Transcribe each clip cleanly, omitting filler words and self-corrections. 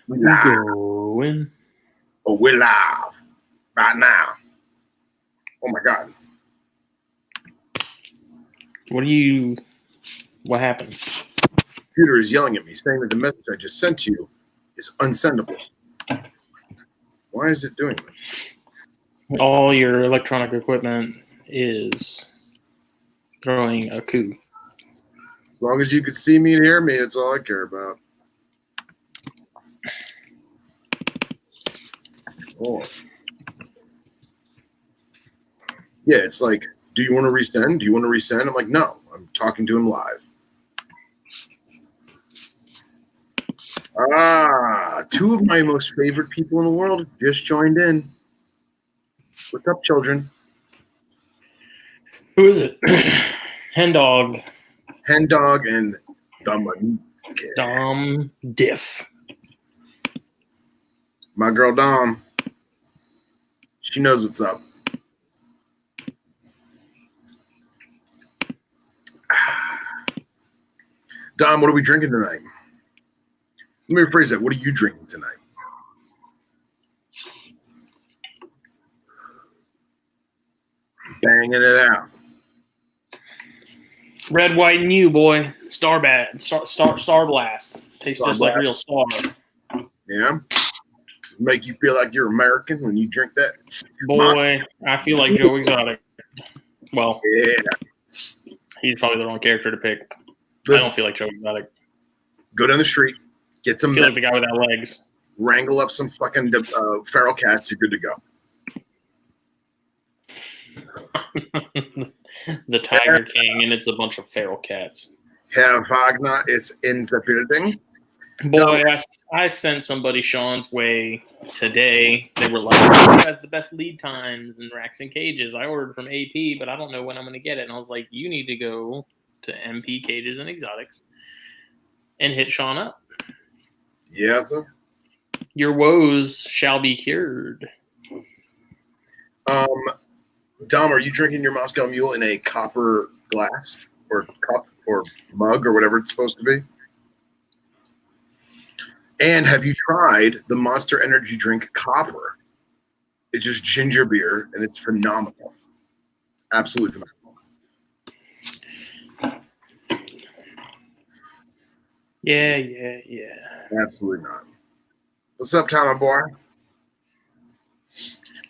We live. Going. Oh, we're live right now. Oh my God. What happened? Computer is yelling at me, saying that the message I just sent to you is unsendable. Why is it doing this? All your electronic equipment is throwing a coup. As long as you could see me and hear me, that's all I care about. Oh. Yeah, it's like, do you want to resend? Do you want to resend? I'm like, no, I'm talking to him live. Two of my most favorite people in the world just joined in. What's up, children? Who is it? Hen Dog. Hen Dog and the Money. Dom Diff. My girl Dom. She knows what's up. Dom, what are we drinking tonight? Let me rephrase that. What are you drinking tonight? Banging it out. Red, white, and you, boy. Star Blast. Tastes Star just like Blast. real Star. Yeah. Make you feel like you're American when you drink that. Boy, I feel like Joe Exotic. Well, Yeah. he's probably the wrong character to pick. Listen, I don't feel like Joe Exotic. go down the street, get I some, feel like the guy without legs. wrangle up some fucking feral cats. You're good to go. The Tiger King, and it's a bunch of feral cats. Herr Wagner is in the building. Boy, I sent somebody Sean's way today. They were like, "Who has the best lead times in racks and cages?" I ordered from AP, but I don't know when I'm going to get it. And I was like, "You need to go to MP Cages and Exotics and hit Sean up. Yeah, sir. Your woes shall be cured." Dom, are you drinking your Moscow Mule in a copper glass or cup or mug or whatever it's supposed to be? And have you tried the Monster Energy drink Copper? It's just ginger beer, and it's phenomenal. Absolutely phenomenal. Yeah. Absolutely not. What's up, Tom, my boy?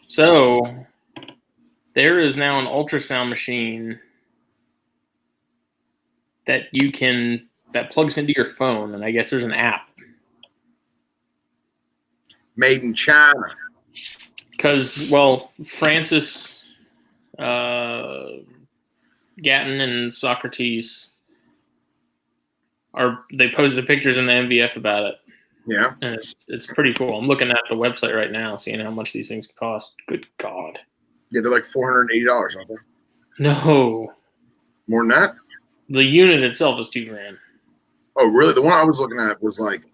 So there is now an ultrasound machine that plugs into your phone, and I guess there's an app. Made in China. Because, well, Francis Gatton and Socrates they posted pictures in the MVF about it. Yeah. And it's pretty cool. I'm looking at the website right now, seeing how much these things cost. Good God. Yeah, they're like $480, aren't they? No. More than that? The unit itself is $2,000. Oh, really? The one I was looking at was like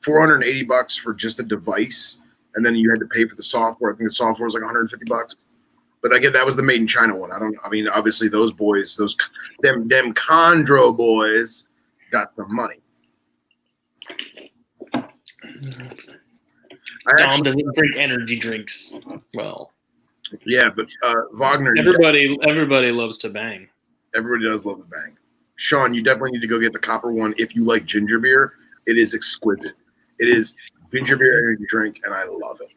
$480 for just the device, and then you had to pay for the software. I think the software was like $150. But again, that was the made in China one. I mean, obviously those boys, them Chondro boys got some money. Dom doesn't drink energy drinks. Well, yeah, but Wagner. Everybody loves to bang. Everybody does love to bang. Sean, you definitely need to go get the copper one if you like ginger beer. It is exquisite. It is ginger beer energy drink, and I love it.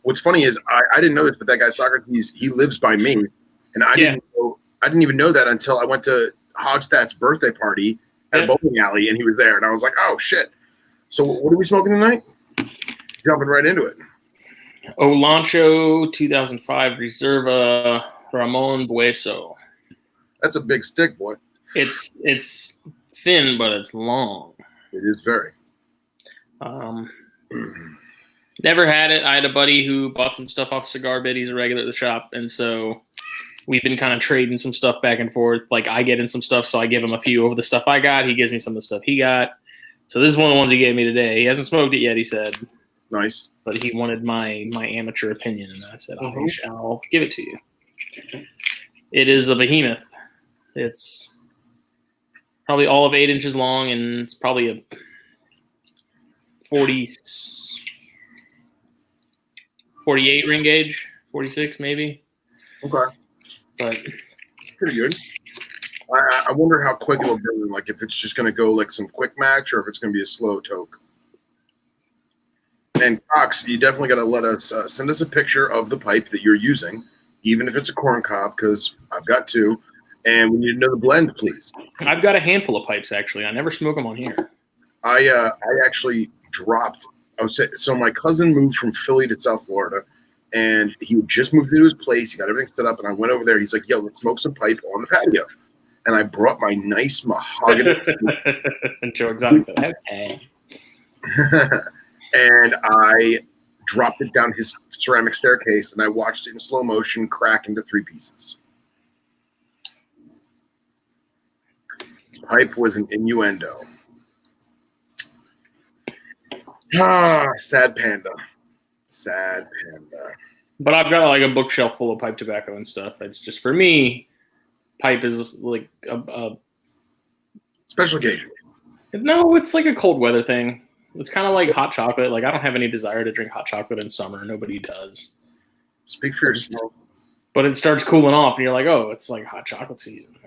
What's funny is I didn't know this, but that guy Socrates, he lives by me, and I didn't even know that until I went to Hogstad's birthday party at a bowling alley, and he was there, and I was like, oh shit. So what are we smoking tonight? Jumping right into it. Olancho 2005 Reserva Ramon Bueso. That's a big stick, boy. It's thin, but it's long. It is very. Never had it. I had a buddy who bought some stuff off Cigar Bit. He's a regular at the shop, and so we've been kind of trading some stuff back and forth. Like I get in some stuff, so I give him a few over the stuff I got. He gives me some of the stuff he got. So this is one of the ones he gave me today. He hasn't smoked it yet, he said. Nice. But he wanted my amateur opinion, and I said, I shall give it to you. It is a behemoth. It's probably all of 8 inches long, and it's probably a 48 ring gauge, 46 maybe. Okay. But Pretty good. I wonder how quick it'll burn. Like if it's just going to go like some quick match, or if it's going to be a slow toke. And Cox, you definitely got to let us send us a picture of the pipe that you're using, even if it's a corn cob, because I've got 2, and we need to know the blend, please. I've got a handful of pipes actually. I never smoke them on here. I actually dropped. So my cousin moved from Philly to South Florida, and he had just moved into his place. He got everything set up, and I went over there. He's like, "Yo, let's smoke some pipe on the patio." And I brought my nice mahogany. And Joe Exotic said, "Okay." And I dropped it down his ceramic staircase, and I watched it in slow motion crack into 3 pieces. Pipe was an innuendo. Sad panda. Sad panda. But I've got like a bookshelf full of pipe tobacco and stuff. It's just, for me, pipe is like a Special occasion. no, it's like a cold weather thing. It's kind of like hot chocolate. Like, I don't have any desire to drink hot chocolate in summer. Nobody does. Speak for yourself. But it starts cooling off, and you're like, oh, it's like hot chocolate season.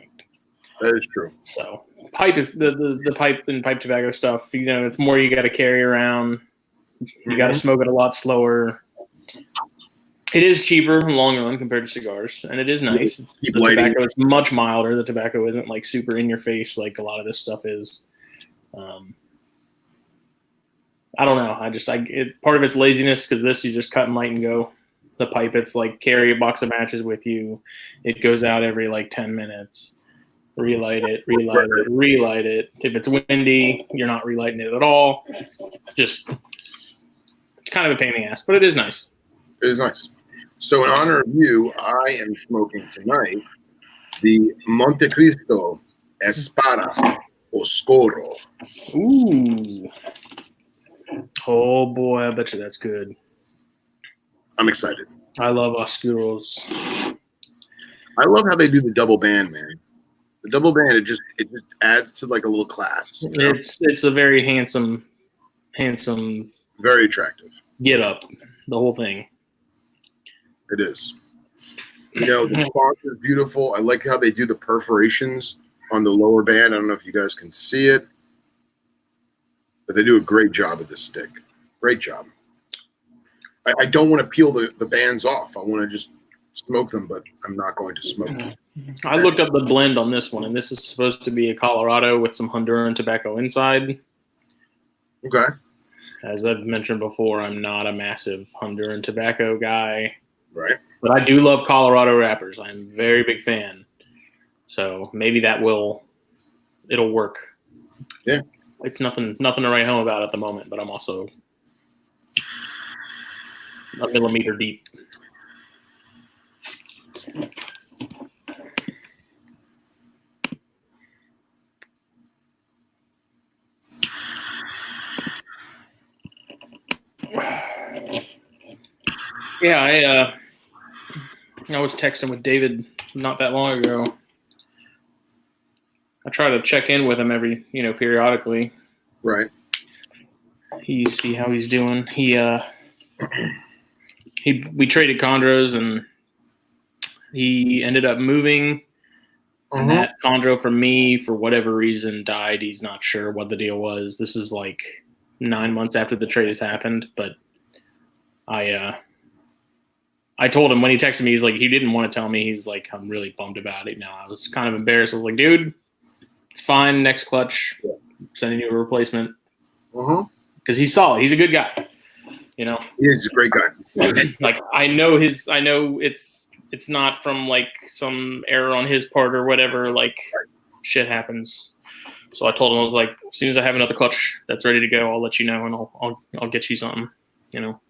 That is true. So pipe is the pipe and pipe tobacco stuff. You know, it's more you got to carry around. You got to smoke it a lot slower. It is cheaper in the long run compared to cigars, and it is nice. The tobacco is much milder. The tobacco isn't like super in your face like a lot of this stuff is. I don't know. Part of it's laziness, because this you just cut and light and go. The pipe, it's like carry a box of matches with you. It goes out every like 10 minutes. Relight it. If it's windy, you're not relighting it at all. Just, it's kind of a pain in the ass, but it is nice. It is nice. So in honor of you, I am smoking tonight the Monte Cristo Espada Oscuro. Ooh. Oh boy, I bet you that's good. I'm excited. I love Oscuros. I love how they do the double band, man. The double band, it just adds to like a little class. You know? It's a very handsome, very attractive. Get up, the whole thing. It is. You know, the font is beautiful. I like how they do the perforations on the lower band. I don't know if you guys can see it, but they do a great job of this stick. Great job. I don't want to peel the bands off. I want to just smoke them, but I'm not going to smoke them. I looked up the blend on this one, and this is supposed to be a Colorado with some Honduran tobacco inside. Okay. As I've mentioned before, I'm not a massive Honduran tobacco guy. Right. But I do love Colorado wrappers. I'm a very big fan. So maybe it'll work. Yeah. It's nothing to write home about at the moment, but I'm also a millimeter deep. Yeah, I was texting with David not that long ago. I try to check in with him periodically. Right. See how he's doing. We traded chondros, and he ended up moving. And that chondro from me, for whatever reason, died. He's not sure what the deal was. This is like 9 months after the trade has happened, but I told him when he texted me, he's like, he didn't want to tell me. He's like, I'm really bummed about it now. I was kind of embarrassed. I was like, dude, it's fine. Next clutch, sending you a replacement. Because he's solid. He's a good guy. You know, he's a great guy. Like, I know it's not from like some error on his part or whatever. Like, shit happens. So I told him, I was like, as soon as I have another clutch that's ready to go, I'll let you know, and I'll get you something. You know.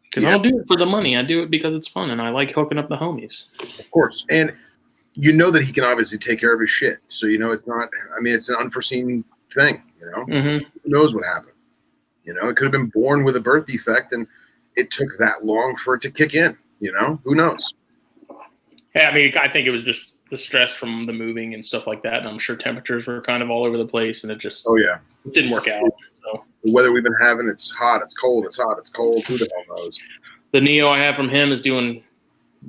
Because I don't do it for the money. I do it because it's fun, and I like hooking up the homies. Of course. And you know that he can obviously take care of his shit. So, you know, it's not – I mean, it's an unforeseen thing, you know? Who knows what happened? You know, it could have been born with a birth defect, and it took that long for it to kick in, you know? Who knows? Yeah, I mean, I think it was just the stress from the moving and stuff like that. And I'm sure temperatures were kind of all over the place, and it just it didn't work out. So the weather we've been having, it's hot, it's cold, it's hot, it's cold. Who the hell knows? The Neo I have from him is doing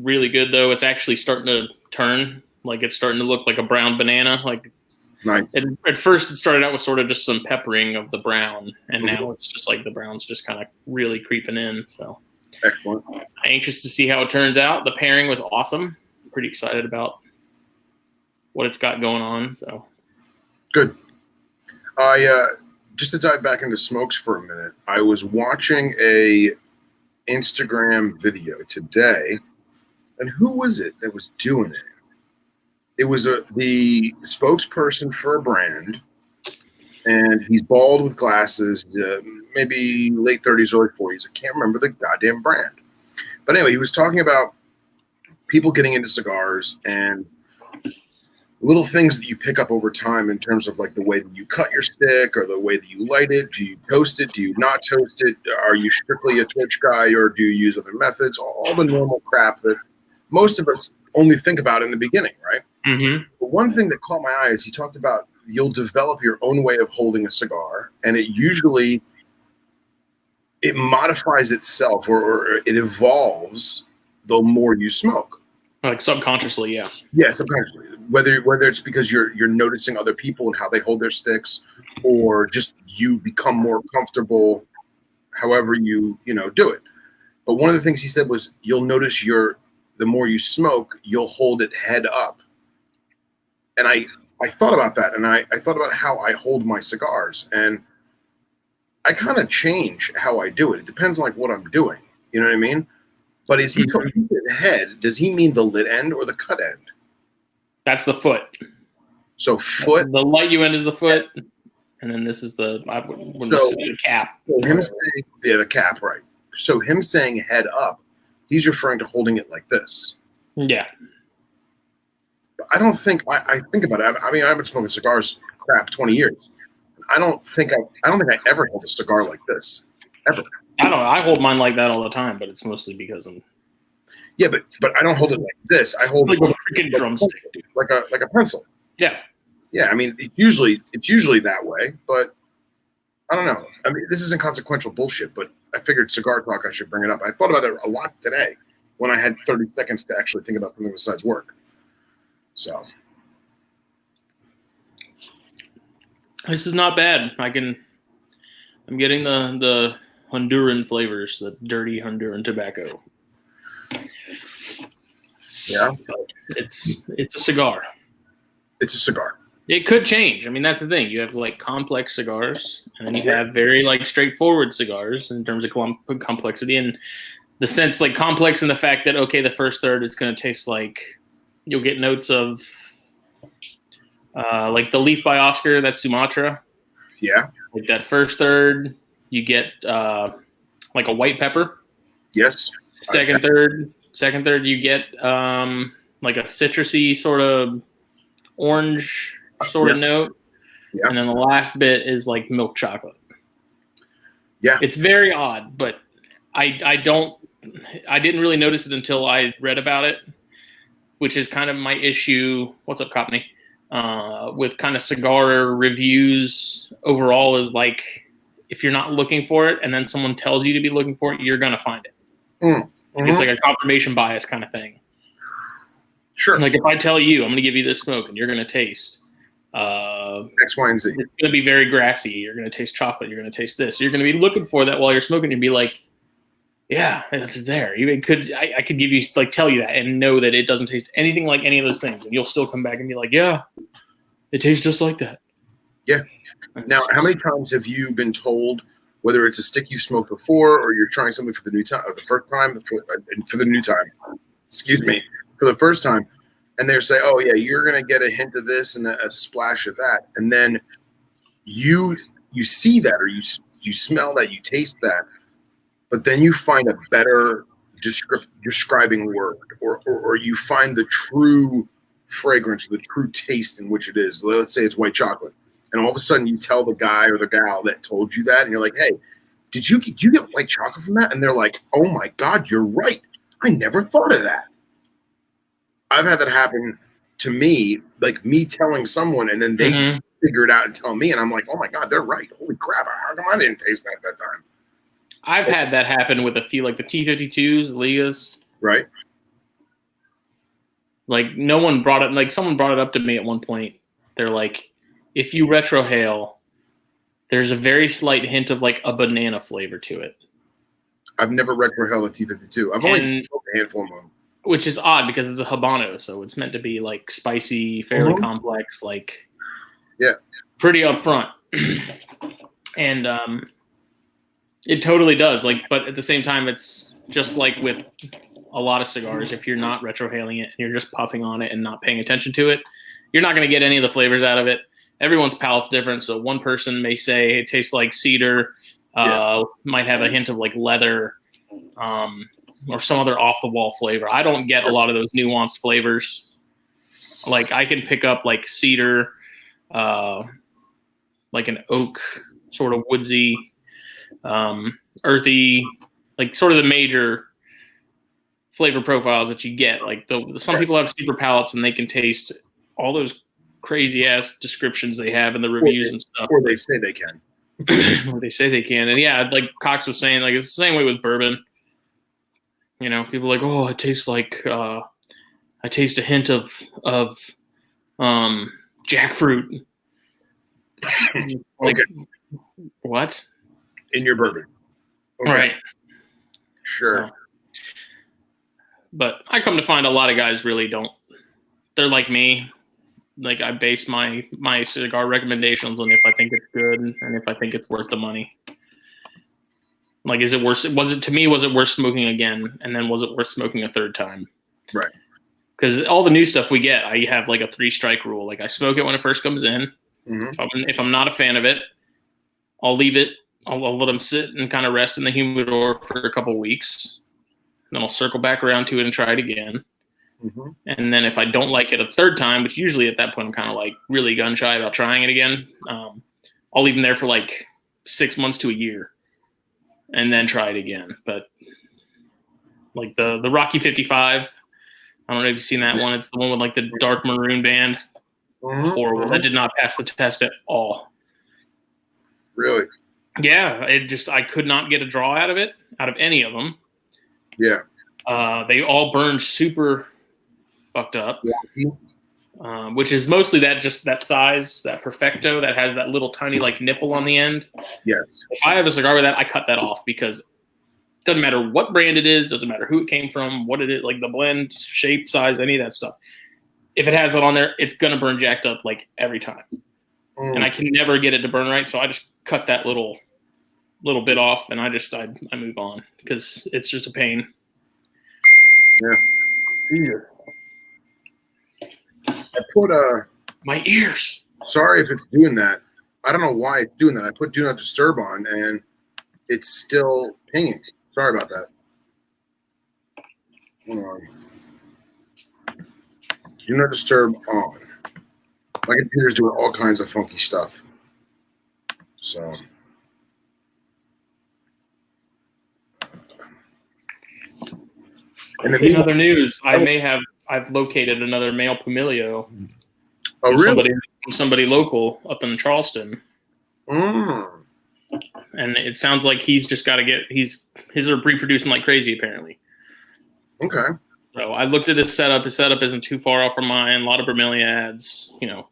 really good, though. It's actually starting to turn. Like, it's starting to look like a brown banana. Like, nice. At first, it started out with sort of just some peppering of the brown, and now it's just like the brown's just kind of really creeping in. So, excellent. Anxious to see how it turns out. The pairing was awesome. I'm pretty excited about what it's got going on. So, good. Just to dive back into smokes for a minute, I was watching a Instagram video today, and who was it that was doing it? It was the spokesperson for a brand, and he's bald with glasses, maybe late 30s, early 40s. I can't remember the goddamn brand. But anyway, he was talking about people getting into cigars and little things that you pick up over time in terms of like the way that you cut your stick or the way that you light it. Do you toast it? Do you not toast it? Are you strictly a torch guy, or do you use other methods? All the normal crap that most of us only think about in the beginning, right? mm-hmm. But one thing that caught my eye is he talked about you'll develop your own way of holding a cigar, and it usually it modifies itself or it evolves the more you smoke. Like subconsciously, yeah. Yeah, subconsciously. Whether it's because you're noticing other people and how they hold their sticks, or just you become more comfortable however you do it. But one of the things he said was you'll notice the more you smoke, you'll hold it head up. And I thought about that, and I thought about how I hold my cigars, and I kind of change how I do it. It depends on like what I'm doing. You know what I mean? But is he head? Does he mean the lit end or the cut end? That's the foot. So foot. The light you end is the foot, and then this is the cap. So him saying, the cap, right? So him saying head up, he's referring to holding it like this. Yeah. But I don't think I think about it. I mean, I've been smoking cigars 20 years. I don't think I ever held a cigar like this ever. I don't know. I hold mine like that all the time, but it's mostly because I'm. Yeah, but I don't hold it like this. I hold like it a freaking drumstick, dude. like a pencil. Yeah. Yeah, I mean, it's usually that way, but I don't know. I mean, this isn't consequential bullshit, but I figured cigar talk, I should bring it up. I thought about it a lot today when I had 30 seconds to actually think about something besides work. So. This is not bad. I'm getting the Honduran flavors, the dirty Honduran tobacco. Yeah. It's a cigar. It's a cigar. It could change. I mean, that's the thing. You have like complex cigars, and then you have very like straightforward cigars in terms of complexity, and the sense like complex in the fact that okay, the first third it's going to taste like you'll get notes of like the Leaf by Oscar, that's Sumatra. Yeah. Like that first third, you get like a white pepper. Yes. Second third, you get like a citrusy sort of orange sort of note. Yeah. And then the last bit is like milk chocolate. Yeah. It's very odd, but I didn't really notice it until I read about it, which is kind of my issue. What's up, Copney? With kind of cigar reviews overall is like, if you're not looking for it and then someone tells you to be looking for it, you're going to find it. Mm-hmm. It's like a confirmation bias kind of thing. Sure. Like if I tell you, I'm going to give you this smoke and you're going to taste X, Y, and Z. It's going to be very grassy. You're going to taste chocolate. You're going to taste this. You're going to be looking for that while you're smoking and be like, yeah, it's there. I could give you like tell you that and know that it doesn't taste anything like any of those things, and you'll still come back and be like, yeah, it tastes just like that. Yeah. Now, how many times have you been told, whether it's a stick you've smoked before or you're trying something for the new time, or the first time, for the new time, for the first time, and they say, oh yeah, you're gonna get a hint of this and a splash of that, and then you see that, or you smell that, you taste that. But then you find a better describing word, or you find the true fragrance, the true taste in which it is. Let's say it's white chocolate, and all of a sudden you tell the guy or the gal that told you that, and you're like, "Hey, did you get white chocolate from that?" And they're like, "Oh my God, you're right. I never thought of that." I've had that happen to me, like me telling someone, and then they Mhm. figure it out and tell me, and I'm like, oh my god, they're right. Holy crap! How come I didn't taste that at that time? I've had that happen with a few, like the T52s, the Ligas. Right? Like no one brought it. Like someone brought it up to me at one point. They're like, if you retrohale, there's a very slight hint of like a banana flavor to it. I've never retroheld a T52. I've only And smoked a handful of them. which is odd because it's a Habano, so it's meant to be like spicy, fairly Mhm. complex, like Yeah. pretty upfront. And it totally does. Like, but at the same time, it's just like with a lot of cigars. If you're not retrohaling it and you're just puffing on it and not paying attention to it, you're not going to get any of the flavors out of it. Everyone's palate's different. So one person may say it tastes like cedar, might have a hint of like leather, or some other off the wall flavor. I don't get a lot of those nuanced flavors. Like I can pick up like cedar, like an oak, sort of woodsy, earthy, like sort of the major flavor profiles that you get. Like some people have super palates and they can taste all those crazy ass descriptions they have in the reviews and stuff. Or they say they can. Or they say they can. And yeah, like Cox was saying, like it's the same way with bourbon. You know, people are like, oh, it tastes like I taste a hint of jackfruit. Like, Okay. what? In your bourbon. Okay. All right. Sure. So, but I come to find a lot of guys really don't. They're like me. Like I base my cigar recommendations on if I think it's good and if I think it's worth the money. Like, is it worth? Was it worth smoking again? And then was it worth smoking a third time? Right. Because all the new stuff we get, I have like a 3-strike rule. Like I smoke it when it first comes in. Mm-hmm. If I'm not a fan of it, I'll leave it. I'll let them sit and kind of rest in the humidor for a couple weeks. Then I'll circle back around to it and try it again. Mm-hmm. And then if I don't like it a third time, which usually at that point I'm kind of like really gun shy about trying it again, I'll leave them there for like 6 months to a year and then try it again. But like the Rocky 55, I don't know if you've seen that one. It's the one with like the dark maroon band. Mm-hmm. Horrible. That did not pass the test at all. Really? Yeah, I could not get a draw out of it, out of any of them. Yeah. They all burned super fucked up, which is mostly that size, that Perfecto that has that little tiny like nipple on the end. Yes. If I have a cigar with that, I cut that off because it doesn't matter what brand it is, doesn't matter who it came from, what it is, like the blend, shape, size, any of that stuff. If it has it on there, it's gonna burn jacked up like every time. And I can never get it to burn right, so I just cut that little bit off, and I move on because it's just a pain. Yeah. Jesus. I put my ears. Sorry if it's doing that. I don't know why it's doing that. I put Do Not Disturb on, and it's still pinging. Sorry about that. Hold on. Do Not Disturb on. My computer's doing all kinds of funky stuff. So. And in other news, I've located another male Pumilio. Oh, really? Somebody local up in Charleston. Mm. And it sounds like he's just got to his are reproducing like crazy apparently. Okay. So I looked at his setup. His setup isn't too far off from mine. A lot of bromeliads, you know.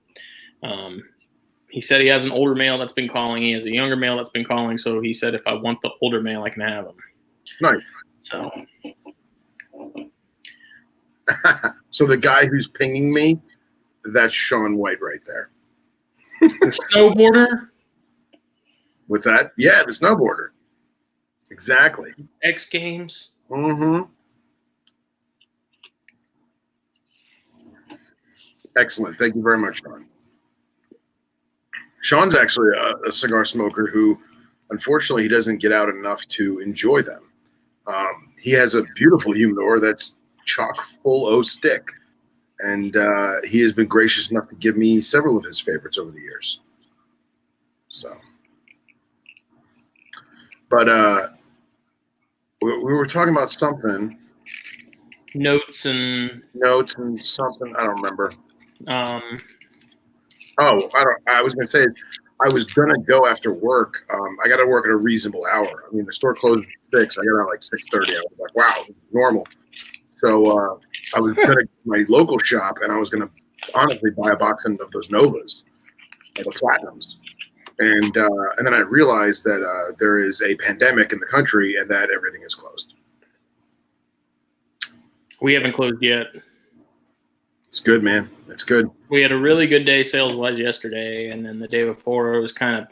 He said he has an older male that's been calling. He has a younger male that's been calling. So he said if I want the older male, I can have him. Nice. So. So the guy who's pinging me, that's Sean White right there. The snowboarder? What's that? Yeah, the snowboarder. Exactly. X Games. Mm-hmm. Excellent. Thank you very much, Sean. Sean's actually a cigar smoker who, unfortunately, he doesn't get out enough to enjoy them. He has a beautiful humidor that's chock full o stick, and he has been gracious enough to give me several of his favorites over the years. So, but we were talking about something. Notes and something. I don't remember. I was gonna say I was gonna go after work. I got to work at a reasonable hour. I mean, the store closed at 6. I got out like 6:30. I was like, wow, this is normal. So I was gonna go to my local shop, and I was gonna honestly buy a box of those Novas, the Platinums. And then I realized that there is a pandemic in the country and that everything is closed. We haven't closed yet. It's good, man. It's good. We had a really good day sales-wise yesterday, and then the day before it was kind of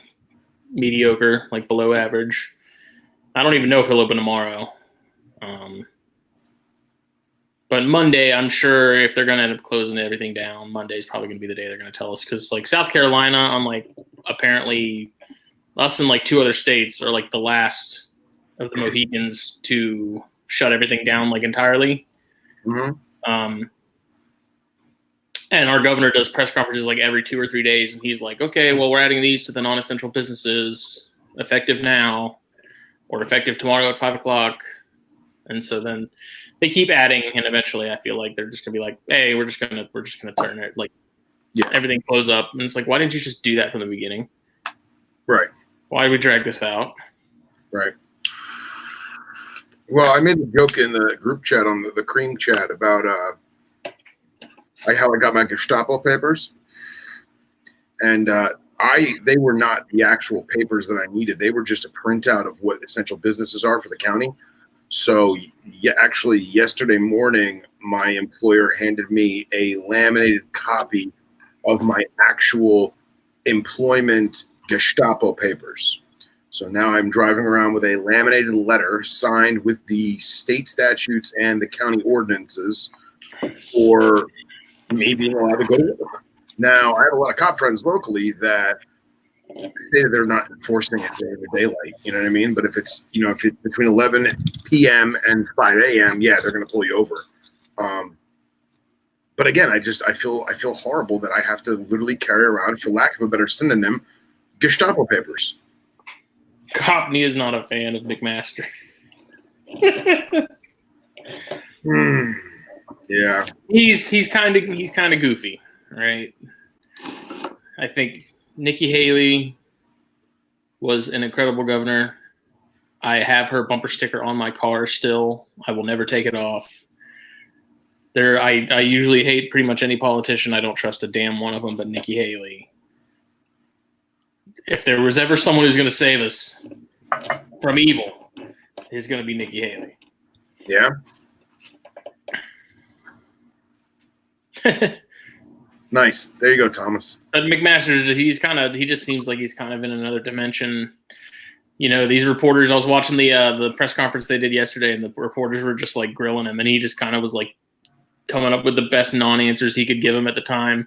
mediocre, like below average. I don't even know if it'll open tomorrow. But Monday, I'm sure if they're going to end up closing everything down, Monday's probably going to be the day they're going to tell us. Because like South Carolina, unlike apparently us and like 2 other states, are like the last of the Mohicans to shut everything down like entirely. Mm-hmm. And our governor does press conferences like every 2 or 3 days, and he's like, okay, well, we're adding these to the non-essential businesses effective now or effective tomorrow at 5 o'clock. And so then they keep adding, and eventually I feel like they're just gonna be like, hey, we're just gonna turn it, like, everything close up. And it's like, why didn't you just do that from the beginning? Right. Why did we drag this out? Right. Well, I made the joke in the group chat on the cream chat about like how I got my Gestapo papers, and they were not the actual papers that I needed. They were just a printout of what essential businesses are for the county. So actually yesterday morning, my employer handed me a laminated copy of my actual employment Gestapo papers. So now I'm driving around with a laminated letter signed with the state statutes and the county ordinances for me being allowed to go to work. Now, I have a lot of cop friends locally that say they're not enforcing it during the daylight. You know what I mean? But if it's between 11 p.m. and 5 a.m., yeah, they're going to pull you over. But again, I feel horrible that I have to literally carry around, for lack of a better synonym, Gestapo papers. Copney is not a fan of McMaster. Yeah, he's kind of goofy, right? I think Nikki Haley was an incredible governor. I have her bumper sticker on my car still. I will never take it off. I usually hate pretty much any politician. I don't trust a damn one of them, but Nikki Haley. If there was ever someone who's going to save us from evil, it's going to be Nikki Haley. Yeah. Nice. There you go, Thomas. But McMaster's, he just seems like he's kind of in another dimension. You know, these reporters, I was watching the press conference they did yesterday, and the reporters were just like grilling him, and he just kind of was like coming up with the best non-answers he could give him at the time.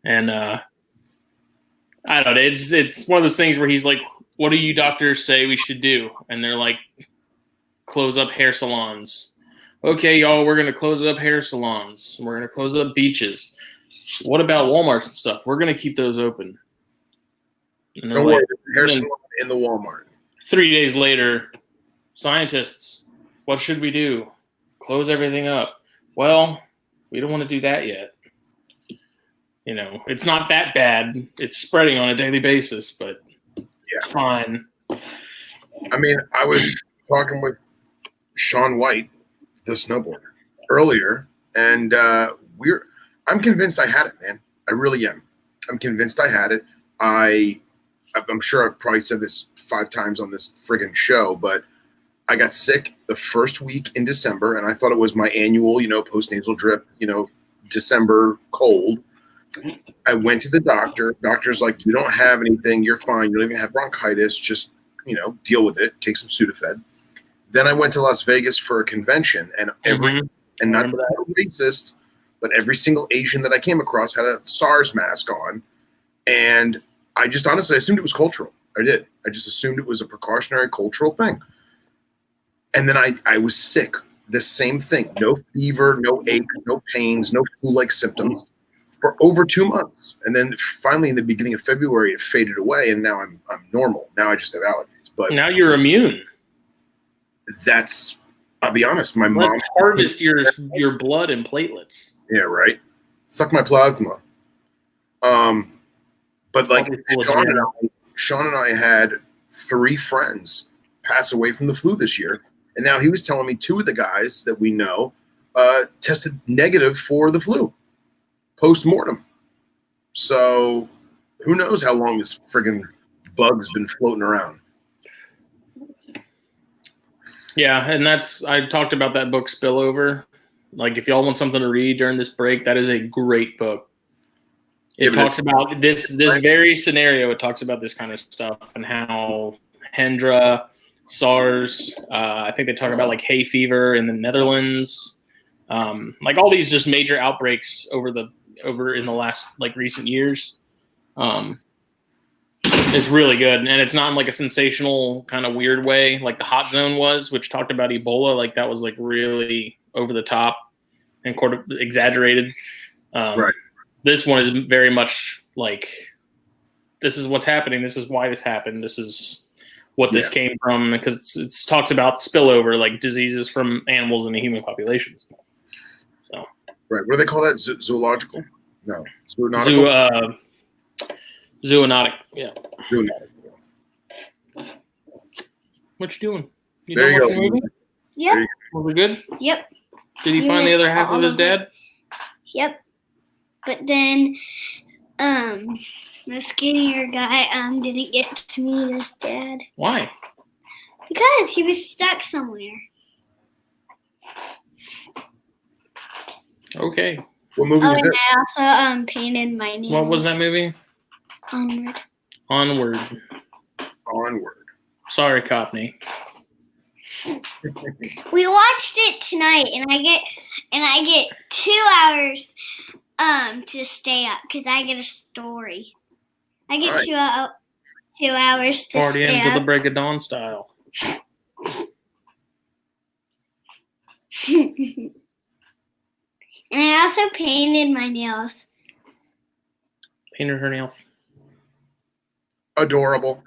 And I don't know, it's one of those things where he's like, what do you doctors say we should do? And they're like, close up hair salons. Okay, y'all, we're going to close up hair salons. We're going to close up beaches. What about Walmarts and stuff? We're going to keep those open. And don't worry, hair salon in the Walmart. 3 days later, scientists, what should we do? Close everything up. Well, we don't want to do that yet. You know, it's not that bad. It's spreading on a daily basis, but yeah, fine. I mean, I was talking with Shaun White, the snowboarder, earlier, and I'm convinced I had it, man. I really am. I'm convinced I had it. I'm sure I've probably said this 5 times on this friggin' show, but I got sick the first week in December, and I thought it was my annual, post-nasal drip, December cold. I went to the doctor. Doctor's like, you don't have anything. You're fine. You don't even have bronchitis. Just, deal with it. Take some Sudafed. Then I went to Las Vegas for a convention, and and not that racist, but every single Asian that I came across had a SARS mask on, and I just honestly assumed it was cultural. I did. I just assumed it was a precautionary cultural thing. And then I was sick. The same thing. No fever, no aches, no pains, no flu-like symptoms for over 2 months. And then finally in the beginning of February, it faded away, and now I'm normal. Now I just have allergies. But now you're immune. I'll be honest, my mom harvest your blood and platelets. Yeah, right. Suck my plasma. But like Probably full of Sean and I had 3 friends pass away from the flu this year, and now he was telling me 2 of the guys that we know tested negative for the flu post-mortem. So who knows how long this friggin' bug's been floating around. Yeah, and I talked about that book Spillover. Like, if y'all want something to read during this break, that is a great book. It talks about this very scenario. It talks about this kind of stuff and how Hendra, SARS, I think they talk about like hay fever in the Netherlands, like all these just major outbreaks over in the last like recent years. It's really good, and it's not in like a sensational kind of weird way like the Hot Zone was, which talked about Ebola. Like that was like really over the top and exaggerated. Right. This one is very much like, this is what's happening. This is why this happened. This is what this came from, because it talks about spillover, like diseases from animals into human populations. So, right. What do they call that? Zoological? No. Zoonotical? Zoonotic. Yeah. Zoonotic. What you doing? You there done you watching go. the movie? Yep. Were we good? Yep. Did he find the other half of his dad? Yep. But then the skinnier guy didn't get to meet his dad. Why? Because he was stuck somewhere. Okay. What movie was it? I also painted my nails. What was that movie? Onward. Sorry, Cockney. We watched it tonight, and I get 2 hours to stay up because I get a story. I get right. 2 hours to Party stay into up. the break of dawn style. And I also painted my nails. Painted her nails. Adorable.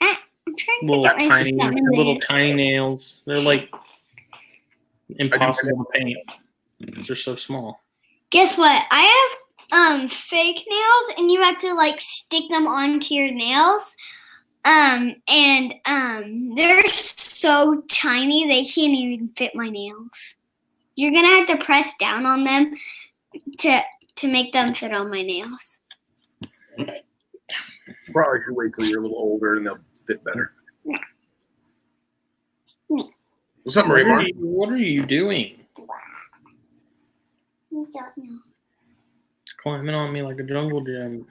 I'm trying to little tiny nails. They're like impossible to paint because they're so small. Guess what? I have fake nails, and you have to like stick them onto your nails. And they're so tiny they can't even fit my nails. You're gonna have to press down on them to make them fit on my nails. Probably should wait till you're a little older and they'll fit better. What's up, Marie Mark? What are you doing? I don't know. Climbing on me like a jungle gym.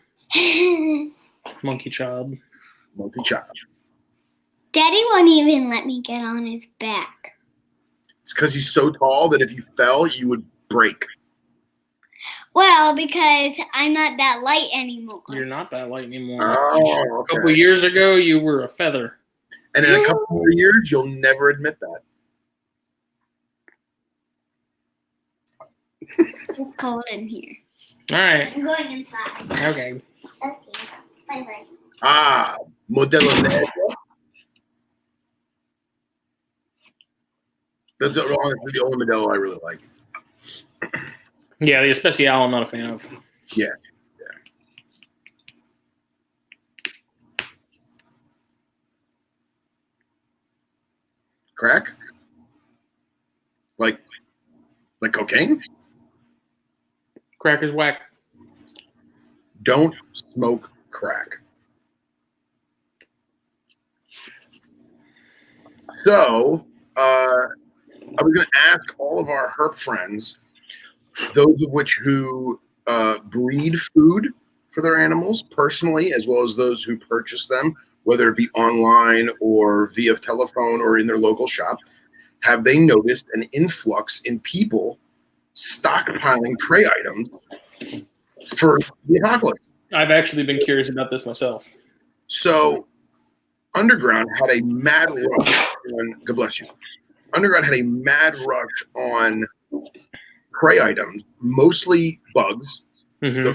Monkey child. Daddy won't even let me get on his back. It's because he's so tall that if you fell, you would break. Well, because I'm not that light anymore. You're not that light anymore. Oh, okay. A couple years ago, you were a feather. And in a couple more years, you'll never admit that. It's cold in here. All right. I'm going inside. Okay. Okay. Bye-bye. Modelo Negro. That's honestly the only Modelo I really like. Yeah, the Especial I'm not a fan of. Yeah. Crack? Like cocaine? Crack is whack. Don't smoke crack. So, I was going to ask all of our herp friends, those of which who breed food for their animals personally, as well as those who purchase them, whether it be online or via telephone or in their local shop, have they noticed an influx in people stockpiling prey items for the apocalypse? I've actually been curious about this myself. So, Underground had a mad rush on, God bless you. Underground had a mad rush on prey items, mostly bugs. Mm-hmm.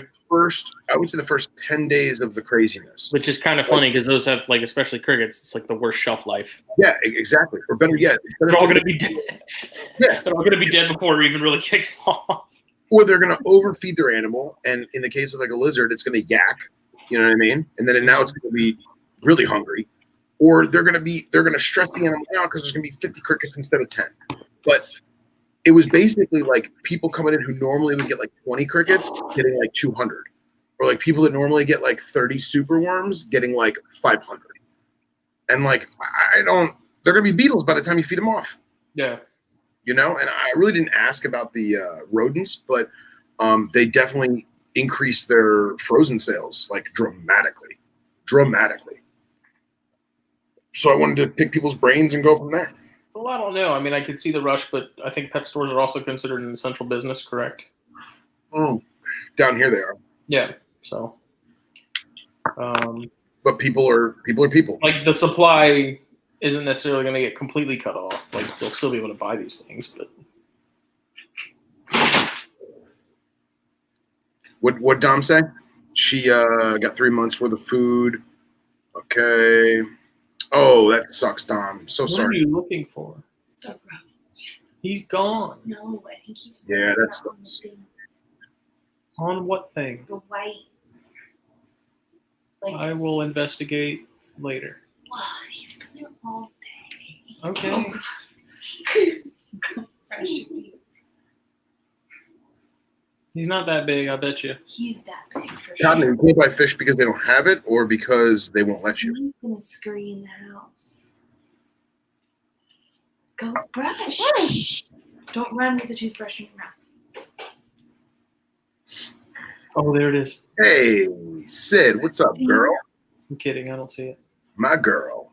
I would say the first 10 days of the craziness. Which is kind of funny because those have, like, especially crickets, it's like the worst shelf life. Yeah, exactly. Or better yet, they're all going to be dead. Yeah. They're all going to be dead before it even really kicks off. or they're going to overfeed their animal, and in the case of like a lizard, it's going to yak. You know what I mean? And then now it's going to be really hungry, or they're going to stress the animal out because there's going to be 50 crickets instead of 10. But it was basically like people coming in who normally would get like 20 crickets getting like 200, or like people that normally get like 30 super worms getting like 500. And like they're gonna be beetles by the time you feed them off. Yeah. And I really didn't ask about the rodents, but they definitely increased their frozen sales like dramatically. So I wanted to pick people's brains and go from there. Well, I don't know. I mean, I could see the rush, but I think pet stores are also considered an essential business, correct? Down here they are. Yeah. So. But people are people. Like the supply isn't necessarily going to get completely cut off. Like they'll still be able to buy these things, but. What Dom say? She got 3 months worth of food. Okay. Oh, that sucks, Dom. So sorry. What are you looking for? The rubbish. He's gone. No, I think he's. Yeah, that sucks. On what thing? The white. Like, I will investigate later. wow, he's been there all day. Okay. Go brush your teeth. He's not that big, I bet you. He's that big for Cotton, sure. you can't buy fish because they don't have it, or because they won't let you. He's gonna scurry in the house. Go brush. Don't run with the toothbrush in your mouth. Oh, there it is. Hey, Sid, what's up, girl? I'm kidding. I don't see it. My girl.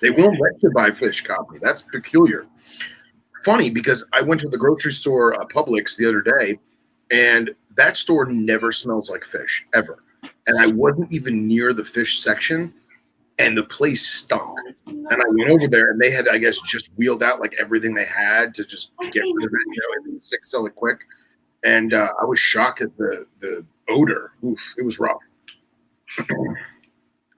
They won't let you buy fish, Copy. That's peculiar. Funny, because I went to the grocery store, Publix, the other day, and that store never smells like fish, ever. And I wasn't even near the fish section, and the place stunk. And I went over there, and they had, I guess, just wheeled out like everything they had to just get rid of it, and sell it quick. And I was shocked at the odor. Oof, it was rough.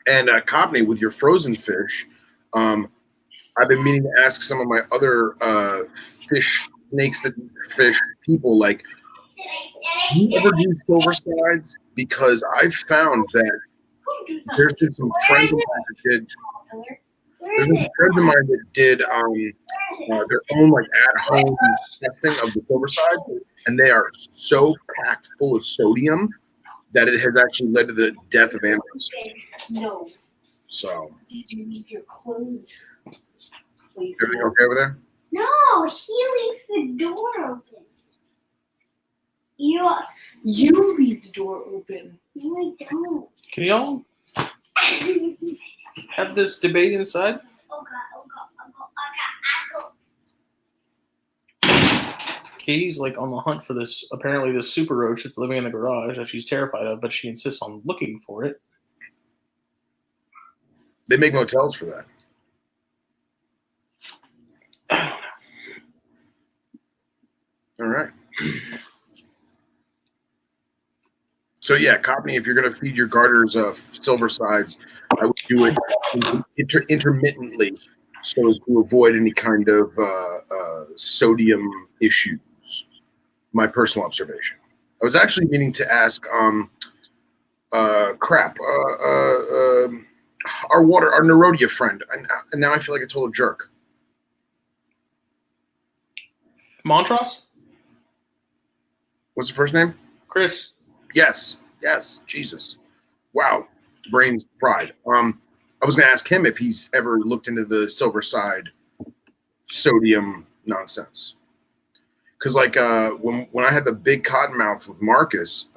And Copney, with your frozen fish, I've been meaning to ask some of my other snakes that fish people, like, do you ever do silver sides? Because I've found that there's been some friends of mine that did. There's been friends of mine that did their own like at-home testing of the silver sides, and they are so packed full of sodium that it has actually led to the death of animals. No. So, Did you leave your clothes? Please. everything okay over there? No, he leaves the door open. You You leave the door open. no, I don't. Can y'all have this debate inside? Oh God. Katie's like on the hunt for this, apparently this super roach that's living in the garage that she's terrified of, but she insists on looking for it. They make motels for that. All right. So yeah, Copney, if you're going to feed your garters silver sides, I would do it intermittently, so as to avoid any kind of sodium issues. My personal observation. I was actually meaning to ask, our Nerodia friend, and now I feel like a total jerk. Montrose? What's the first name? Chris? Yes. Jesus. Wow. Brains fried. I was going to ask him if he's ever looked into the silver side sodium nonsense. Because like when I had the big cottonmouth with Marcus,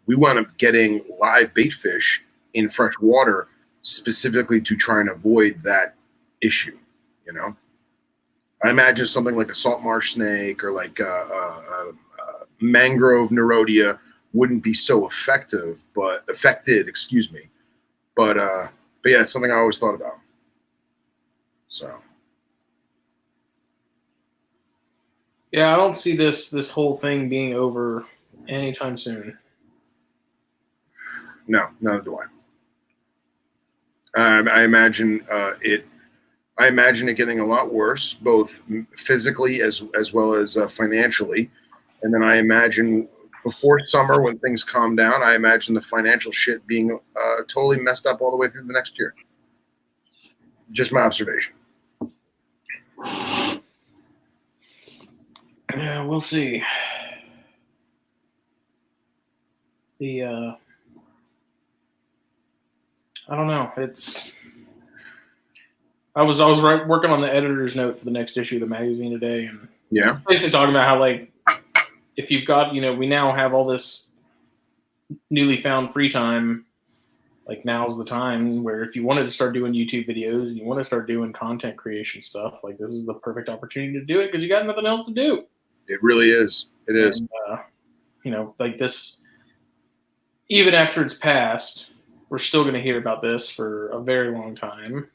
we wound up getting live bait fish in fresh water specifically to try and avoid that issue. I imagine something like a salt marsh snake or like a mangrove Nerodia wouldn't be so affected, but yeah, it's something I always thought about. So Yeah, I don't see this whole thing being over anytime soon. no, neither do I. I imagine it getting a lot worse, both physically as well as financially. And then I imagine before summer, when things calm down, I imagine the financial shit being totally messed up all the way through the next year. Just my observation. Yeah, we'll see. I don't know. I was working on the editor's note for the next issue of the magazine today, and Yeah. basically talking about how, like, if you've got, we now have all this newly found free time, like, now's the time where if you wanted to start doing YouTube videos, you want to start doing content creation stuff, like, this is the perfect opportunity to do it because you got nothing else to do. It really is. It is. And, like this, even after it's passed, we're still going to hear about this for a very long time.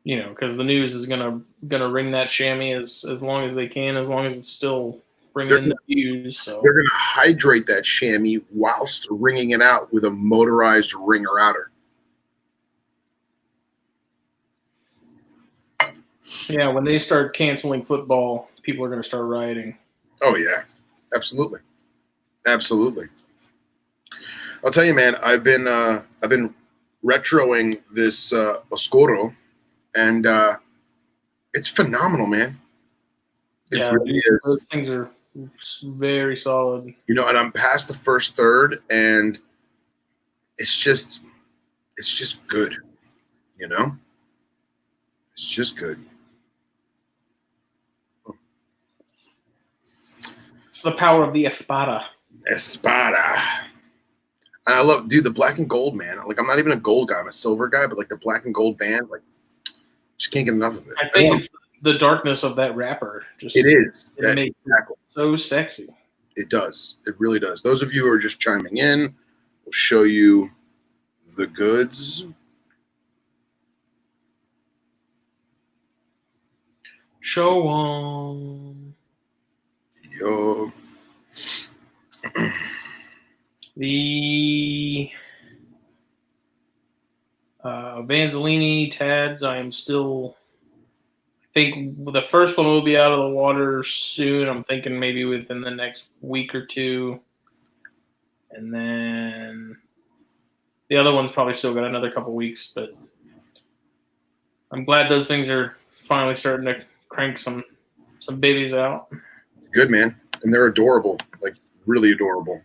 Because the news is gonna ring that chamois as long as they can, as long as it's still bringing in the views. So they're gonna hydrate that chamois whilst wringing it out with a motorized wringer outer. Yeah, when they start canceling football, people are gonna start rioting. Oh yeah, absolutely, absolutely. I'll tell you, man. I've been retroing this Oscuro, and it's phenomenal, man. It really is. Those things are very solid. And I'm past the first third, and it's just good. It's just good. It's the power of the espada. Espada. And I love, dude, the black and gold, man. Like, I'm not even a gold guy. I'm a silver guy, but like the black and gold band, like, just can't get enough of it. I think it's the darkness of that wrapper. It is. It makes it so sexy. It does. It really does. Those of you who are just chiming in, we'll show you the goods. Show on. Yo. The Vanzolini Tads, I think the first one will be out of the water soon. I'm thinking maybe within the next week or two. And then the other one's probably still got another couple weeks, but I'm glad those things are finally starting to crank some babies out. Good, man. And they're adorable, like really adorable.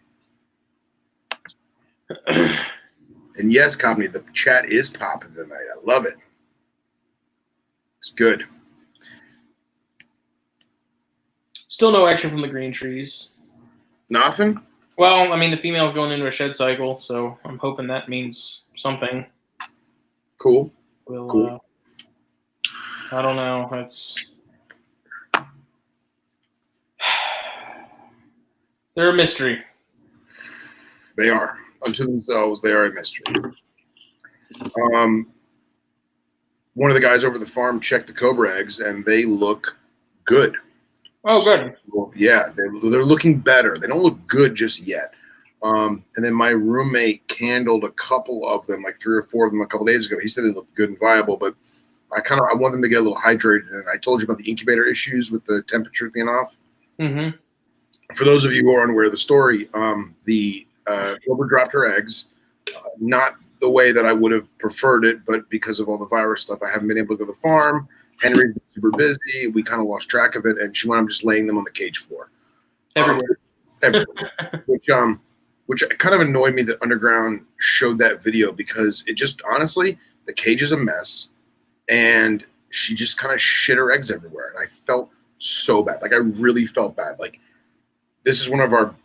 And yes, Company, the chat is popping tonight. I love it. It's good. Still no action from the green trees. Nothing? Well, I mean, the female's going into a shed cycle, so I'm hoping that means something. Cool. Cool. I don't know. They're a mystery. They are. Unto themselves, they are a mystery. One of the guys over the farm checked the cobra eggs, and they look good. Oh, good. So, yeah, they're looking better. They don't look good just yet. And then my roommate candled a couple of them, like 3 or 4 of them, a couple days ago. He said they looked good and viable, but I want them to get a little hydrated. And I told you about the incubator issues with the temperatures being off. Mm-hmm. For those of you who are unaware of the story, the cobra dropped her eggs, not the way that I would have preferred it, but because of all the virus stuff, I haven't been able to go to the farm. Henry's been super busy. We kind of lost track of it, and she wound up just laying them on the cage floor. Everywhere. Which kind of annoyed me that Underground showed that video, because it just, honestly, the cage is a mess, and she just kind of shit her eggs everywhere, and I felt so bad. Like, I really felt bad. Like, this is one of our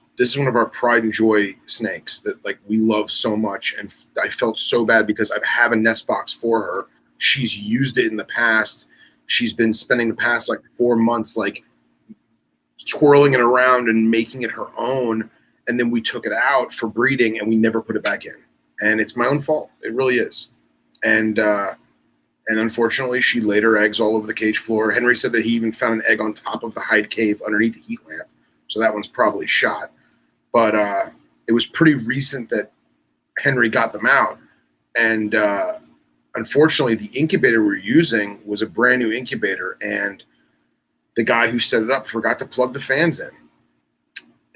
pride and joy snakes that, like, we love so much, and I felt so bad because I have a nest box for her. She's used it in the past. She's been spending the past like 4 months like twirling it around and making it her own, and then we took it out for breeding and we never put it back in. And it's my own fault. It really is. And unfortunately, she laid her eggs all over the cage floor. Henry said that he even found an egg on top of the hide cave underneath the heat lamp. So that one's probably shot. But it was pretty recent that Henry got them out. And unfortunately, the incubator we're using was a brand new incubator. And the guy who set it up forgot to plug the fans in.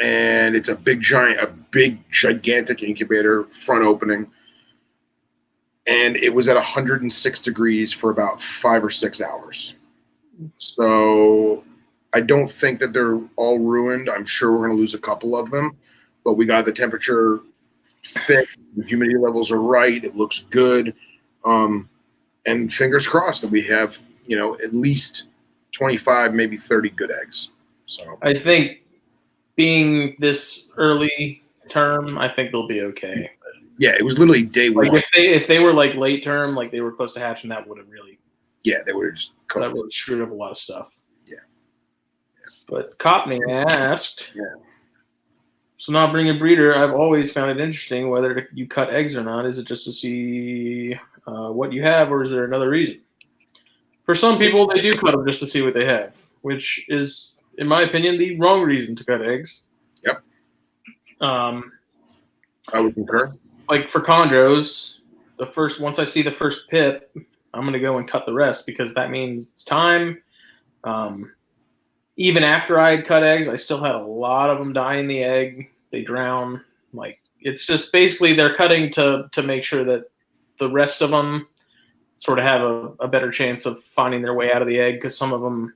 And it's a big, gigantic incubator, front opening. And it was at 106 degrees for about 5 or 6 hours. So I don't think that they're all ruined. I'm sure we're going to lose a couple of them. But we got the temperature fixed. The humidity levels are right. It looks good. And fingers crossed that we have, at least 25, maybe 30 good eggs. So I think being this early term, I think they'll be okay. yeah, it was literally day one. Like if they were like late term, like they were close to hatching, that would have really they would have just cooked. That would have screwed up a lot of stuff. Yeah. But Copney asked, Yeah. So not bring a breeder. I've always found it interesting whether you cut eggs or not. Is it just to see what you have, or is there another reason? For some people, they do cut them just to see what they have, which is, in my opinion, the wrong reason to cut eggs. Yep. I would concur. Like for chondros, once I see the first pip, I'm going to go and cut the rest because that means it's time. Even after I had cut eggs, I still had a lot of them die in the egg. They drown. Like it's just basically they're cutting to make sure that the rest of them sort of have a better chance of finding their way out of the egg because some of them,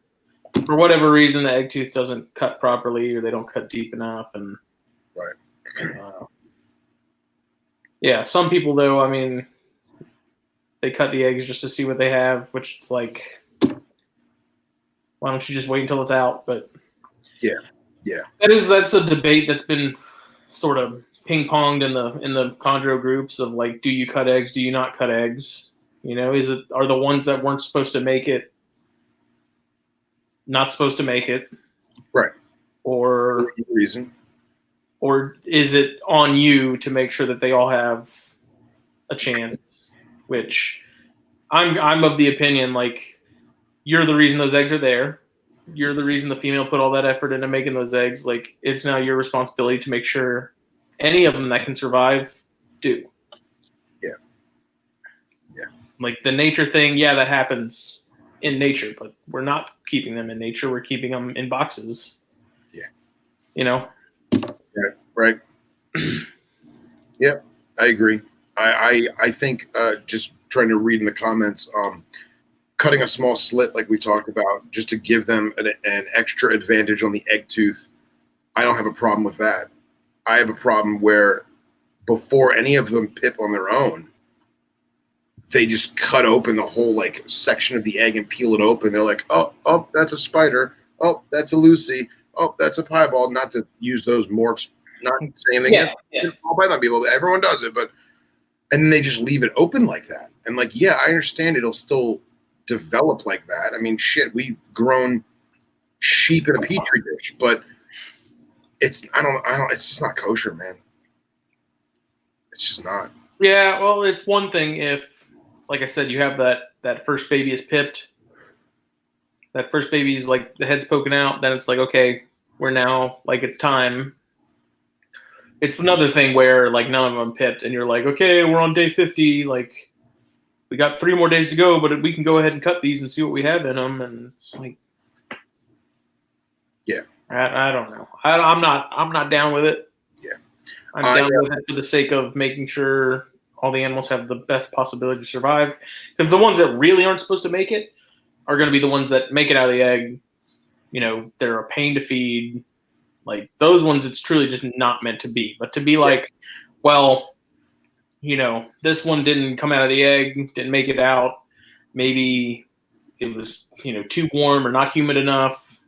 for whatever reason, the egg tooth doesn't cut properly or they don't cut deep enough. And right. Yeah, some people though, I mean, they cut the eggs just to see what they have, which it's like, why don't you just wait until it's out? But yeah, that's a debate that's been sort of ping ponged in the chondro groups of like, do you cut eggs? Do you not cut eggs? Are the ones that weren't supposed to make it not supposed to make it? Right. Or reason. Or is it on you to make sure that they all have a chance? Which I'm of the opinion, like, you're the reason those eggs are there. You're the reason the female put all that effort into making those eggs. Like, it's now your responsibility to make sure any of them that can survive do. Yeah. Like the nature thing, that happens in nature, but we're not keeping them in nature. We're keeping them in boxes. Yeah. Yeah, right. Yeah, I agree. I think just trying to read in the comments, cutting a small slit like we talked about just to give them an extra advantage on the egg tooth, I don't have a problem with that. I have a problem where before any of them pip on their own, they just cut open the whole like section of the egg and peel it open. They're like, oh, that's a spider. Oh, that's a Lucy. Oh, that's a piebald. Not to use those morphs. Not saying anything. All python people, everyone does it, but and then they just leave it open like that. And like, yeah, I understand it'll still develop like that. I mean, shit, we've grown sheep in a petri dish, but it's just not kosher, man. It's just not. Yeah, well, it's one thing if, like I said, you have that first baby is pipped. That first baby's like the head's poking out. Then it's like, okay, we're now like it's time. It's another thing where like none of them pipped, and you're like, okay, we're on day 50. Like we got 3 more days to go, but we can go ahead and cut these and see what we have in them. And it's like, yeah, I don't know. I'm not down with it. Yeah, I'm down with it for the sake of making sure all the animals have the best possibility to survive. Because the ones that really aren't supposed to make it are going to be the ones that make it out of the egg. They're a pain to feed. Like those ones, it's truly just not meant to be. But to be like, well, this one didn't come out of the egg, didn't make it out. Maybe it was, too warm or not humid enough.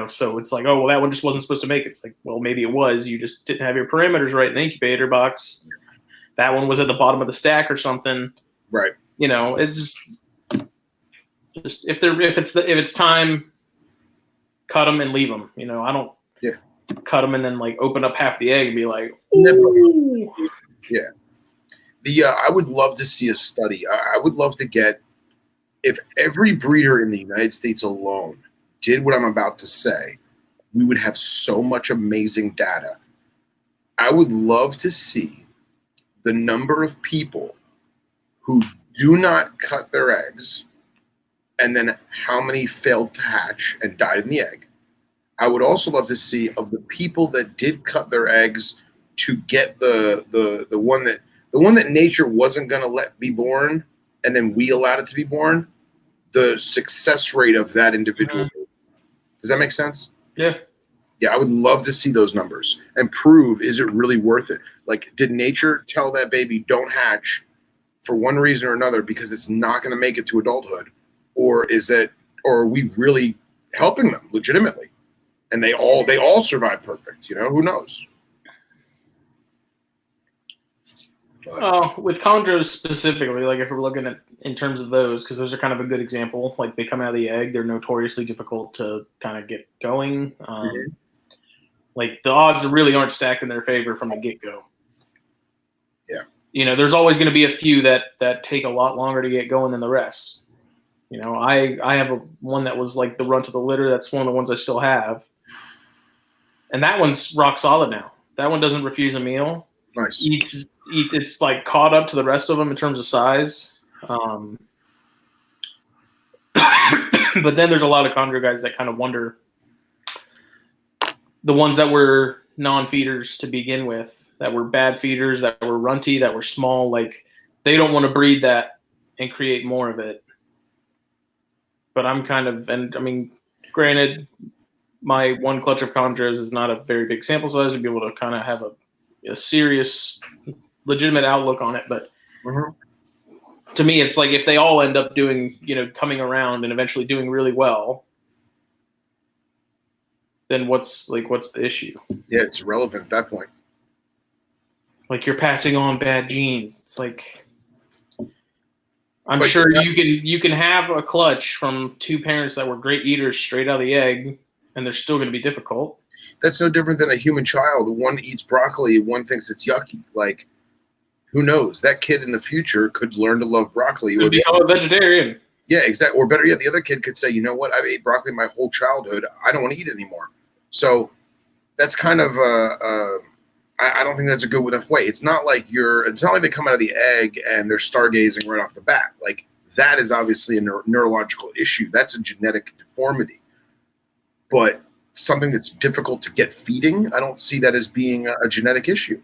So it's like, oh, well, that one just wasn't supposed to make it. It's like, well, maybe it was. You just didn't have your parameters right in the incubator box. That one was at the bottom of the stack or something. Right. It's just if it's time, cut them and leave them. I don't cut them and then like open up half the egg and be like, ooh. Yeah. I would love to see a study. I would love to get, if every breeder in the United States alone did what I'm about to say, we would have so much amazing data. I would love to see the number of people who do not cut their eggs and then how many failed to hatch and died in the egg. I would also love to see of the people that did cut their eggs to get the one that nature wasn't going to let be born, and then we allowed it to be born. The success rate of that individual. Does that make sense? Yeah. Yeah, I would love to see those numbers and prove, is it really worth it? Like, did nature tell that baby don't hatch for one reason or another because it's not going to make it to adulthood? Or are we really helping them legitimately? And they all survive perfect, who knows? With chondros specifically, like if we're looking at in terms of those, because those are kind of a good example. Like they come out of the egg, they're notoriously difficult to kind of get going. Like the odds really aren't stacked in their favor from the get-go. Yeah. There's always going to be a few that take a lot longer to get going than the rest. I have one that was like the runt of the litter. That's one of the ones I still have. And that one's rock solid now. That one doesn't refuse a meal. Nice. It's like caught up to the rest of them in terms of size. But then there's a lot of chondro guys that kind of wonder, the ones that were non-feeders to begin with, that were bad feeders, that were runty, that were small, like they don't want to breed that and create more of it. But granted, my one clutch of chondros is not a very big sample size to be able to kind of have a serious, legitimate outlook on it. But to me, it's like if they all end up doing, coming around and eventually doing really well, then what's the issue? Yeah, it's irrelevant at that point. Like you're passing on bad genes. It's like I'm sure you can have a clutch from two parents that were great eaters straight out of the egg, and they're still going to be difficult. That's no different than a human child. One eats broccoli, one thinks it's yucky. Like, who knows? That kid in the future could learn to love broccoli. Could become a vegetarian. Yeah, exactly. Or better yet, the other kid could say, you know what? I've ate broccoli my whole childhood. I don't want to eat it anymore. So that's kind of I don't think that's a good enough way. It's not like they come out of the egg and they're stargazing right off the bat. Like that is obviously a neurological issue. That's a genetic deformity. But something that's difficult to get feeding, I don't see that as being a genetic issue.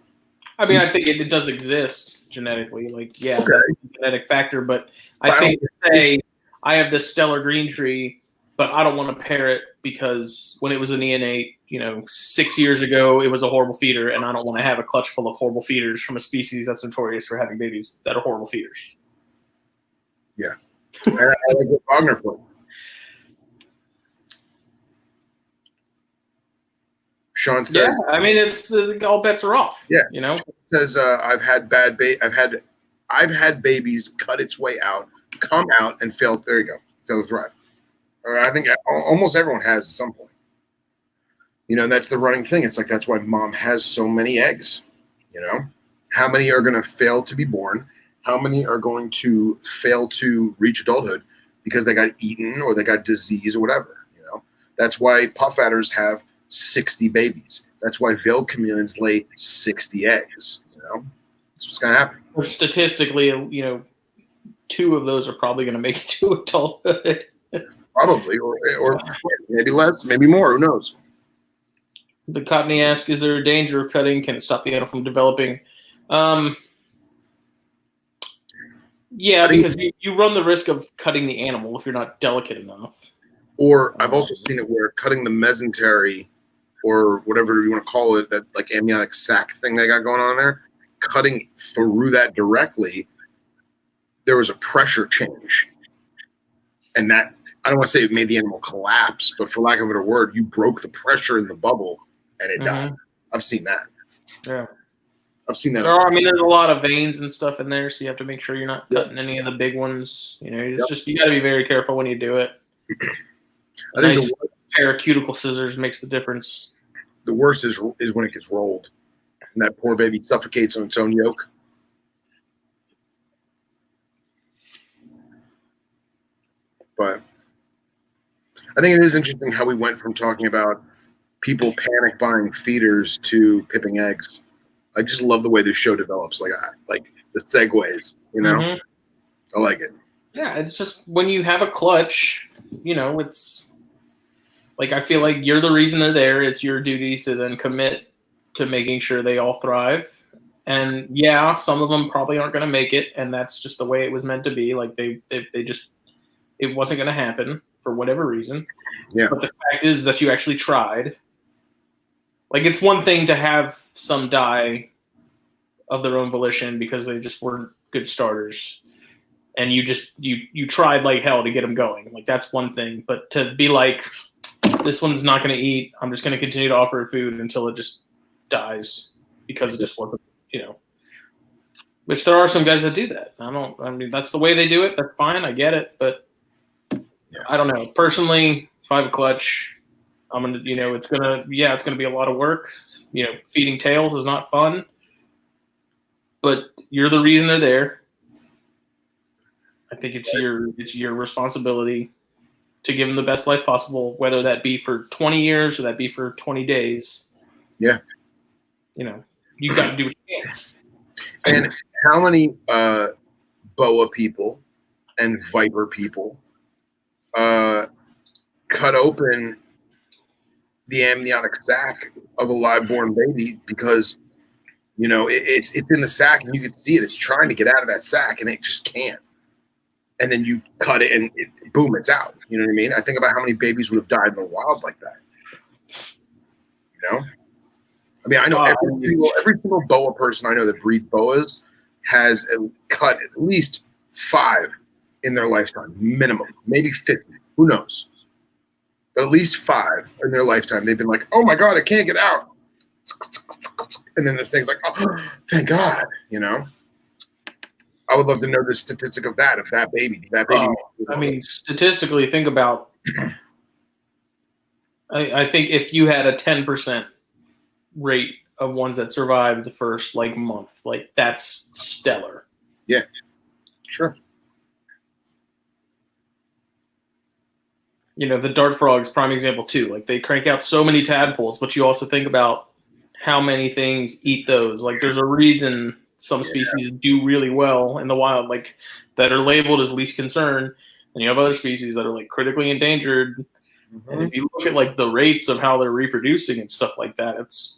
I mean, I think it does exist genetically. Like, yeah, Okay. that's a genetic factor. But I think to say I have this stellar green tree, but I don't want to pair it because when it was a neonate, 6 years ago, it was a horrible feeder, and I don't want to have a clutch full of horrible feeders from a species that's notorious for having babies that are horrible feeders. Yeah. I like what Wagner put. Sean says, yeah, I mean, it's all bets are off. Yeah. Sean says, I've had babies cut its way out, come out, and fail. There you go. Fail to thrive. I think almost everyone has at some point. That's the running thing. It's like that's why mom has so many eggs. How many are going to fail to be born? How many are going to fail to reach adulthood because they got eaten or they got disease or whatever? That's why puff adders have 60 babies. That's why veiled chameleons lay 60 eggs. That's what's going to happen. Statistically, 2 of those are probably going to make it to adulthood. Probably, or maybe less, maybe more. Who knows? The Cottony asks, is there a danger of cutting? Can it stop the animal from developing? Yeah, because you run the risk of cutting the animal if you're not delicate enough. Or I've also seen it where cutting the mesentery or whatever you want to call it, that like amniotic sac thing they got going on there, cutting through that directly, there was a pressure change. And that, I don't want to say it made the animal collapse, but for lack of a better word, you broke the pressure in the bubble and it died. I've seen that. Yeah. I've seen that. There's a lot of veins and stuff in there, so you have to make sure you're not cutting any of the big ones. You got to be very careful when you do it. I think the pair of cuticle scissors makes the difference. The worst is when it gets rolled, and that poor baby suffocates on its own yolk. But I think it is interesting how we went from talking about people panic buying feeders to pipping eggs. I just love the way this show develops, like the segues. I like it. Yeah, it's just when you have a clutch, it's like I feel like you're the reason they're there. It's your duty to then commit to making sure they all thrive. And yeah, some of them probably aren't going to make it, and that's just the way it was meant to be. Like they just it wasn't going to happen for whatever reason. Yeah. But the fact is that you actually tried. Like it's one thing to have some die of their own volition because they just weren't good starters, and you tried like hell to get them going. Like that's one thing. But to be like, this one's not going to eat. I'm just going to continue to offer it food until it just dies because it just wasn't, Which there are some guys that do that. I mean, that's the way they do it. That's fine. I get it, but I don't know. Personally, if I have a clutch, I'm gonna, it's gonna be a lot of work. Feeding tails is not fun, but you're the reason they're there. I think it's your responsibility to give them the best life possible, whether that be for 20 years or that be for 20 days. Yeah. You got to do what you can. And how many boa people and viper people cut open the amniotic sac of a live-born baby because it's in the sac and you can see it. It's trying to get out of that sac and it just can't. And then you cut it and boom, it's out. You know what I mean? I think about how many babies would have died in the wild like that. I mean, I know every single boa person I know that breeds boas has cut at least 5 in their lifetime, minimum, maybe 50. Who knows? But at least 5 in their lifetime, they've been like, "Oh my God, I can't get out," and then this thing's like, "Oh, thank God," I would love to know the statistic of that. If that baby. I mean, statistically, think about. I think if you had a 10% rate of ones that survived the first month, that's stellar. Yeah, sure. The dart frog's prime example too. Like they crank out so many tadpoles, but you also think about how many things eat those. Like there's a reason some species do really well in the wild, that are labeled as least concern, and you have other species that are critically endangered. Mm-hmm. And if you look at the rates of how they're reproducing and stuff like that, it's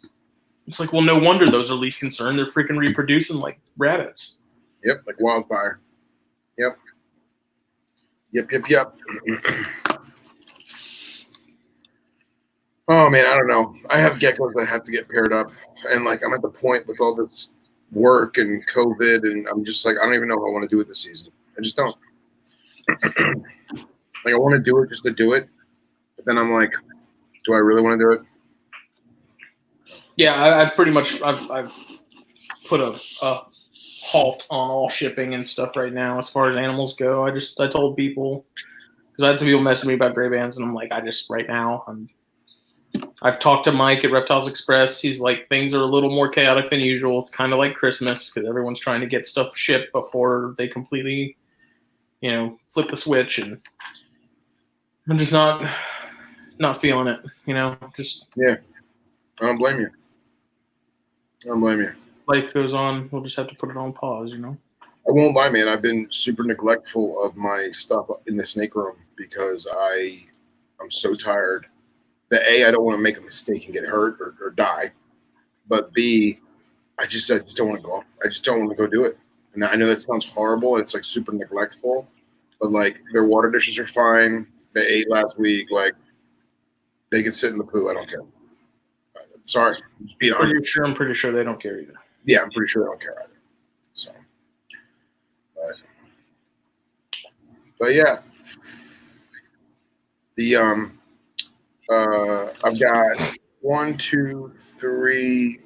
well, no wonder those are least concern. They're freaking reproducing like rabbits. Yep, like wildfire. Yep. Oh man, I don't know. I have geckos that have to get paired up, and I'm at the point with all this work and COVID, and I'm just I don't even know what I want to do with this season. I just don't. I want to do it just to do it, but then I'm like, do I really want to do it? Yeah, I've pretty much I've put a halt on all shipping and stuff right now as far as animals go. I told people because I had some people messaging me about gray bands, and I'm like, right now I've talked to Mike at Reptiles Express. He's like, things are a little more chaotic than usual. It's kind of like Christmas because everyone's trying to get stuff shipped before they completely, flip the switch. And I'm just not feeling it, just. Yeah. I don't blame you. Life goes on. We'll just have to put it on pause, I won't lie, man. I've been super neglectful of my stuff in the snake room because I'm so tired. That A, I don't want to make a mistake and get hurt or die, but B, I just don't want to go. I just don't want to go do it. And I know that sounds horrible. It's super neglectful, but their water dishes are fine. They ate last week. They can sit in the poo. I don't care. Sorry, just being honest. I'm pretty sure they don't care either. Yeah, I'm pretty sure they don't care either. So, but yeah, I've got 1, 2, 3,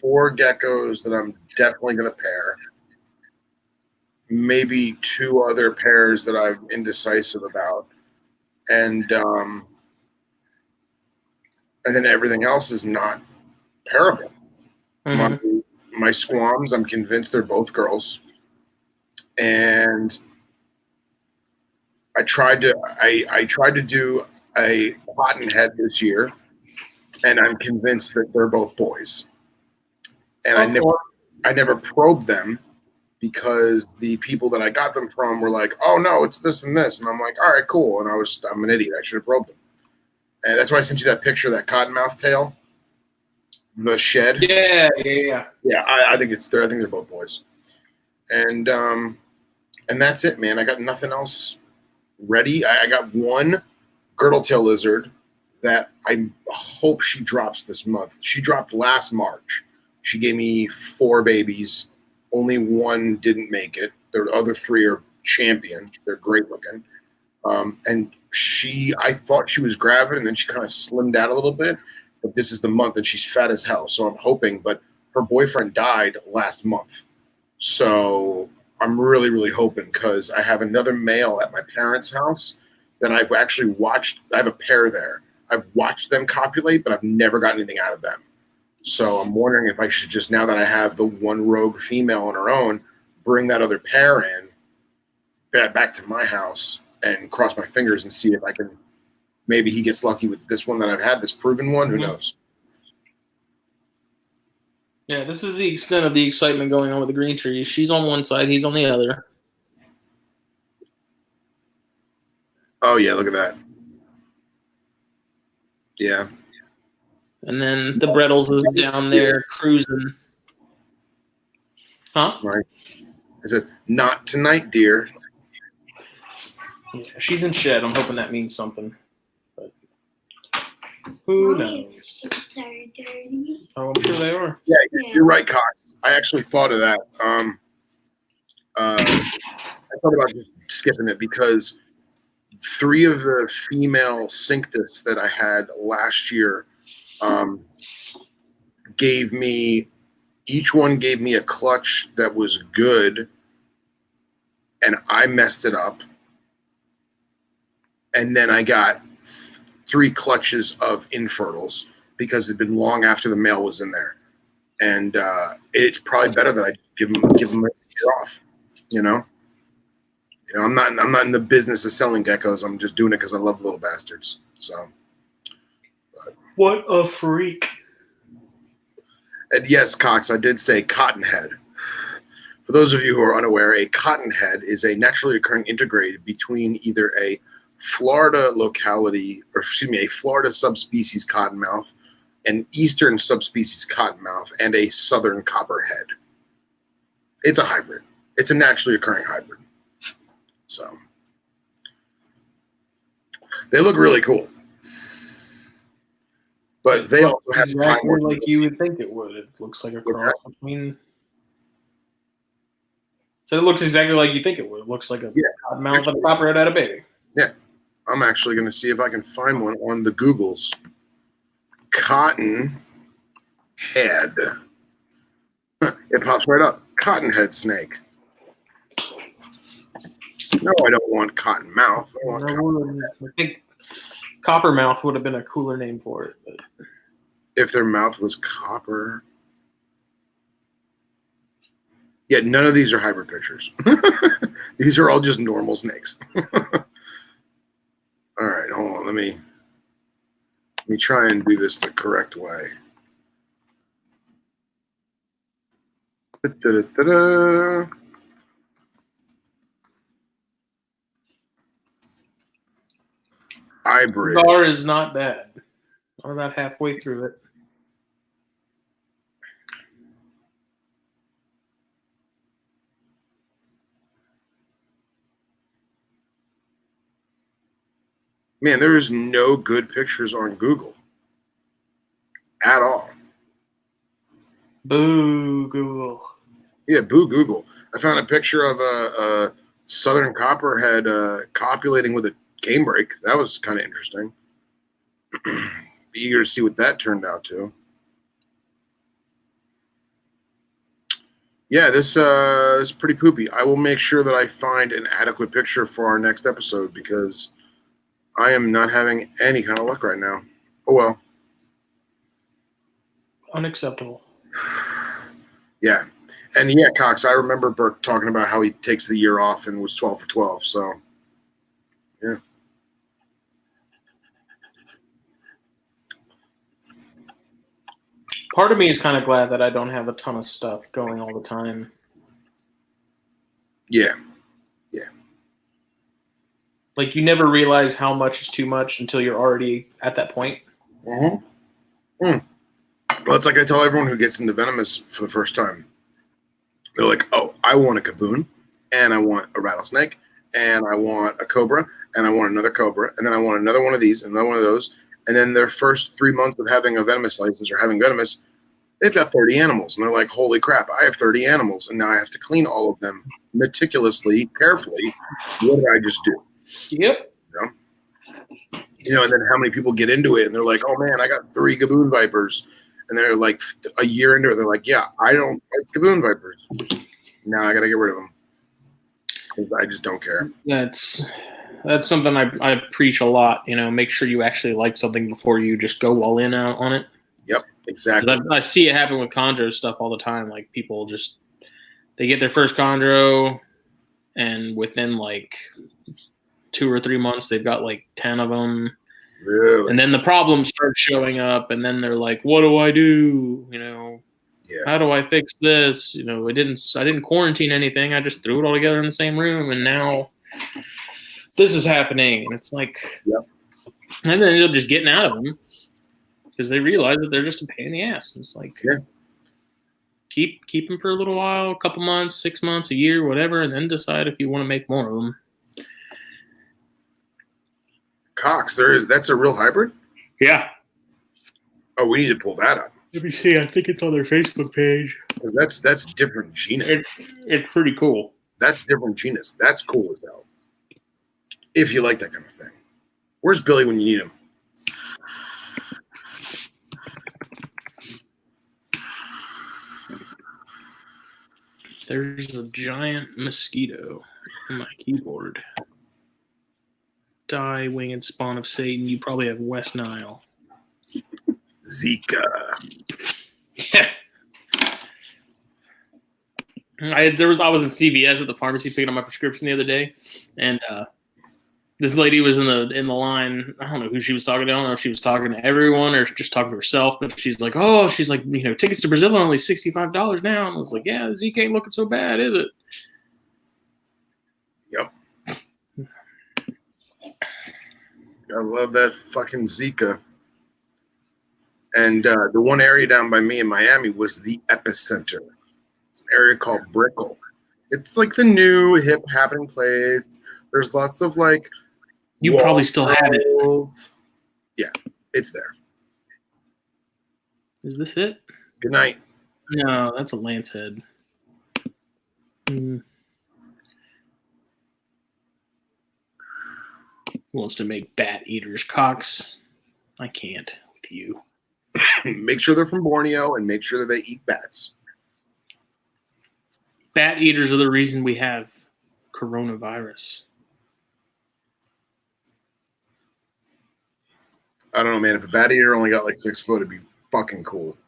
4 geckos that I'm definitely going to pair. Maybe 2 other pairs that I'm indecisive about, and then everything else is not pairable. Mm-hmm. My squams, I'm convinced they're both girls, and I tried to do a cotton head this year, and I'm convinced that they're both boys. And I never probed them because the people that I got them from were like, "Oh no, it's this and this," and I'm like, "All right, cool." And I'm an idiot. I should have probed them, and that's why I sent you that picture of that cottonmouth tail, the shed. Yeah. Yeah, I think I think they're both boys, and that's it, man. I got nothing else ready. I got one girdle tail lizard that I hope she drops this month. She dropped last March. She gave me 4 babies. Only one didn't make it. The other 3 are champion. They're great looking. And I thought she was gravid, and then she kind of slimmed out a little bit. But this is the month, and she's fat as hell. So I'm hoping. But her boyfriend died last month. So I'm really, really hoping, because I have another male at my parents' house that I've actually watched. I have a pair there. I've watched them copulate, but I've never gotten anything out of them. So I'm wondering if I should just, now that I have the one rogue female on her own, bring that other pair in back to my house and cross my fingers and see if I can, maybe he gets lucky with this one that I've had, this proven one. Who knows? Yeah, this is the extent of the excitement going on with the green trees. She's on one side, he's on the other. Oh, yeah, look at that. Yeah. And then the Brettles is down there cruising. Huh? Right. I said, not tonight, dear. Yeah, she's in shed. I'm hoping that means something. But who knows? Feet are dirty. Oh, I'm sure they are. Yeah, you're right, Cox. I actually thought of that. I thought about just skipping it, because 3 of the female cinctus that I had last year each one gave me a clutch that was good, and I messed it up. And then I got 3 clutches of infertiles because it'd been long after the male was in there. And it's probably better that I give them a year off, you know? I'm not in the business of selling geckos. I'm just doing it because I love little bastards. So, what a freak! And yes, Cox, I did say cottonhead. For those of you who are unaware, a cottonhead is a naturally occurring intergrade between either a Florida locality, or excuse me, a Florida subspecies cottonmouth, an eastern subspecies cottonmouth, and a southern copperhead. It's a hybrid. It's a naturally occurring hybrid. So they look really cool, but they also have exactly like you would think it would. It looks like a cross between. So it looks exactly like you think it would. It looks like a cottonmouth and a copperhead had a baby. Yeah, I'm actually going to see if I can find one on the Googles. Cotton head. It pops right up. Cottonhead snake. No, I don't want cotton mouth. I think coppermouth would have been a cooler name for it. But. If their mouth was copper. Yeah, none of these are hybrid pictures. These are all just normal snakes. All right, hold on. Let me try and do this the correct way. Da-da-da-da. Hybrid. Cigar is not bad. I'm about halfway through it. Man, there is no good pictures on Google at all. Boo, Google. Yeah, boo, Google. I found a picture of a southern copperhead copulating with a game break. That was kind of interesting. Be eager to see what that turned out to. Yeah, this is pretty poopy. I will make sure that I find an adequate picture for our next episode, because I am not having any kind of luck right now. Oh, well. Unacceptable. Yeah. And yeah, Cox, I remember Burke talking about how he takes the year off and was 12 for 12. So, yeah. Part of me is kind of glad that I don't have a ton of stuff going all the time. Yeah. Like you never realize how much is too much until you're already at that point. Mm-hmm. Well, it's like I tell everyone who gets into venomous for the first time. They're like, "Oh, I want a caboon, and I want a rattlesnake, and I want a cobra, and I want another cobra, and then I want another one of these, and another one of those." And then their first 3 months of having a venomous license or having venomous, they've got 30 animals, and they're like, "Holy crap! I have 30 animals, and now I have to clean all of them meticulously, carefully. What did I just do?" Yep. And then how many people get into it and they're like, "Oh man, I got 3 gaboon vipers," and they're like a year into it, they're like, "Yeah, I don't like gaboon vipers. Now I got to get rid of them because I just don't care." That's something I preach a lot. Make sure you actually like something before you just go all in on it. Yep, exactly. I see it happen with chondro stuff all the time. Like people they get their first chondro, and within like 2 or 3 months, they've got like 10 of them. Really? And then the problems start showing up, and then they're like, "What do I do? How do I fix this? I didn't quarantine anything. I just threw it all together in the same room, and now this is happening." And it's like, yep. And then they end up just getting out of them because they realize that they're just a pain in the ass. And it's like, keep them for a little while, a couple months, 6 months, a year, whatever, and then decide if you want to make more of them. Cox, that's a real hybrid? Yeah. Oh, we need to pull that up. Let me see. I think it's on their Facebook page. That's different genus. It's pretty cool. That's different genus. That's cool as hell. If you like that kind of thing. Where's Billy when you need him? There's a giant mosquito on my keyboard. Die, winged spawn of Satan. You probably have West Nile. Zika. Yeah. I was in CVS at the pharmacy picking up my prescription the other day, and this lady was in the line. I don't know who she was talking to. I don't know if she was talking to everyone or just talking to herself. But she's like, tickets to Brazil are only $65 now. And I was like, yeah, Zika ain't looking so bad, is it? Yep. I love that fucking Zika. And the one area down by me in Miami was the epicenter. It's an area called Brickell. It's like the new hip happening place. There's lots of like. You probably still have it. Yeah, it's there. Is this it? Good night. No, that's a lance head. Who wants to make bat eaters, Cox? I can't with you. Make sure they're from Borneo and make sure that they eat bats. Bat eaters are the reason we have coronavirus. I don't know, man. If a bat eater only got like 6 foot, it'd be fucking cool.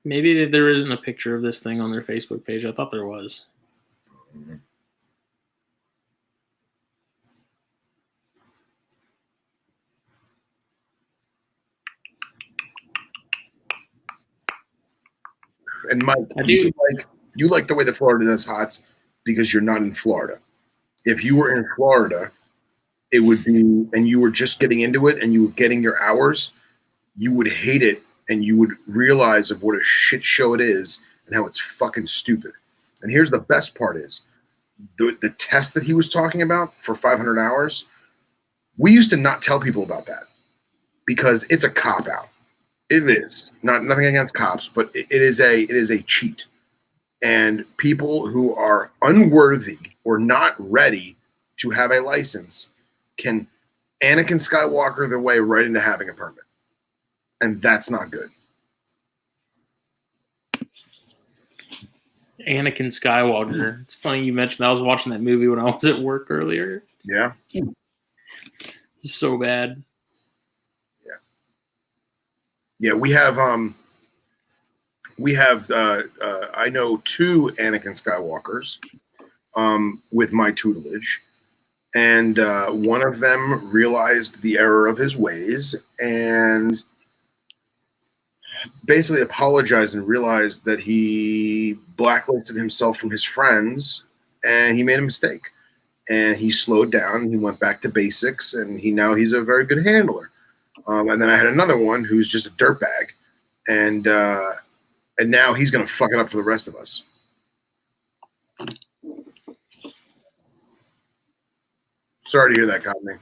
Maybe there isn't a picture of this thing on their Facebook page. I thought there was. And Mike, I do you like the way that Florida does hots because you're not in Florida. If you were in Florida, it would be, and you were just getting into it and you were getting your hours, you would hate it and you would realize of what a shit show it is and how it's fucking stupid. And here's the best part is the test that he was talking about for 500 hours, we used to not tell people about that because it's a cop out. It is nothing against cops, but it is a cheat. And people who are unworthy or not ready to have a license can Anakin Skywalker their way right into having a permit. And that's not good. Anakin Skywalker. It's funny you mentioned that. I was watching that movie when I was at work earlier. Yeah. It's so bad. Yeah, we have I know 2 Anakin Skywalkers with my tutelage, and one of them realized the error of his ways and basically apologized and realized that he blacklisted himself from his friends and he made a mistake. And he slowed down and he went back to basics and he's a very good handler. And then I had another one who's just a dirtbag, and now he's going to fuck it up for the rest of us. Sorry to hear that, Cotney.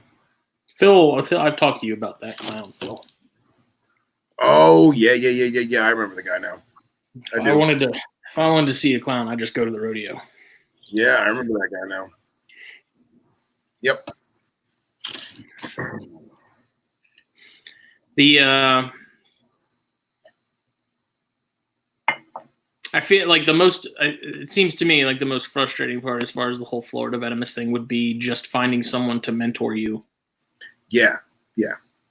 Phil, I've talked to you about that clown, Phil. Oh yeah. I remember the guy now. If I wanted to see a clown, I'd just go to the rodeo. Yeah, I remember that guy now. Yep. I feel like it seems to me like the most frustrating part as far as the whole Florida Venomous thing would be just finding someone to mentor you. Yeah.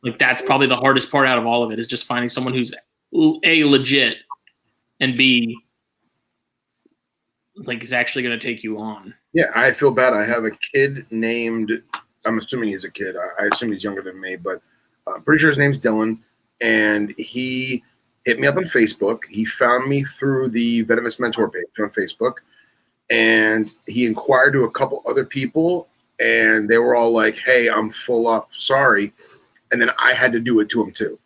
Like that's probably the hardest part out of all of it is just finding someone who's A, legit, and B, like is actually going to take you on. Yeah, I feel bad. I have a kid named, I'm assuming he's a kid. I assume he's younger than me, but I'm pretty sure his name's Dylan. And he hit me up on Facebook. He found me through the Venomous Mentor page on Facebook. And he inquired to a couple other people. And they were all like, hey, I'm full up. Sorry. And then I had to do it to him too.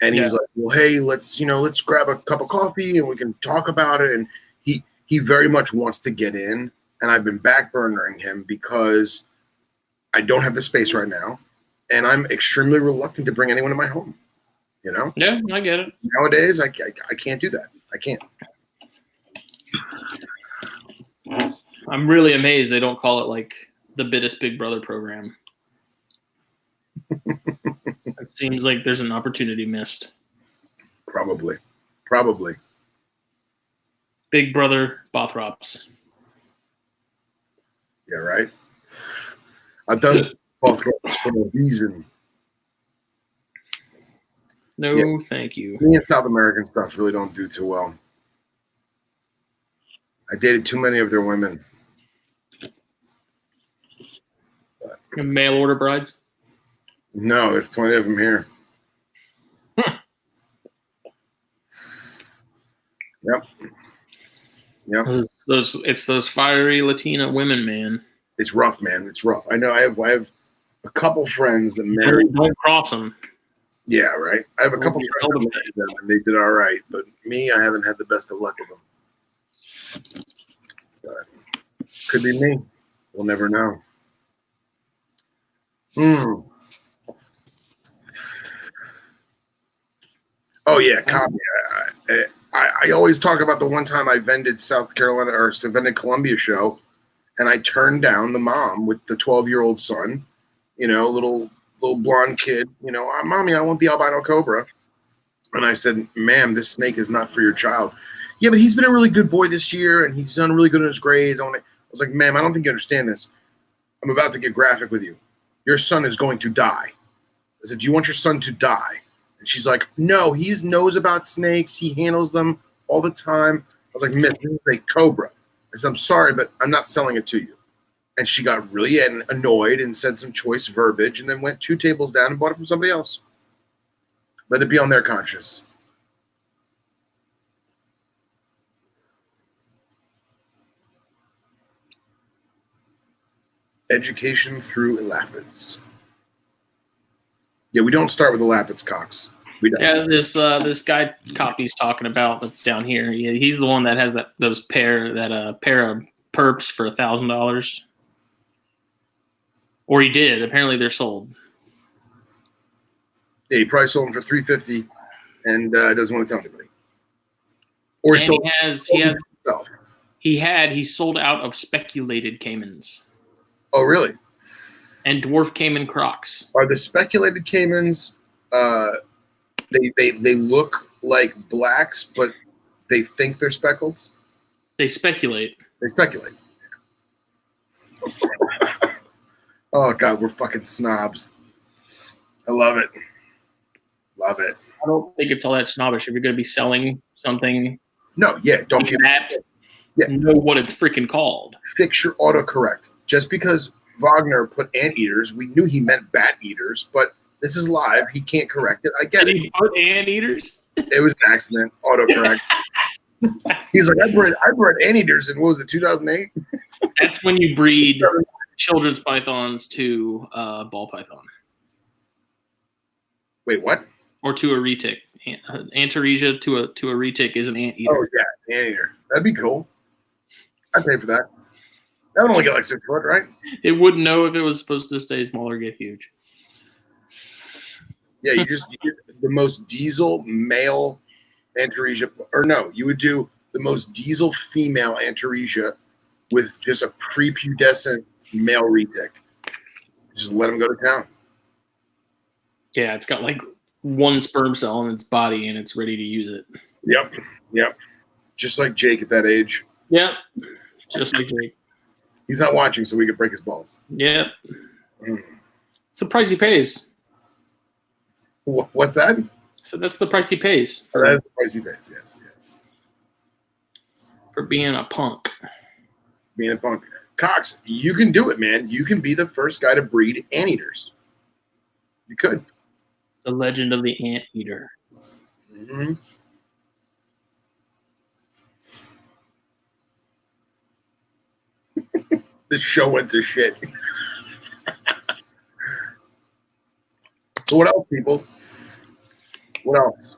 And he's like, well, hey, let's grab a cup of coffee and we can talk about it. And he very much wants to get in. And I've been backburnering him because I don't have the space right now. And I'm extremely reluctant to bring anyone to my home. You know? Yeah, I get it. Nowadays, I can't do that. I can't. I'm really amazed they don't call it like the Biggest Big Brother program. It seems like there's an opportunity missed. Probably. Big Brother Bothrops. Yeah, right? I've done Bothrops for a reason. No, thank you. Me and South American stuff really don't do too well. I dated too many of their women. Mail order brides? No, there's plenty of them here. Yep. It's those fiery Latina women, man. It's rough, man. It's rough. I know. I have a couple friends that married. Don't cross them. Yeah, right. I have a couple friends that married them, and they did all right. But me, I haven't had the best of luck with them. But could be me. We'll never know. Oh yeah, copy. I always talk about the one time I vended South Carolina or vended Columbia show, and I turned down the mom with the 12-year-old son, little blonde kid, mommy, I want the albino cobra. And I said, ma'am, this snake is not for your child. Yeah, but he's been a really good boy this year, and he's done really good in his grades. I was like, ma'am, I don't think you understand this. I'm about to get graphic with you. Your son is going to die. I said, do you want your son to die? And she's like, no, he knows about snakes. He handles them all the time. I was like, miss, this is a cobra. I said, I'm sorry, but I'm not selling it to you. And she got really annoyed and said some choice verbiage and then went 2 tables down and bought it from somebody else. Let it be on their conscience. Education through elapids. Yeah, we don't start with elapids, Cox. We don't. Yeah, this guy Copy's talking about that's down here. Yeah, he's the one that has those pair of perps for $1,000. Or he did. Apparently they're sold. Yeah, he probably sold them for $350 and doesn't want to tell anybody. Or he sold out of speculated caimans. Oh, really? And dwarf caiman crocs. Are the speculated caimans? They look like blacks, but they think they're speckleds. They speculate. Oh God, we're fucking snobs. I love it. I don't think it's all that snobbish. If you're going to be selling something, no, yeah, don't get that. Yeah, know what it's freaking called. Fix your autocorrect. Just because Wagner put anteaters, we knew he meant bat eaters, but this is live. He can't correct it. I get it. Did he put anteaters? It was an accident. Autocorrect. He's like, I bred anteaters in, what was it, 2008? That's when you breed children's pythons to ball python. Wait, what? Or to a retic. Antaresia to a retic is an anteater. Oh, yeah, anteater. That'd be cool. I'd pay for that. That would only get like 6 foot, right? It wouldn't know if it was supposed to stay small or get huge. Yeah, you just get the most diesel male Antaresia, or no, you would do the most diesel female Antaresia with just a prepubescent male retic. Just let him go to town. Yeah, it's got like one sperm cell in its body and it's ready to use it. Yep. Just like Jake at that age. Yep. Just like Jake. He's not watching, so we could break his balls. Yep. It's the price he pays. What's that? So that's the price he pays. Oh, that is the price he pays, yes. For being a punk. Being a punk. Cox, you can do it, man. You can be the first guy to breed anteaters. You could. The legend of the anteater. Mm-hmm. The show went to shit. So what else, people? What else?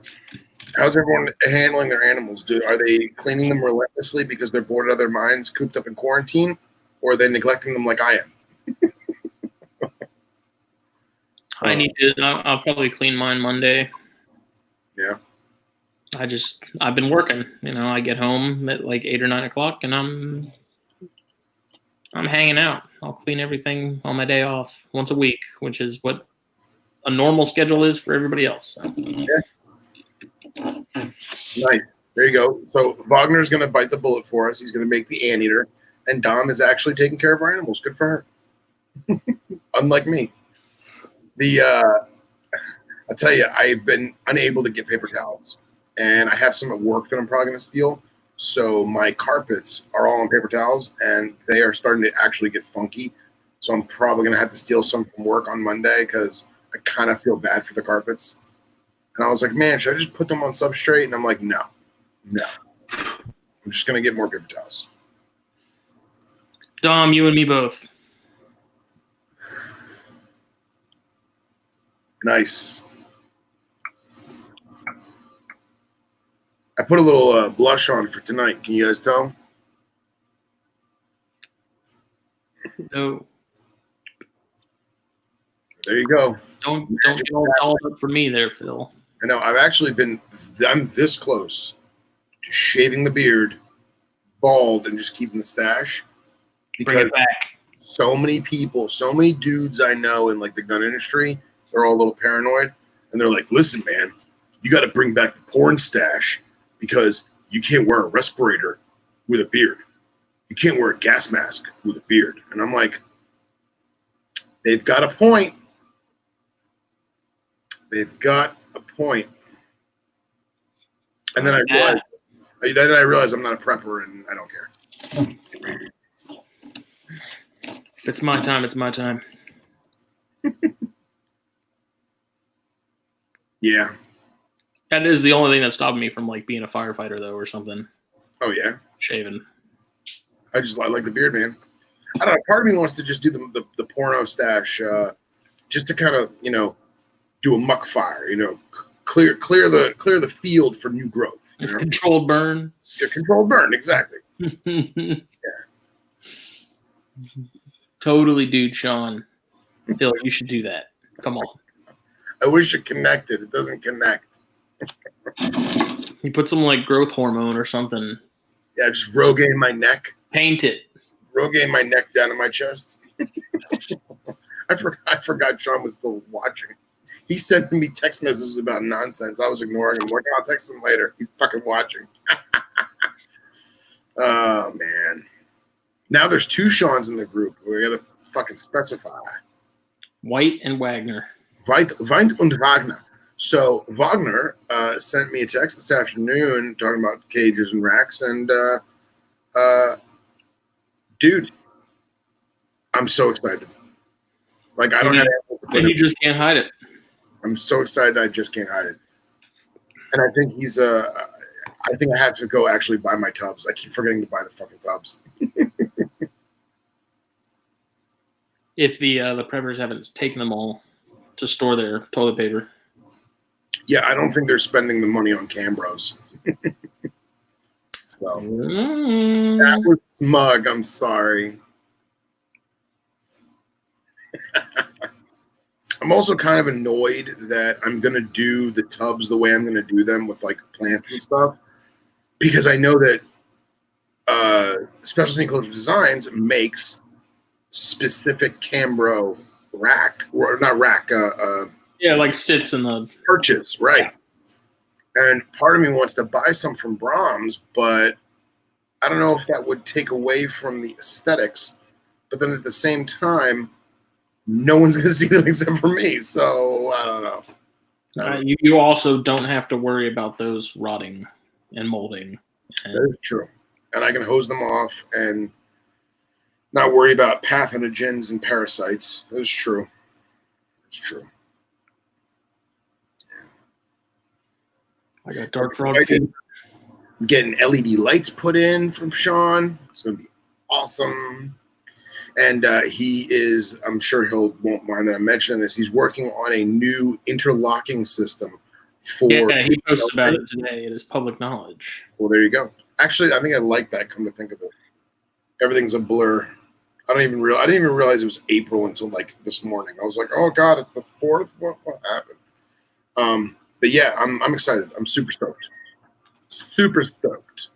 How's everyone handling their animals? Are they cleaning them relentlessly because they're bored out of their minds, cooped up in quarantine, or are they neglecting them like I am? I'll probably clean mine Monday. Yeah. I've been working. I get home at like 8 or 9 o'clock, and I'm hanging out. I'll clean everything on my day off once a week, which is what a normal schedule is for everybody else. So. Yeah. Nice. There you go. So Wagner's going to bite the bullet for us. He's going to make the anteater, and Dom is actually taking care of our animals. Good for her. Unlike me. I'll tell you, I've been unable to get paper towels, and I have some at work that I'm probably going to steal. So my carpets are all on paper towels, and they are starting to actually get funky. So I'm probably going to have to steal some from work on Monday because I kind of feel bad for the carpets. And I was like, man, should I just put them on substrate? And I'm like, no. I'm just going to get more paper towels. Dom, you and me both. Nice. I put a little blush on for tonight. Can you guys tell? No. There you go. Don't get all dolled up for me there, Phil. I know. I'm this close to shaving the beard, bald, and just keeping the stash. Bring it back. So many people, so many dudes I know in like the gun industry, they're all a little paranoid. And they're like, listen, man, you got to bring back the porn stash because you can't wear a respirator with a beard. You can't wear a gas mask with a beard. And I'm like, they've got a point. They've got a point. And then I realized I'm not a prepper and I don't care. If it's my time, it's my time. Yeah. That is the only thing that stopped me from like being a firefighter though, or something. Oh yeah. Shaving. I like the beard, man. I don't know. Part of me wants to just do the porno stash, just to kind of do a muck fire, clear the field for new growth. Controlled burn. Yeah, controlled burn, exactly. Yeah. Totally, dude, Sean. Phil, you should do that. Come on. I wish it connected. It doesn't connect. You put some like growth hormone or something. Yeah, just Rogaine my neck. Paint it. Rogaine my neck down to my chest. I forgot Sean was still watching. He sent me text messages about nonsense. I was ignoring him. Like, I'll text him later. He's fucking watching. Oh, man. Now there's 2 Seans in the group. We got to fucking specify. White and Wagner. Weint und Wagner. So Wagner sent me a text this afternoon talking about cages and racks. And, dude, I'm so excited. I don't have. And you just can't hide it. I'm so excited I just can't hide it. And I think he's I think I have to go actually buy my tubs. I keep forgetting to buy the fucking tubs. If the predators haven't taken them all to store their toilet paper. Yeah, I don't think they're spending the money on Cambros. So that was smug. I'm sorry. I'm also kind of annoyed that I'm gonna do the tubs the way I'm gonna do them with like plants and stuff, because I know that Specialty Enclosure Designs makes specific Cambro rack, or not rack, yeah, like sits in the perches, right? And part of me wants to buy some from Brahms, but I don't know if that would take away from the aesthetics. But then at the same time, no one's going to see them except for me. So I don't know. You also don't have to worry about those rotting and molding. That is true. And I can hose them off and not worry about pathogens and parasites. That is true. It's true. I got dark frog feet. Getting LED lights put in from Sean. It's going to be awesome. And he is, I'm sure he won't mind that I'm mentioning this, he's working on a new interlocking system for... Yeah, he posted about it today. It is public knowledge. Well, there you go. Actually, I think I like that, come to think of it. Everything's a blur. I didn't even realize it was April until like this morning. I was like, oh God, it's the 4th? What happened? But yeah, I'm excited. I'm super stoked. Super stoked.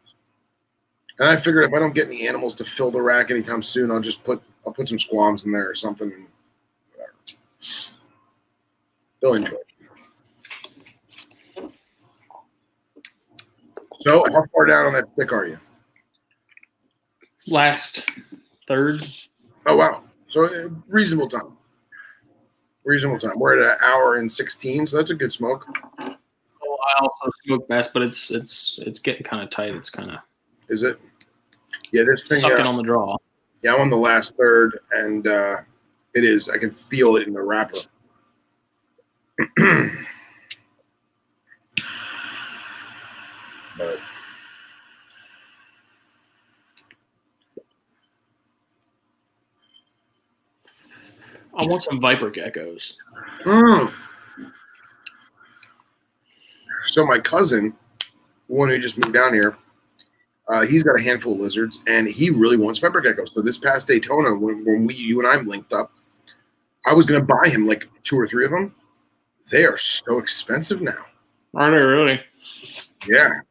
And I figured if I don't get any animals to fill the rack anytime soon, I'll put some squams in there or something. And whatever. They'll enjoy it. So how far down on that stick are you? Last third. Oh, wow. So reasonable time. Reasonable time. We're at 1 hour and 16, so that's a good smoke. Well, I also smoke best, but it's getting kind of tight. It's kind of... Is it? Yeah, this thing... Sucking on the draw. Yeah, I'm on the last third, and it is. I can feel it in the wrapper. But I want some viper geckos. So my cousin, one who just moved down here, he's got a handful of lizards, and he really wants viper geckos. So this past Daytona, when you and I linked up, I was going to buy him like 2 or 3 of them. They are so expensive now. Are they really? Yeah.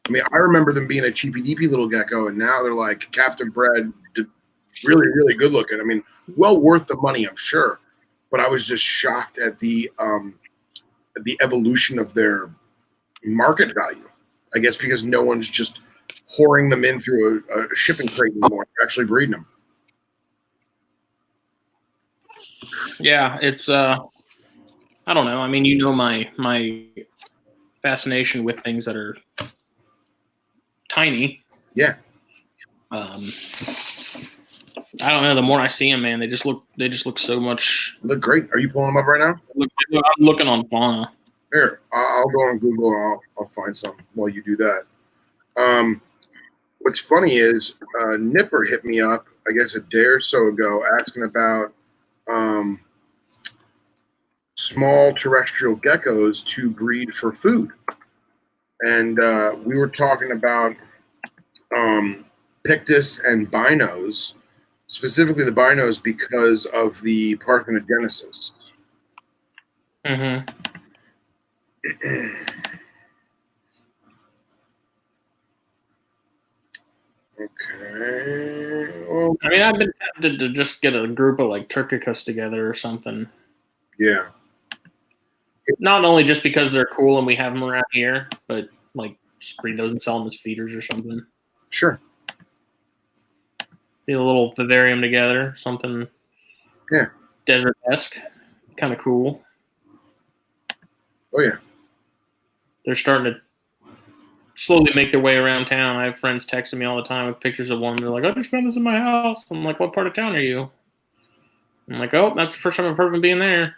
I mean, I remember them being a cheapy-deepy little gecko, and now they're like captive bred, really, really good looking. I mean, well worth the money, I'm sure. But I was just shocked at the evolution of their market value. I guess because no one's just whoring them in through a shipping crate anymore. They're actually breeding them. Yeah, it's I don't know. I mean, you know my fascination with things that are tiny. Yeah. I don't know. The more I see them, man, they just look so much. Look great. Are you pulling them up right now? I'm looking on fauna. Here, I'll go on Google and I'll find some while you do that. What's funny is Nipper hit me up, I guess a day or so ago, asking about small terrestrial geckos to breed for food. And we were talking about Pictus and binos, specifically the binos because of the parthenogenesis. Mm-hmm. Okay. Well, I mean, I've been tempted to just get a group of like Turkicus together or something. yeah. Not only just because they're cool and we have them around here, but like just breed those and sell them as feeders or something. Sure. Be a little vivarium together, something. Yeah. Desert-esque, kind of cool. Oh yeah. They're starting to slowly make their way around town. I have friends texting me all the time with pictures of one. They're like, I just found this in my house. I'm like, what part of town are you? I'm like, oh, that's the first time I've heard of them being there.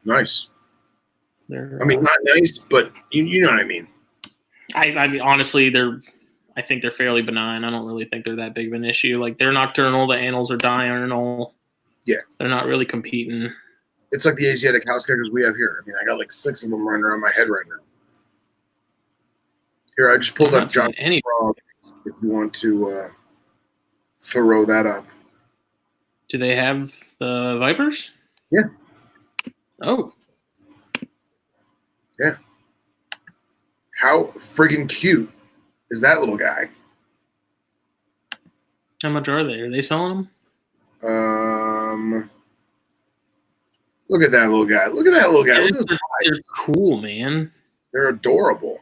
Nice. They're, I mean, not nice, but you know what I mean. I mean, honestly, I think they're fairly benign. I don't really think they're that big of an issue. Like, they're nocturnal. The animals are diurnal. Yeah. They're not really competing. It's like the Asiatic house characters we have here. I mean, I got like 6 of them running around my head right now. Here, I just pulled I'm up not seeing John any. Frog. If you want to throw that up. Do they have the vipers? Yeah. Oh, Yeah. How friggin' cute is that little guy? how much are they? Are they selling them? Look at that little guy. Look at that little guy. Look at those They're eyes. cool, man. They're adorable.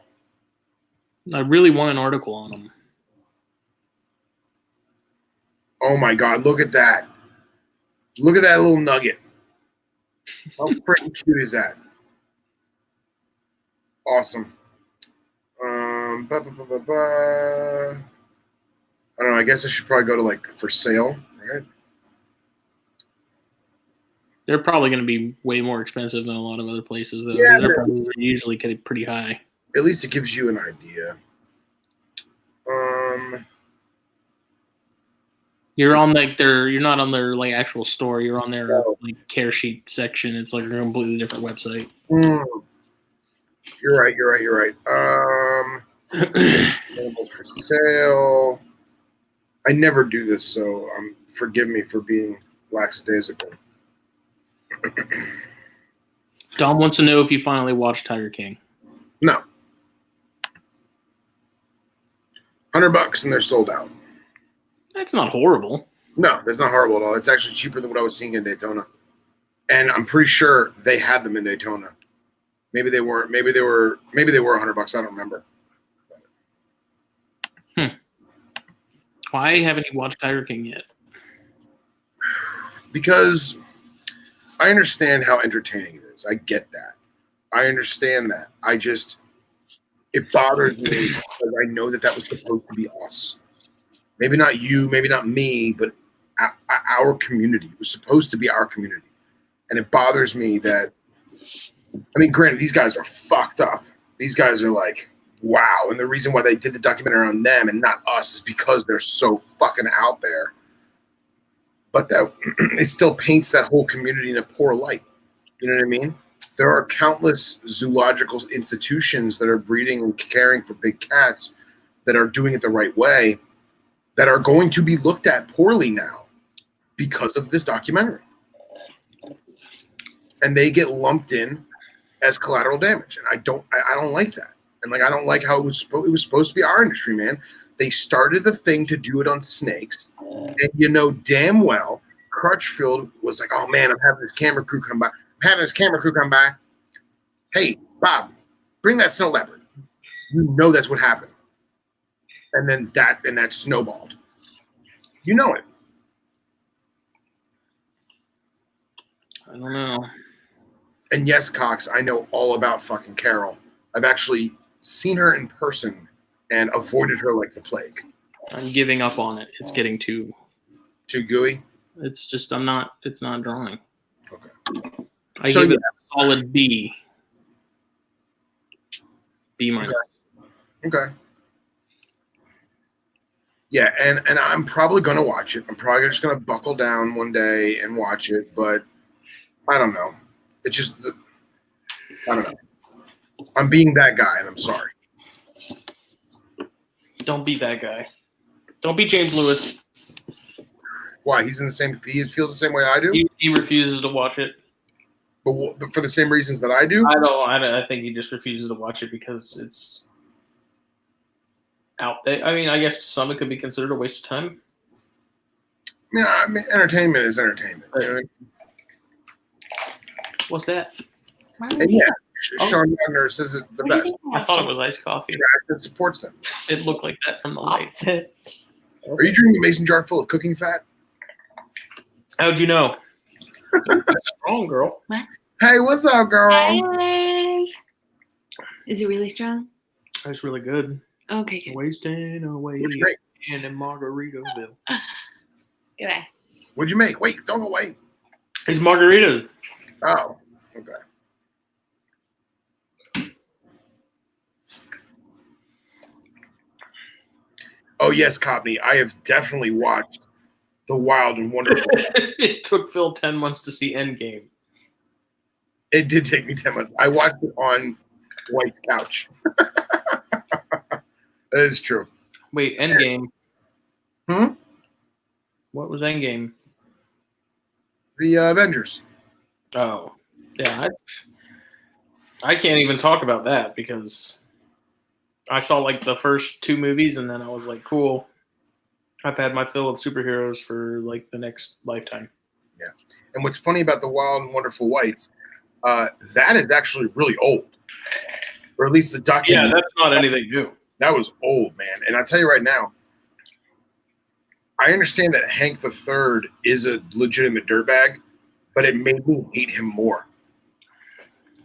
I really want an article on them. Oh my God, look at that. Look at that little nugget. How freaking cute is that? Awesome. I don't know. I guess I should probably go to like for sale, right? They're probably going to be way more expensive than a lot of other places, though. Yeah, They're probably usually getting pretty high. At least it gives you an idea. You're on like you're not on their like actual store. You're on their No. like care sheet section. It's like a completely different website. You're right. Available for sale. I never do this, so forgive me for being lackadaisical. Dom wants to know if you finally watched Tiger King. No. $100 and they're sold out. That's not horrible. No, that's not horrible at all. It's actually cheaper than what I was seeing in Daytona. And I'm pretty sure they had them in Daytona. Maybe they weren't. Maybe they were $100. I don't remember. Why haven't you watched Tiger King yet? Because I understand how entertaining it is. I get that. I understand that. It bothers me because I know that was supposed to be us. Maybe not you, maybe not me, but our community. It was supposed to be our community. And it bothers me that, I mean, granted, these guys are fucked up. These guys are like, wow. And the reason why they did the documentary on them and not us is because they're so fucking out there. But that it still paints that whole community in a poor light. You know what I mean? There are countless zoological institutions that are breeding and caring for big cats that are doing it the right way that are going to be looked at poorly now because of this documentary. And they get lumped in as collateral damage. And I don't like that. And like, I don't like how it was supposed to be our industry, man. They started the thing to do it on snakes. And you know damn well Crutchfield was like, oh man, I'm having this camera crew come by. Hey, Bob, bring that snow leopard. You know that's what happened. And then that snowballed. You know it. I don't know. And yes, Cox, I know all about fucking Carol. I've actually seen her in person and avoided her like the plague. I'm giving up on it. It's getting too gooey. It's just it's not drawing. Okay. I give it a solid B. B minus. Okay. Yeah, and I'm probably gonna watch it. I'm probably just gonna buckle down one day and watch it, but I don't know. It's just I don't know. I'm being that guy, and I'm sorry. Don't be that guy. Don't be James Lewis. Why? He feels the same way I do? He refuses to watch it. But for the same reasons that I do? I think he just refuses to watch it because it's out there. I mean, I guess some it could be considered a waste of time. I mean, entertainment is entertainment. You know what I mean? What's that? And yeah, Sean Wagner says it the best. I thought it was iced coffee. It supports them. It looked like that from the light. Are you drinking a mason jar full of cooking fat? How'd you know? Strong girl. Hey, what's up, girl? Hey. Is it really strong? That's really good. Okay, good. Wasting away What'd you make? in Margaritaville. Goodbye. What'd you make? Wait, don't go away. It's margaritas. Oh, okay. Oh yes, Copney. I have definitely watched The Wild and Wonderful. It took Phil 10 months to see Endgame. It did take me 10 months. I watched it on White's couch. That is true. Wait, Endgame. Hmm? What was Endgame? The Avengers. Oh, yeah. I can't even talk about that because I saw like the first 2 movies and then I was like, cool. I've had my fill of superheroes for like the next lifetime. Yeah. And what's funny about The Wild and Wonderful Whites, that is actually really old. Or at least the documentary. Yeah, that's not anything new. That was old, man. And I tell you right now, I understand that Hank III is a legitimate dirtbag, but it made me hate him more.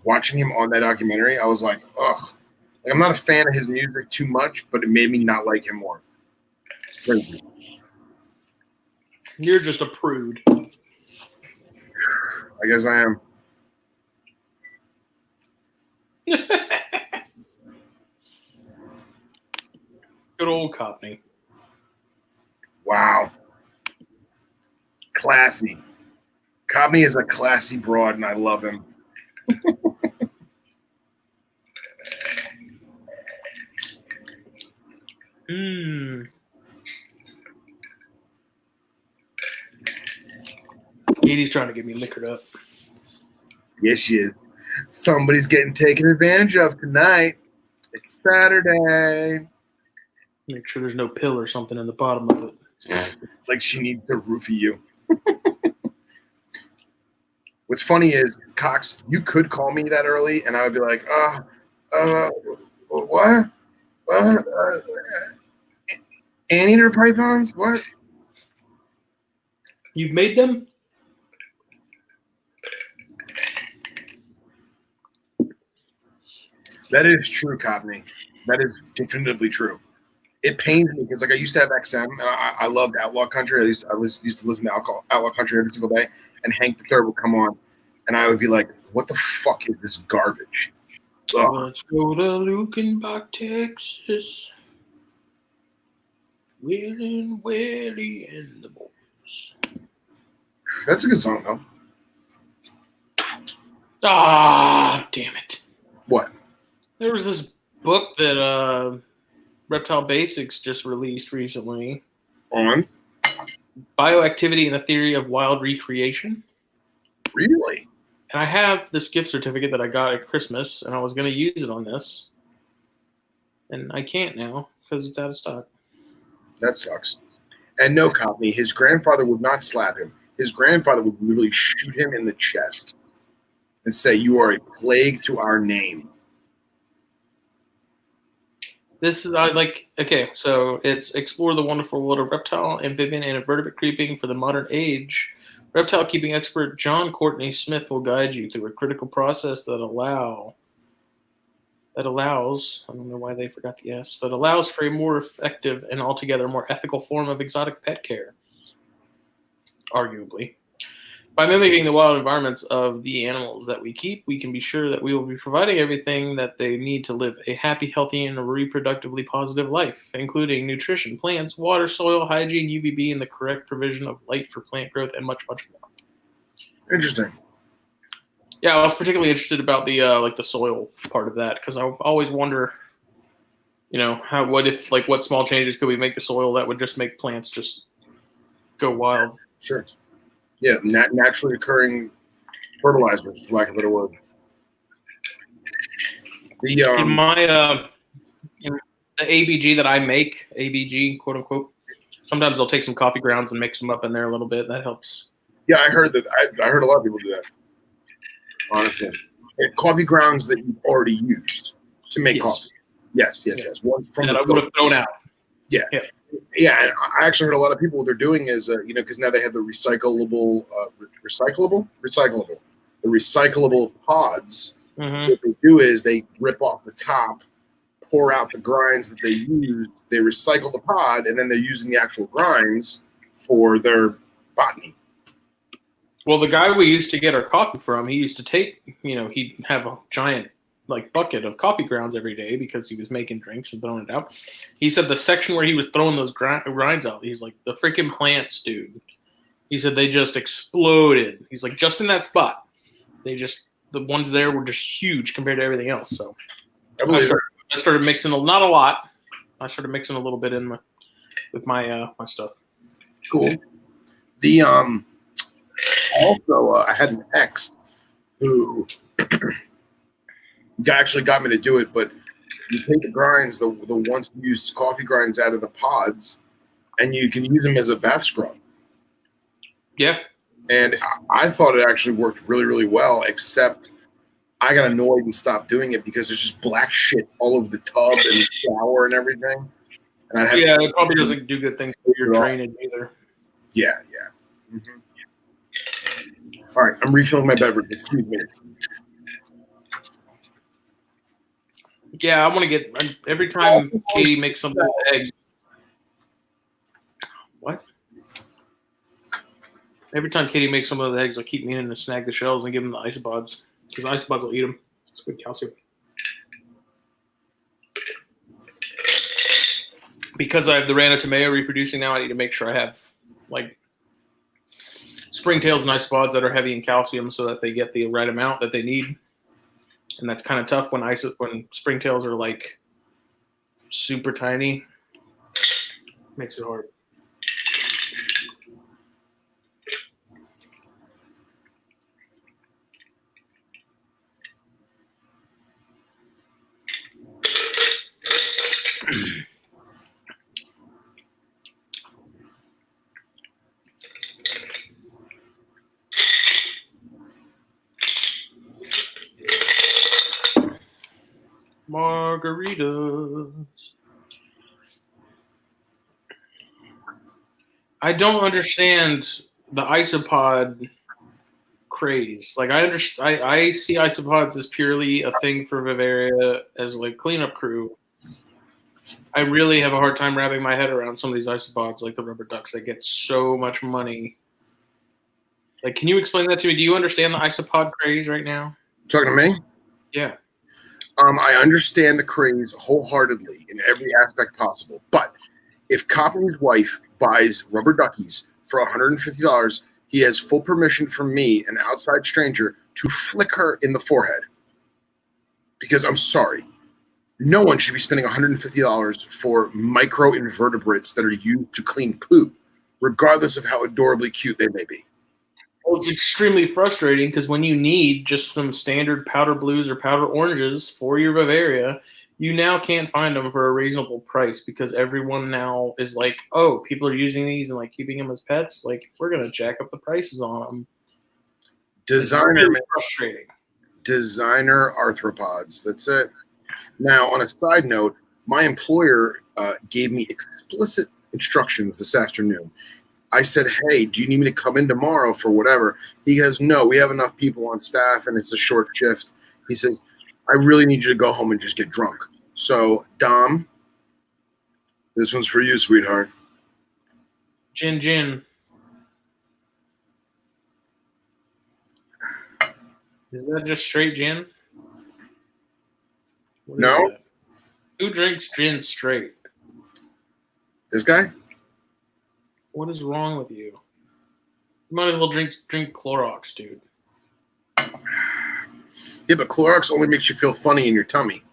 Watching him on that documentary, I was like, ugh. Like, I'm not a fan of his music too much, but it made me not like him more. It's crazy. You're just a prude. I guess I am. Good old Copney. Wow. Classy. Cobney is a classy broad, and I love him. Edie's trying to get me liquored up. Yes, she is. Somebody's getting taken advantage of tonight. It's Saturday. Make sure there's no pill or something in the bottom of it. Like she needs to roofie you. What's funny is, Cox, you could call me that early, and I would be like, what? Anteater pythons? What? You've made them? That is true, Cobney. That is definitively true. It pains me because, like, I used to have XM, and I loved Outlaw Country. I used to listen to Outlaw Country every single day, and Hank III would come on, and I would be like, what the fuck is this garbage? Ugh. Let's go to Lukenbach, Texas. Willie, Willie, and the boys. That's a good song, though. Ah, damn it. What? There was this book that Reptile Basics just released recently. On? Bioactivity and the Theory of Wild Recreation. Really? And I have this gift certificate that I got at Christmas, and I was going to use it on this. And I can't now because it's out of stock. That sucks. And no, Copney, his grandfather would not slap him. His grandfather would literally shoot him in the chest and say, "You are a plague to our name." This is okay, so it's explore the wonderful world of reptile, amphibian, and invertebrate creeping for the modern age. Reptile keeping expert John Courtney Smith will guide you through a critical process that allows, I don't know why they forgot the S, that allows for a more effective and altogether more ethical form of exotic pet care, arguably. By mimicking the wild environments of the animals that we keep, we can be sure that we will be providing everything that they need to live a happy, healthy, and reproductively positive life, including nutrition, plants, water, soil, hygiene, UVB, and the correct provision of light for plant growth, and much, much more. Interesting. Yeah, I was particularly interested about the the soil part of that because I always wonder, what small changes could we make to soil that would just make plants just go wild? Sure. Yeah, naturally occurring fertilizers, for lack of a better word. In the ABG that I make, ABG, quote unquote, sometimes I'll take some coffee grounds and mix them up in there a little bit. That helps. Yeah, I heard that. I heard a lot of people do that. Honestly, and coffee grounds that you've already used to make coffee. Yes. One from that I would have thrown out. Yeah. And I actually heard a lot of people what they're doing is, because now they have the recyclable pods. Mm-hmm. What they do is they rip off the top, pour out the grinds that they used, they recycle the pod, and then they're using the actual grinds for their botany. Well, the guy we used to get our coffee from, he used to take, he'd have a giant like bucket of coffee grounds every day because he was making drinks and throwing it out. He said the section where he was throwing those grinds out, he's like, the freaking plants, dude. He said they just exploded. He's like, just in that spot. The ones there were just huge compared to everything else. So I started mixing not a lot. I started mixing a little bit in with my stuff. Cool. The also I had an ex who actually got me to do it, but you take the grinds, the once used coffee grinds out of the pods, and you can use them as a bath scrub. Yeah. And I thought it actually worked really, really well, except I got annoyed and stopped doing it because there's just black shit all over the tub and the shower and everything. And it probably doesn't do good things for your drainage either. Yeah. Mm-hmm. All right, I'm refilling my beverage. Excuse me. Yeah, I want to get every time Katie makes something with eggs. What? Every time Katie makes some of the eggs, I keep meaning to snag the shells and give them the isopods because the isopods will eat them. It's good calcium. Because I have the Rana Tomeo reproducing now, I need to make sure I have like springtails and isopods that are heavy in calcium so that they get the right amount that they need. And that's kind of tough when springtails are like super tiny. Makes it hard. Margaritas. I don't understand the isopod craze. Like I see isopods as purely a thing for Bavaria as like cleanup crew. I really have a hard time wrapping my head around some of these isopods, like the rubber ducks that get so much money. Like, can you explain that to me? Do you understand the isopod craze right now? Talking to me? Yeah. I understand the craze wholeheartedly in every aspect possible. But if Copley's wife buys rubber duckies for $150, he has full permission from me, an outside stranger, to flick her in the forehead. Because I'm sorry. No one should be spending $150 for microinvertebrates that are used to clean poo, regardless of how adorably cute they may be. Well, it's extremely frustrating because when you need just some standard powder blues or powder oranges for your Bavaria, you now can't find them for a reasonable price because everyone now is like, oh, people are using these and like keeping them as pets. Like, we're going to jack up the prices on them. Designer, really frustrating. Designer arthropods. That's it. Now, on a side note, my employer gave me explicit instructions this afternoon. I said, hey, do you need me to come in tomorrow for whatever? He goes, no, we have enough people on staff and it's a short shift. He says, I really need you to go home and just get drunk. So, Dom, this one's for you, sweetheart. Gin. Is that just straight gin? No. Who drinks gin straight? This guy? What is wrong with you? You might as well drink Clorox, dude. Yeah, but Clorox only makes you feel funny in your tummy.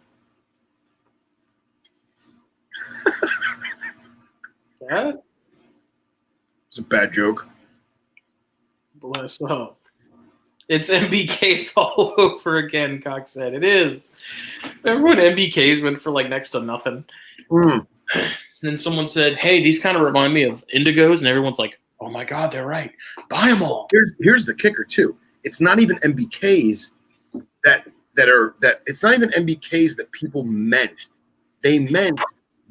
That? It's a bad joke. Bless up. It's MBKs all over again, Cox said. It is. Remember when MBKs went for like next to nothing? Mm. Then someone said, hey, these kind of remind me of indigos. And everyone's like, oh my God, they're right. Buy them all. Here's the kicker too. It's not even MBKs that it's not even MBKs that people meant. They meant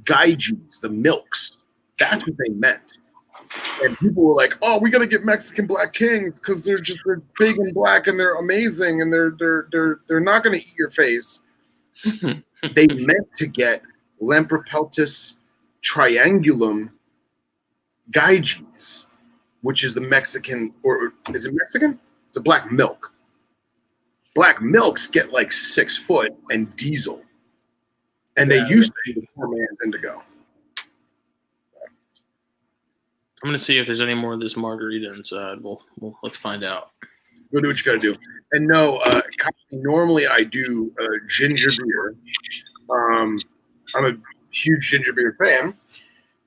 Gaijins, the milks. That's what they meant. And people were like, "Oh, we got to get Mexican Black Kings because they're big and black and they're amazing and they're not going to eat your face." They meant to get Lampropeltis triangulum Gaijins, which is the Mexican, or is it Mexican? It's a black milk. Black milks get like 6 foot and diesel. And they used to be the poor man's indigo. I'm gonna see if there's any more of this margarita inside. Let's find out. Go do what you got to do. And no, normally I do ginger beer. I'm a huge ginger beer fan.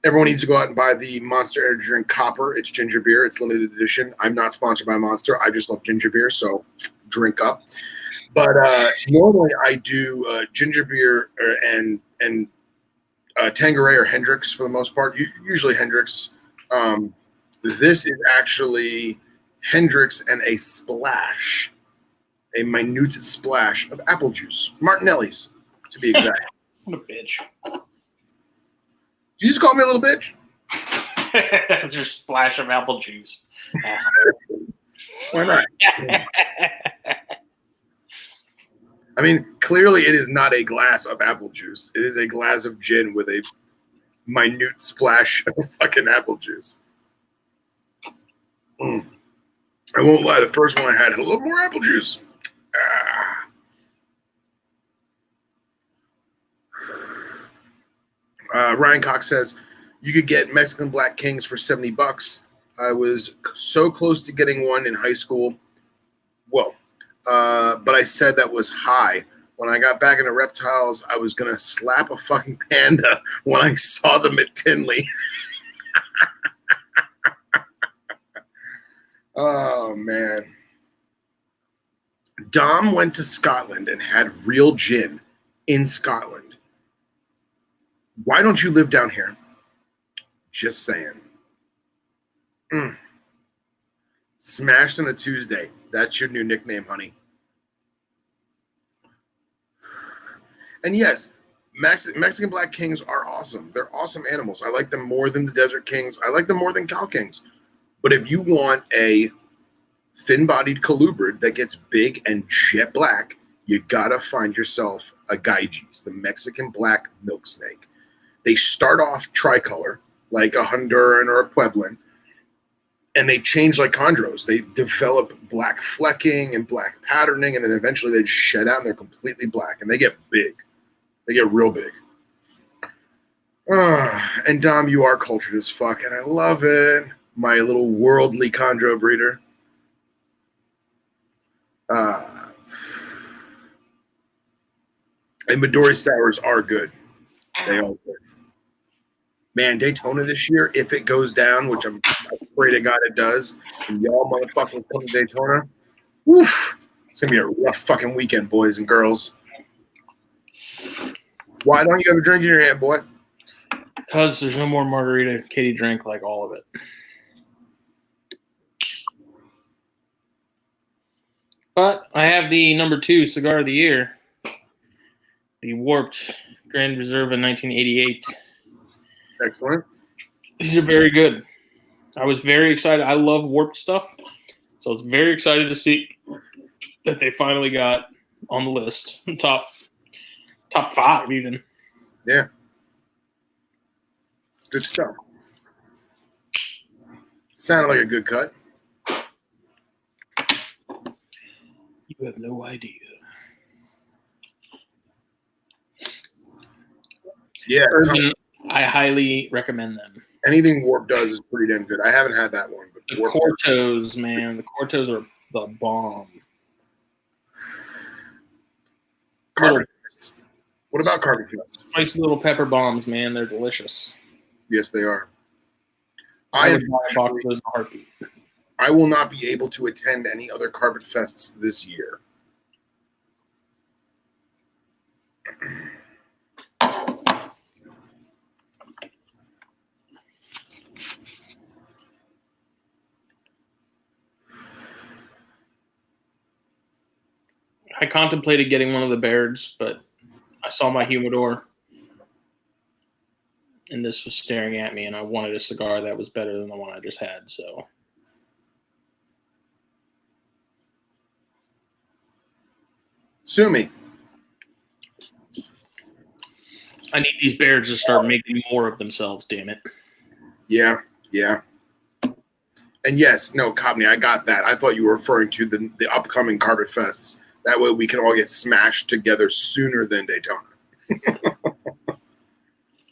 Everyone needs to go out and buy the Monster Energy drink Copper. It's ginger beer. It's limited edition. I'm not sponsored by Monster. I just love ginger beer, so drink up. But normally I do ginger beer and Tanqueray or Hendrix for the most part. Usually Hendrix. This is actually Hendrix and a minute splash of apple juice. Martinelli's, to be exact. What a bitch. Did you just call me a little bitch? That's your splash of apple juice. Why not? I mean, clearly it is not a glass of apple juice. It is a glass of gin with a minute splash of fucking apple juice. I won't lie, the first one I had a little more apple juice. Ryan Cox says, you could get Mexican Black Kings for $70. I was so close to getting one in high school. Whoa. But I said that was high. When I got back into reptiles, I was going to slap a fucking panda when I saw them at Tinley. Oh, man. Dom went to Scotland and had real gin in Scotland. Why don't you live down here? Just saying. Smashed on a Tuesday. That's your new nickname, honey. And yes, Mexican Black Kings are awesome. They're awesome animals. I like them more than the Desert Kings. I like them more than Cow Kings. But if you want a thin-bodied colubrid that gets big and jet black, you gotta find yourself a Gyges, the Mexican Black Milk Snake. They start off tricolor, like a Honduran or a Pueblan, and they change like chondros. They develop black flecking and black patterning, and then eventually they just shed out and they're completely black, and they get big. They get real big. And Dom, you are cultured as fuck, and I love it. My little worldly chondro breeder. And Midori sours are good. They are good. Man, Daytona this year, if it goes down, which I'm afraid to God it does, and y'all motherfuckers come to Daytona, woof, it's going to be a rough fucking weekend, boys and girls. Why don't you have a drink in your hand, boy? Because there's no more margarita. Katie drank like all of it. But I have the number 2 cigar of the year, the Warped Grand Reserve in 1988. Excellent. These are very good. I was very excited. I love Warped stuff, so I was very excited to see that they finally got on the list, top 5 even. Yeah. Good stuff. Sounded like a good cut. You have no idea. Yeah. Urban, I highly recommend them. Anything Warp does is pretty damn good. I haven't had that one. But The Cortos, man. The Cortos are the bomb. Carbon Fest. What about Carbon Fest? Spicy little pepper bombs, man. They're delicious. Yes, they are. I would buy a box of those in a heartbeat. I will not be able to attend any other Carpet Fests this year. I contemplated getting one of the Bairds, but I saw my humidor, and this was staring at me, and I wanted a cigar that was better than the one I just had, so. Sue me. I need these Bairds to start making more of themselves, damn it. Yeah. And yes, no, Cobney, I got that. I thought you were referring to the upcoming Carpet Fests That way we can all get smashed together sooner than Daytona.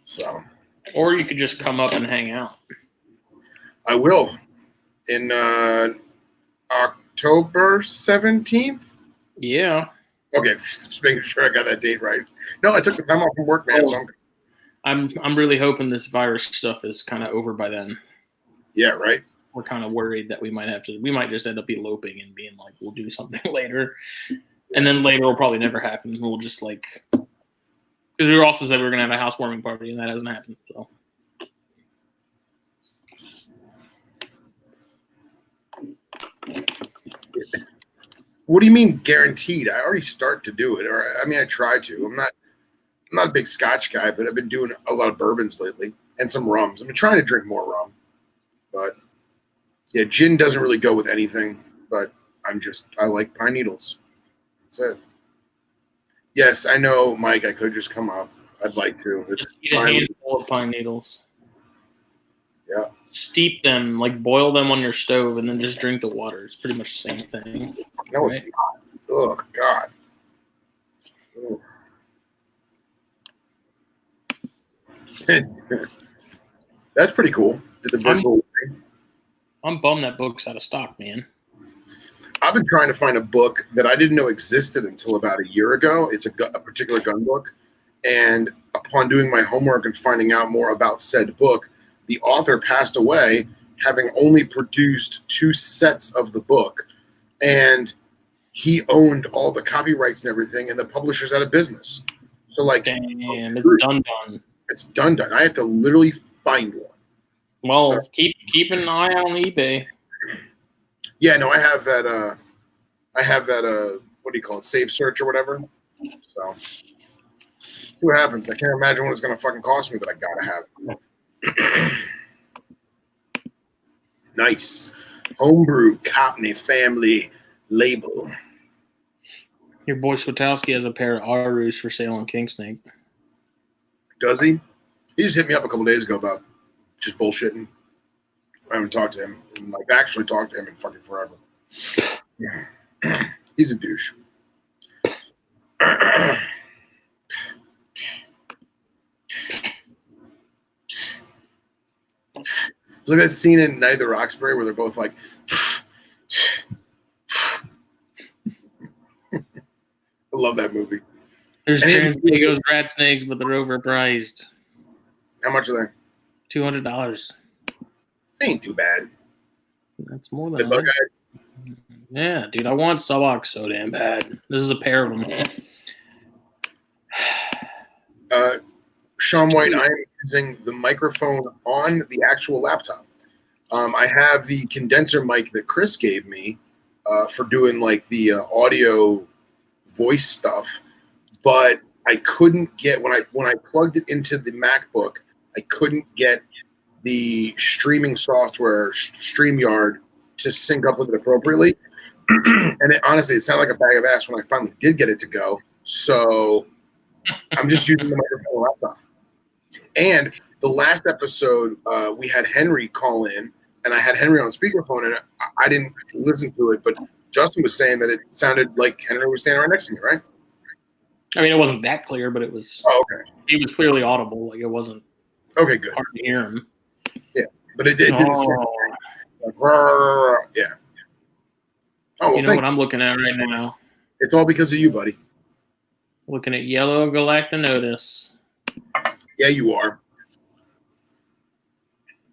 So. Or you could just come up and hang out. I will. In October 17th? Yeah. Okay, just making sure I got that date right. No, I took the time off from work, man. So I'm really hoping this virus stuff is kind of over by then. Yeah, right. We're kind of worried that we might just end up eloping and being like, we'll do something later. And then later will probably never happen. We'll just like, because we also said we were going to have a housewarming party and that hasn't happened. So. What do you mean guaranteed? I already start to do it. Or I mean, I try to. I'm not a big Scotch guy, but I've been doing a lot of bourbons lately and some rums. I've been trying to drink more rum, but yeah, gin doesn't really go with anything. But I like pine needles. That's it. Yes, I know, Mike. I could just come up. I'd like to. Just eat a handful of pine needles. Yeah. Steep them, like boil them on your stove, and then just drink the water. It's pretty much the same thing. No, right? it's not. Oh, God. That's pretty cool. Did the virtual thing. I'm bummed that book's out of stock, man. I've been trying to find a book that I didn't know existed until about a year ago. It's a particular gun book. And upon doing my homework and finding out more about said book, the author passed away, having only produced 2 sets of the book. And he owned all the copyrights and everything, and the publisher's out of business. So, like, damn, it's done. It's done. I have to literally find one. Well, So, keep an eye on eBay. Yeah, no, I have that. What do you call it? Save search or whatever. So, see what happens. I can't imagine what it's going to fucking cost me, but I gotta have it. Nice. Homebrew Cockney family label. Your boy Swatowski has a pair of Arus for sale on Kingsnake. Does he? He just hit me up a couple days ago about just bullshitting. I haven't talked to him. Like, actually talked to him in fucking forever. He's a douche. It's like that scene in Night of the Roxbury where they're both like, I love that movie. There's Trans Diego's rat snakes, but they're overpriced. How much are they? $200. Ain't too bad. That's more The than bug eye. Yeah, dude, I want Subox so damn bad. This is a pair of them. Sean White, I am using the microphone on the actual laptop. I have the condenser mic that Chris gave me for doing like the audio voice stuff, but I couldn't get when I plugged it into the MacBook, I couldn't get the streaming software StreamYard to sync up with it appropriately. And honestly, it sounded like a bag of ass when I finally did get it to go. So I'm just using the microphone laptop. And the last episode, we had Henry call in, and I had Henry on speakerphone, and I didn't listen to it, but Justin was saying that it sounded like Henry was standing right next to me, right? I mean, it wasn't that clear, but it was. Oh, okay. He was clearly audible. Like, it wasn't. Okay, good. Hard to hear him. Yeah, but it didn't sound like, yeah. Oh, well, you know what I'm looking at right now? It's all because of you, buddy. Looking at Yellow Galactinotus. Yeah, you are.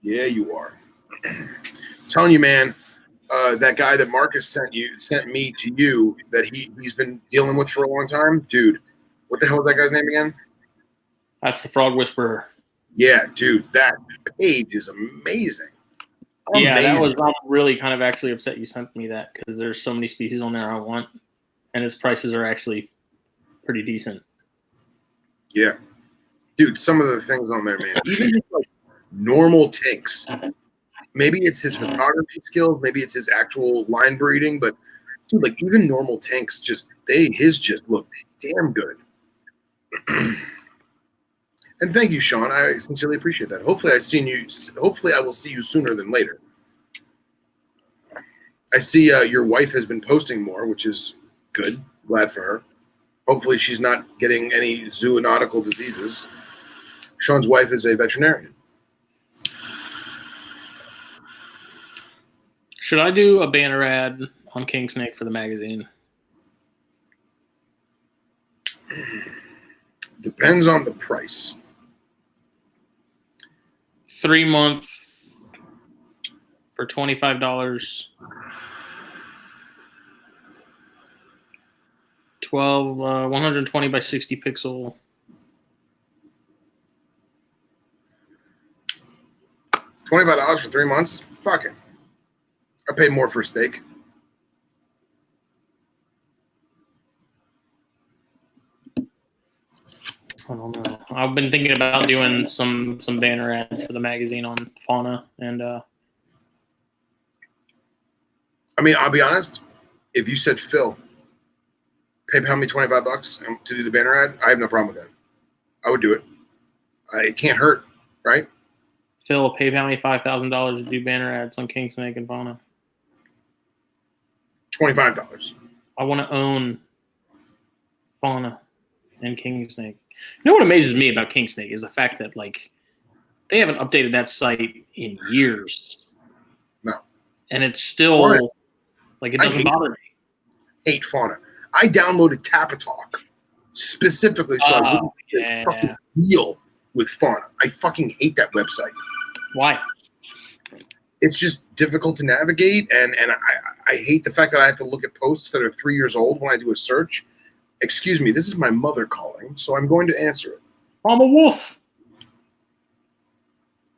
Yeah, you are. I'm telling you, man, that guy that Marcus sent me to you that he's been dealing with for a long time, dude. What the hell is that guy's name again? That's the Frog Whisperer. Yeah, dude, that page is amazing. Yeah, that was. I'm really kind of actually upset you sent me that because there's so many species on there I want, and his prices are actually pretty decent. Yeah, dude, some of the things on there, man. Even just like normal tinks. Maybe it's his photography skills, maybe it's his actual line breeding, but dude, like even normal tinks, his just look damn good. And thank you, Sean. I sincerely appreciate that. Hopefully I will see you sooner than later. I see your wife has been posting more, which is good. Glad for her. Hopefully she's not getting any zoonotical diseases. Sean's wife is a veterinarian. Should I do a banner ad on King Snake for the magazine? Depends on the price. 3 month for $25. 120 by 60 pixel. $25 for 3 months? Fuck it. I pay more for a steak. I don't know. I've been thinking about doing some banner ads for the magazine on fauna, and I mean, I'll be honest. If you said, Phil, PayPal me $25 to do the banner ad, I have no problem with that. I would do it. It can't hurt, right? Phil, PayPal me $5,000 to do banner ads on King Snake and fauna. $25. I want to own fauna and King Snake. You know what amazes me about King Snake is the fact that they haven't updated that site in years. No. And it's still it doesn't bother me. Hate fauna. I downloaded Tapatalk specifically so I wouldn't fucking deal with fauna. I fucking hate that website. Why? It's just difficult to navigate, and I hate the fact that I have to look at posts that are 3 years old when I do a search. Excuse me, this is my mother calling, so I'm going to answer it. I'm a wolf.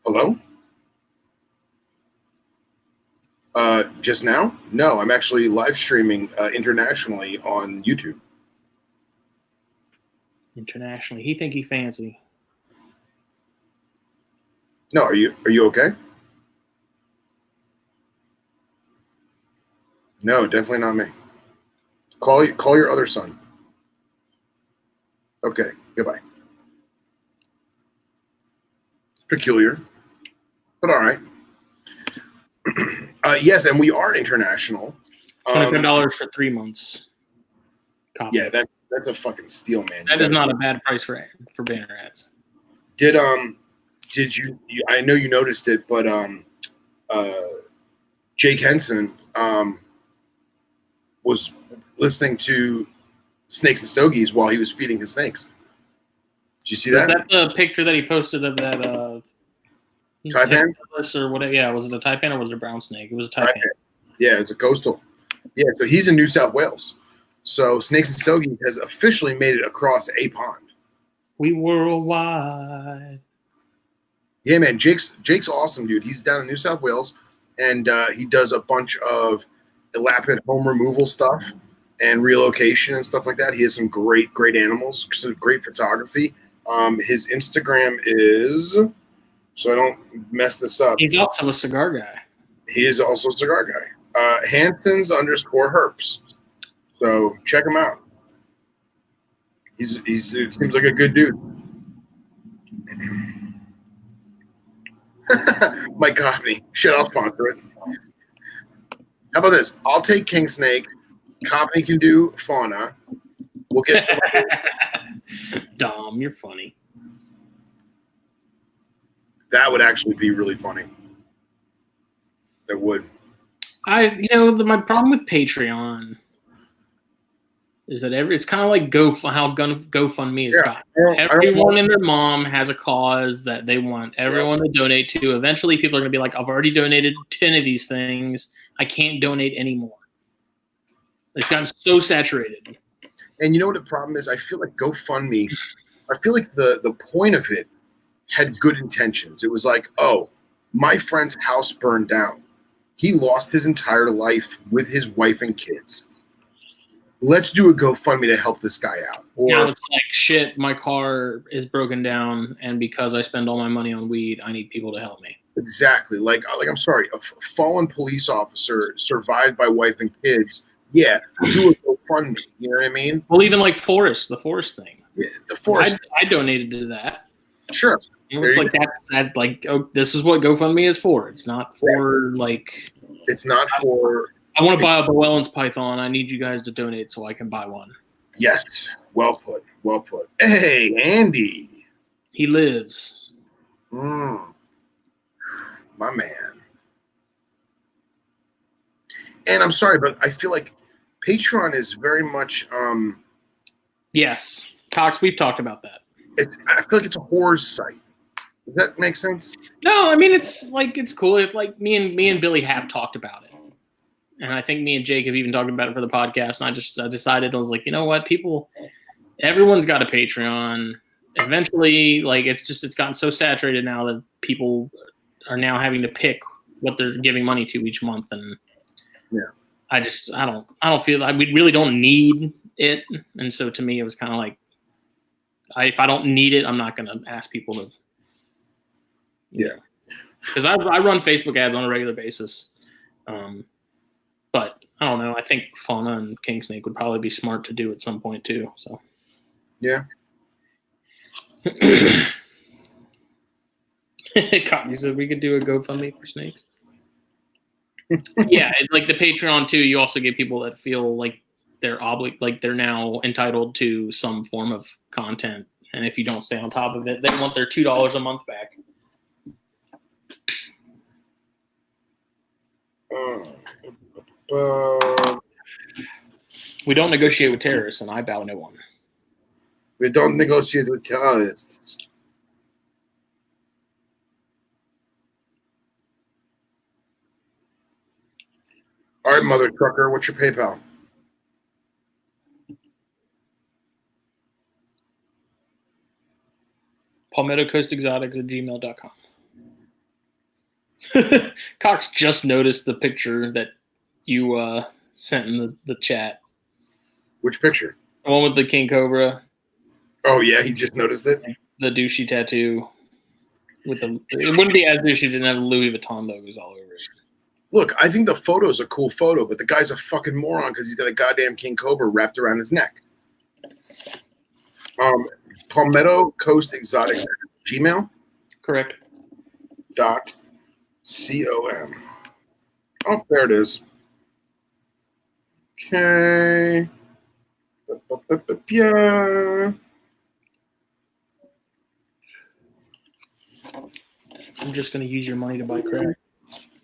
Hello? Just now? No, I'm actually live streaming internationally on YouTube. Internationally. He think he fancy. No, are you okay? No, definitely not me. Call your other son. Okay, goodbye. It's peculiar, but all right. Yes, and we are international. $25 for 3 months. Copy. Yeah, that's a fucking steal, man. That is not a bad price for banner ads. Did you? I know you noticed it, but Jake Henson was listening to Snakes and Stogies while he was feeding his snakes. Did you see that? Was that the picture that he posted of that Taipan? Or whatever? Yeah, was it a Taipan or was it a brown snake? It was a Taipan. Yeah, it's a coastal. Yeah, so he's in New South Wales. So Snakes and Stogies has officially made it across a pond. We worldwide. Yeah, man, Jake's awesome, dude. He's down in New South Wales, and he does a bunch of elapid home removal stuff and relocation and stuff like that. He has some great animals, some great photography. His Instagram is, so I don't mess this up. He's also a cigar guy. He is also a cigar guy. Hansons_herps. So check him out. He seems like a good dude. Mike Coffney. Shit, I'll sponsor it. How about this? I'll take King Snake. Coffney can do fauna. We'll get Dom, you're funny. That would actually be really funny. That would. My problem with Patreon is that it's kind of like GoFundMe has got. Everyone and their mom has a cause that they want everyone to donate to. Eventually, people are going to be like, I've already donated 10 of these things. I can't donate anymore. It's gotten so saturated. And you know what the problem is? I feel like GoFundMe, I feel like the point of it had good intentions. It was like, oh, my friend's house burned down. He lost his entire life with his wife and kids. Let's do a GoFundMe to help this guy out. Or now it's like, shit, my car is broken down, and because I spend all my money on weed, I need people to help me. Exactly. Like I'm sorry, a fallen police officer survived by wife and kids. Yeah, do a GoFundMe. You know what I mean? Well, even like the forest thing. Yeah, the forest. I donated to that. Sure. It's like this is what GoFundMe is for. It's not for It's not for I want to buy a Boellen's python. I need you guys to donate so I can buy one. Yes. Well put. Well put. Hey, Andy. He lives. My man. And I'm sorry, but I feel like Patreon is very much Yes. Cox, we've talked about that. I feel like it's a horror site. Does that make sense? No, I mean it's cool. If like me and Billy have talked about it. And I think me and Jake have even talked about it for the podcast. And I decided, I was like, you know what, everyone's got a Patreon. Eventually, like it's gotten so saturated now that people are now having to pick what they're giving money to each month. And yeah, I don't feel like we really don't need it. And so to me, it was kind of like, if I don't need it, I'm not going to ask people to. Yeah. Because I run Facebook ads on a regular basis. But I don't know. I think Fauna and King Snake would probably be smart to do at some point too. So yeah. You said we could do a GoFundMe for snakes. Yeah, like the Patreon too. You also get people that feel like they're now entitled to some form of content, and if you don't stay on top of it, they want their $2 a month back. We don't negotiate with terrorists, and I bow no one. We don't negotiate with terrorists. All right, mother trucker, what's your PayPal? PalmettoCoastExotics@gmail.com. Cox just noticed the picture that you sent in the chat. Which picture? The one with the King Cobra. Oh yeah, he just noticed it. The douchey tattoo. It wouldn't be as douchey if it didn't have Louis Vuitton logos all over it. Look, I think the photo's a cool photo, but the guy's a fucking moron because he's got a goddamn King Cobra wrapped around his neck. Palmetto Coast Exotics Gmail. Correct. .com. Oh, there it is. Okay. Yeah. I'm just going to use your money to buy crack.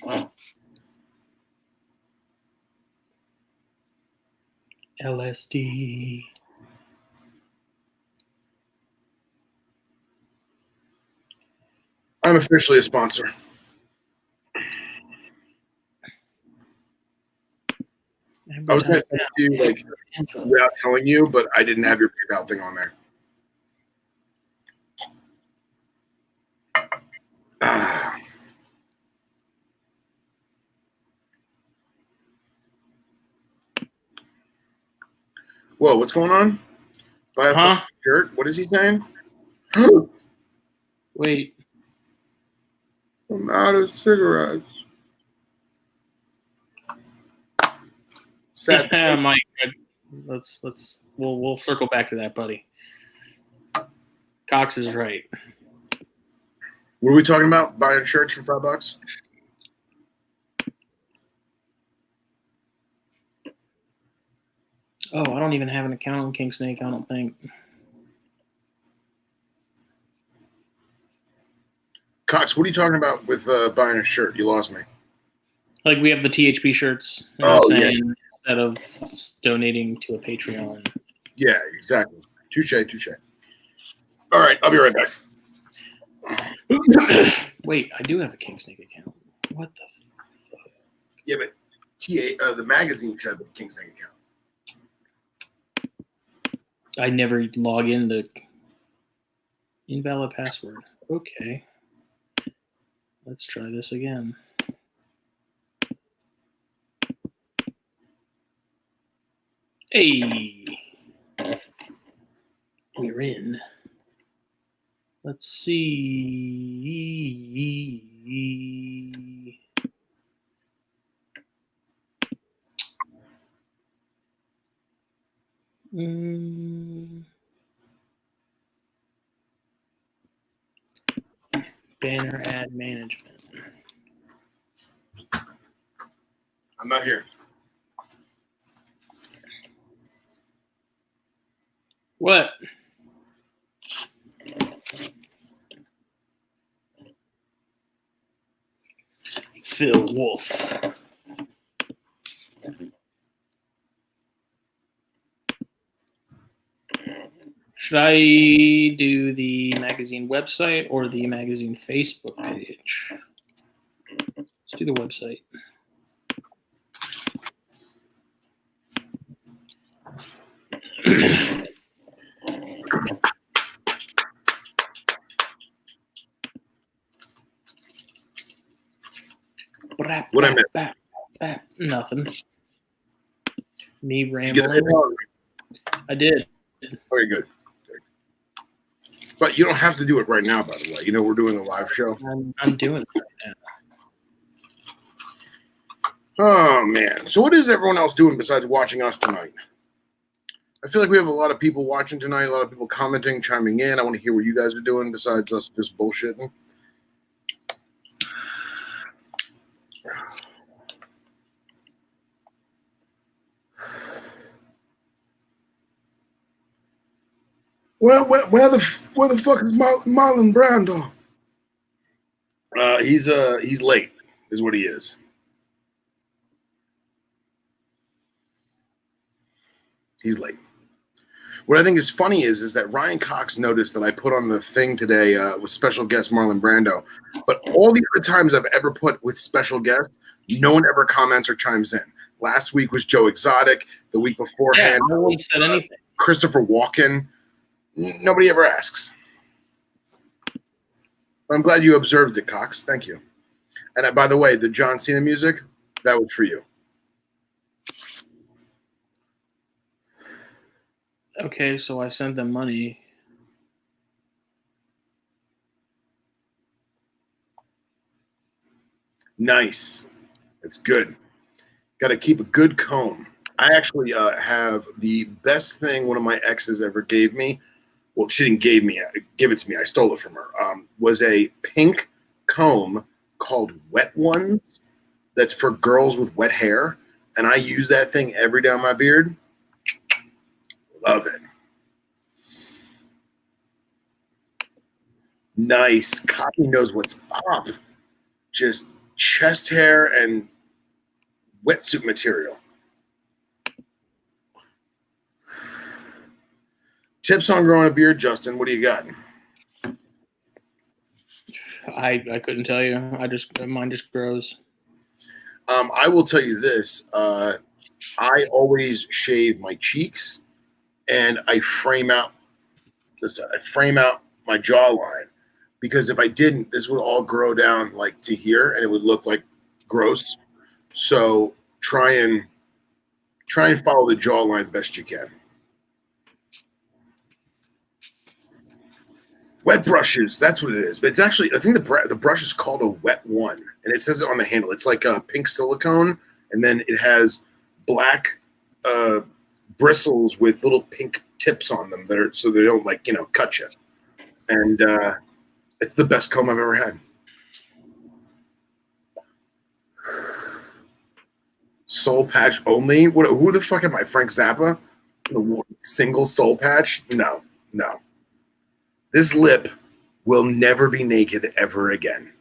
Wow. LSD. I'm officially a sponsor. I was going to send it to you like without telling you, but I didn't have your PayPal thing on there. Whoa, what's going on? Buy a shirt? What is he saying? Wait. I'm out of cigarettes. Sad. Yeah, Mike. We'll circle back to that, buddy. Cox is right. What are we talking about? Buying shirts for $5? Oh, I don't even have an account on King Snake, I don't think. Cox, what are you talking about with buying a shirt? You lost me. Like we have the THP shirts. Instead of donating to a Patreon. Yeah, exactly. Touche. All right, I'll be right back. Wait, I do have a King Snake account. What the fuck? Yeah, but the magazine should have a King Snake account. I never log into invalid password. Okay. Let's try this again. Hey. We're in. Let's see. Banner ad management. I'm not here. What? Phil Wolf. Should I do the magazine website or the magazine Facebook page? Let's do the website. What I meant. Nothing. Me Did you get rambling. that? I did. Okay, good. But you don't have to do it right now, by the way. You know, we're doing a live show. I'm doing it right now. Oh, man. So what is everyone else doing besides watching us tonight? I feel like we have a lot of people watching tonight, a lot of people commenting, chiming in. I want to hear what you guys are doing besides us just bullshitting. Well, where the fuck is Marlon Brando? He's late, is what he is. He's late. What I think is funny is that Ryan Cox noticed that I put on the thing today with special guest Marlon Brando, but all the other times I've ever put with special guest, no one ever comments or chimes in. Last week was Joe Exotic. The week beforehand, no one said anything. Christopher Walken. Nobody ever asks. I'm glad you observed it, Cox. Thank you. And by the way, the John Cena music, that was for you. Okay, so I sent them money. Nice. That's good. Got to keep a good comb. I actually have the best thing one of my exes ever gave me. Well, she didn't give it to me. I stole it from her. Was a pink comb called Wet Ones. That's for girls with wet hair. And I use that thing every day on my beard. Love it. Nice. Copy knows what's up. Just chest hair and wetsuit material. Tips on growing a beard, Justin. What do you got? I couldn't tell you. Mine just grows. I will tell you this. I always shave my cheeks, and I frame out my jawline, because if I didn't, this would all grow down like to here, and it would look like gross. So try and follow the jawline best you can. Wet brushes, that's what it is. But it's actually, I think the brush is called a Wet One, and it says it on the handle. It's like a pink silicone, and then it has black bristles with little pink tips on them so they don't cut you. And it's the best comb I've ever had. Soul patch only? Who the fuck am I, Frank Zappa? The single soul patch? No. This lip will never be naked ever again.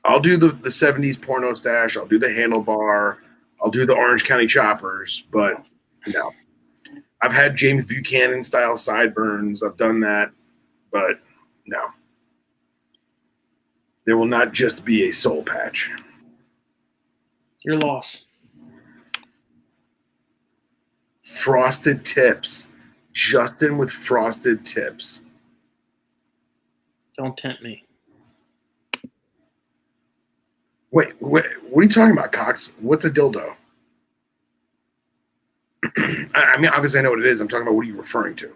I'll do the 70s porno stash. I'll do the handlebar. I'll do the Orange County choppers, but no. I've had James Buchanan style sideburns. I've done that, but no. There will not just be a soul patch. Your loss. Frosted tips. Justin with frosted tips. Don't tempt me. Wait, what are you talking about, Cox? What's a dildo? I mean, obviously I know what it is. I'm talking about what are you referring to?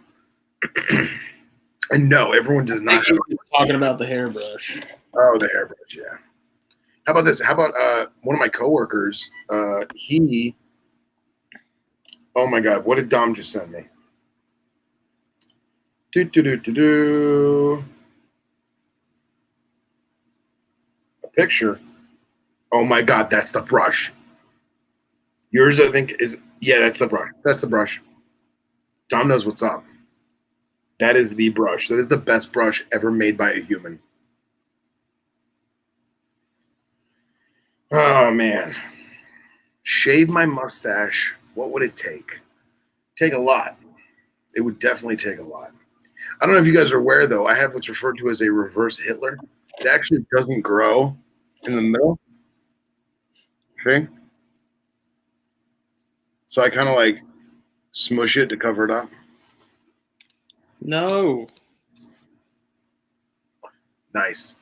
And no, everyone does not. Talking about the hairbrush. Oh, the hairbrush, yeah. How about this? How about one of my coworkers? Oh my God, what did Dom just send me? A picture. Oh my God, that's the brush. Yours, I think, is, yeah, that's the brush. That's the brush. Dom knows what's up. That is the brush. That is the best brush ever made by a human. Oh, man. Shave my mustache. What would it take? Take a lot. It would definitely take a lot. I don't know if you guys are aware, though. I have what's referred to as a reverse Hitler. It actually doesn't grow in the middle. See? So I kind of like smush it to cover it up. No. Nice.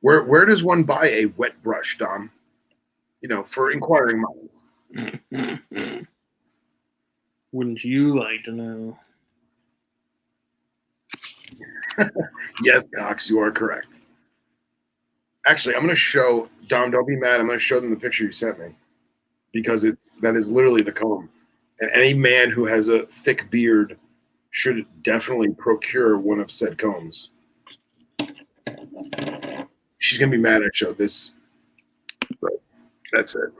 Where does one buy a wet brush, Dom? You know, for inquiring minds. Wouldn't you like to know? Yes, Cox, you are correct. Actually, I'm going to show Dom. Don't be mad. I'm going to show them the picture you sent me because that is literally the comb. And any man who has a thick beard should definitely procure one of said combs. She's going to be mad I showed this, but that's it.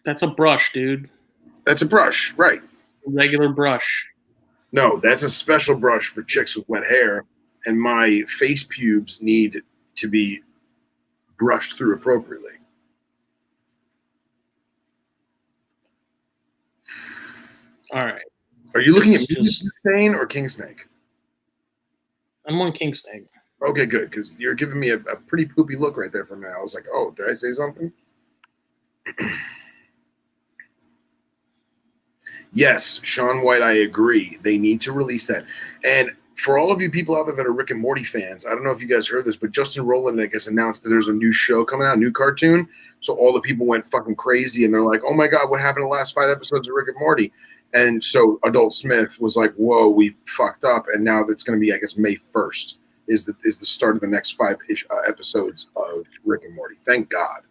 That's a brush, dude. That's a brush, right? A regular brush. No, that's a special brush for chicks with wet hair, and my face pubes need to be brushed through appropriately. All right. Are you looking at It's me, just- Stain, or King Snake? I'm on King Snake. Okay, good, because you're giving me a pretty poopy look right there for a minute. I was like, oh, did I say something? Yes, Sean White, I agree. They need to release that. And for all of you people out there that are Rick and Morty fans, I don't know if you guys heard this, but Justin Roiland, I guess, announced that there's a new show coming out, a new cartoon. So all the people went fucking crazy, and they're like, oh my God, what happened in the last 5 episodes of Rick and Morty? And so Adult Smith was like, whoa, we fucked up. And now that's going to be, I guess, May 1st is the start of the next 5 episodes of Rick and Morty. Thank God.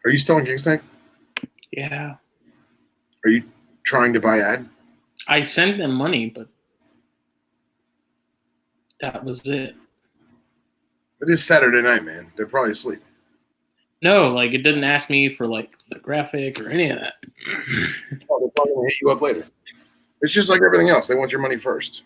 Are you still on King Snake? Yeah. Are you trying to buy ad? I sent them money, but that was it. It is Saturday night, man. They're probably asleep. No, like it didn't ask me for like the graphic or any of that. Oh, they're probably going to hit you up later. It's just like everything else. They want your money first.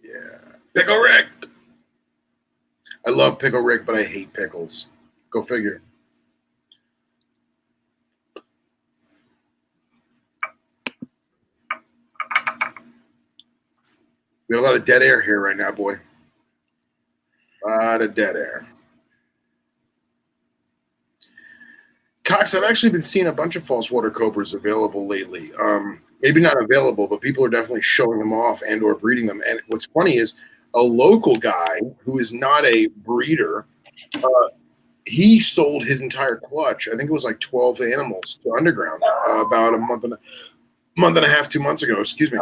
Yeah. Pickle Rick. I love Pickle Rick, but I hate pickles. Go figure. We got a lot of dead air here right now, boy. A lot of dead air. Cox, I've actually been seeing a bunch of false water cobras available lately. Maybe not available, but people are definitely showing them off and or breeding them. And what's funny is a local guy who is not a breeder, he sold his entire clutch. I think it was like 12 animals to Underground about a month and a half, 2 months ago, excuse me.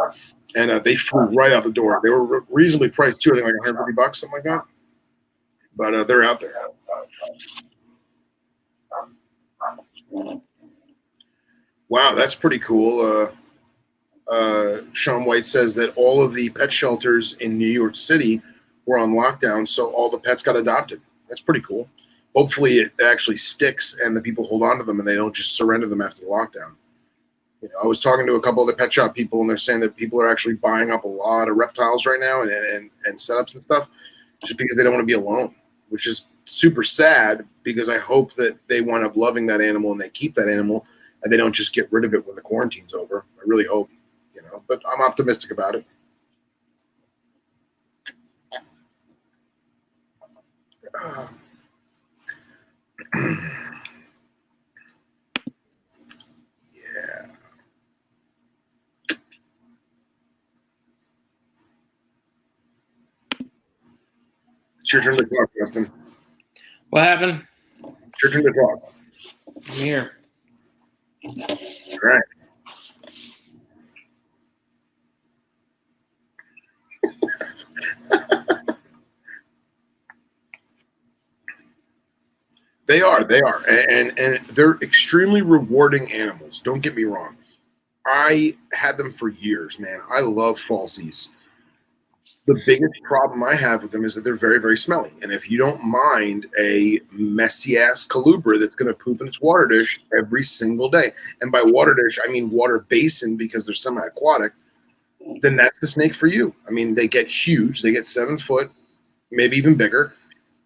And they flew right out the door. They were reasonably priced too. I think like $150, something like that. But they're out there. Wow, that's pretty cool. Sean White says that all of the pet shelters in New York City were on lockdown, so all the pets got adopted. That's pretty cool. Hopefully it actually sticks and the people hold on to them and they don't just surrender them after the lockdown. You know, I was talking to a couple of the pet shop people, and they're saying that people are actually buying up a lot of reptiles right now and setups and stuff just because they don't want to be alone, which is super sad because I hope that they wind up loving that animal and they keep that animal and they don't just get rid of it when the quarantine's over. I really hope, you know, but I'm optimistic about it. Yeah. It's your turn to talk, Justin. What happened? It's your turn to talk. I'm here. All right. They are, and they're extremely rewarding animals. Don't get me wrong. I had them for years, man. I love falsies. The biggest problem I have with them is that they're very, very smelly. And if you don't mind a messy ass colubra that's going to poop in its water dish every single day, and by water dish I mean water basin because they're semi-aquatic, then that's the snake for you. I mean, they get huge. They get 7 foot, maybe even bigger.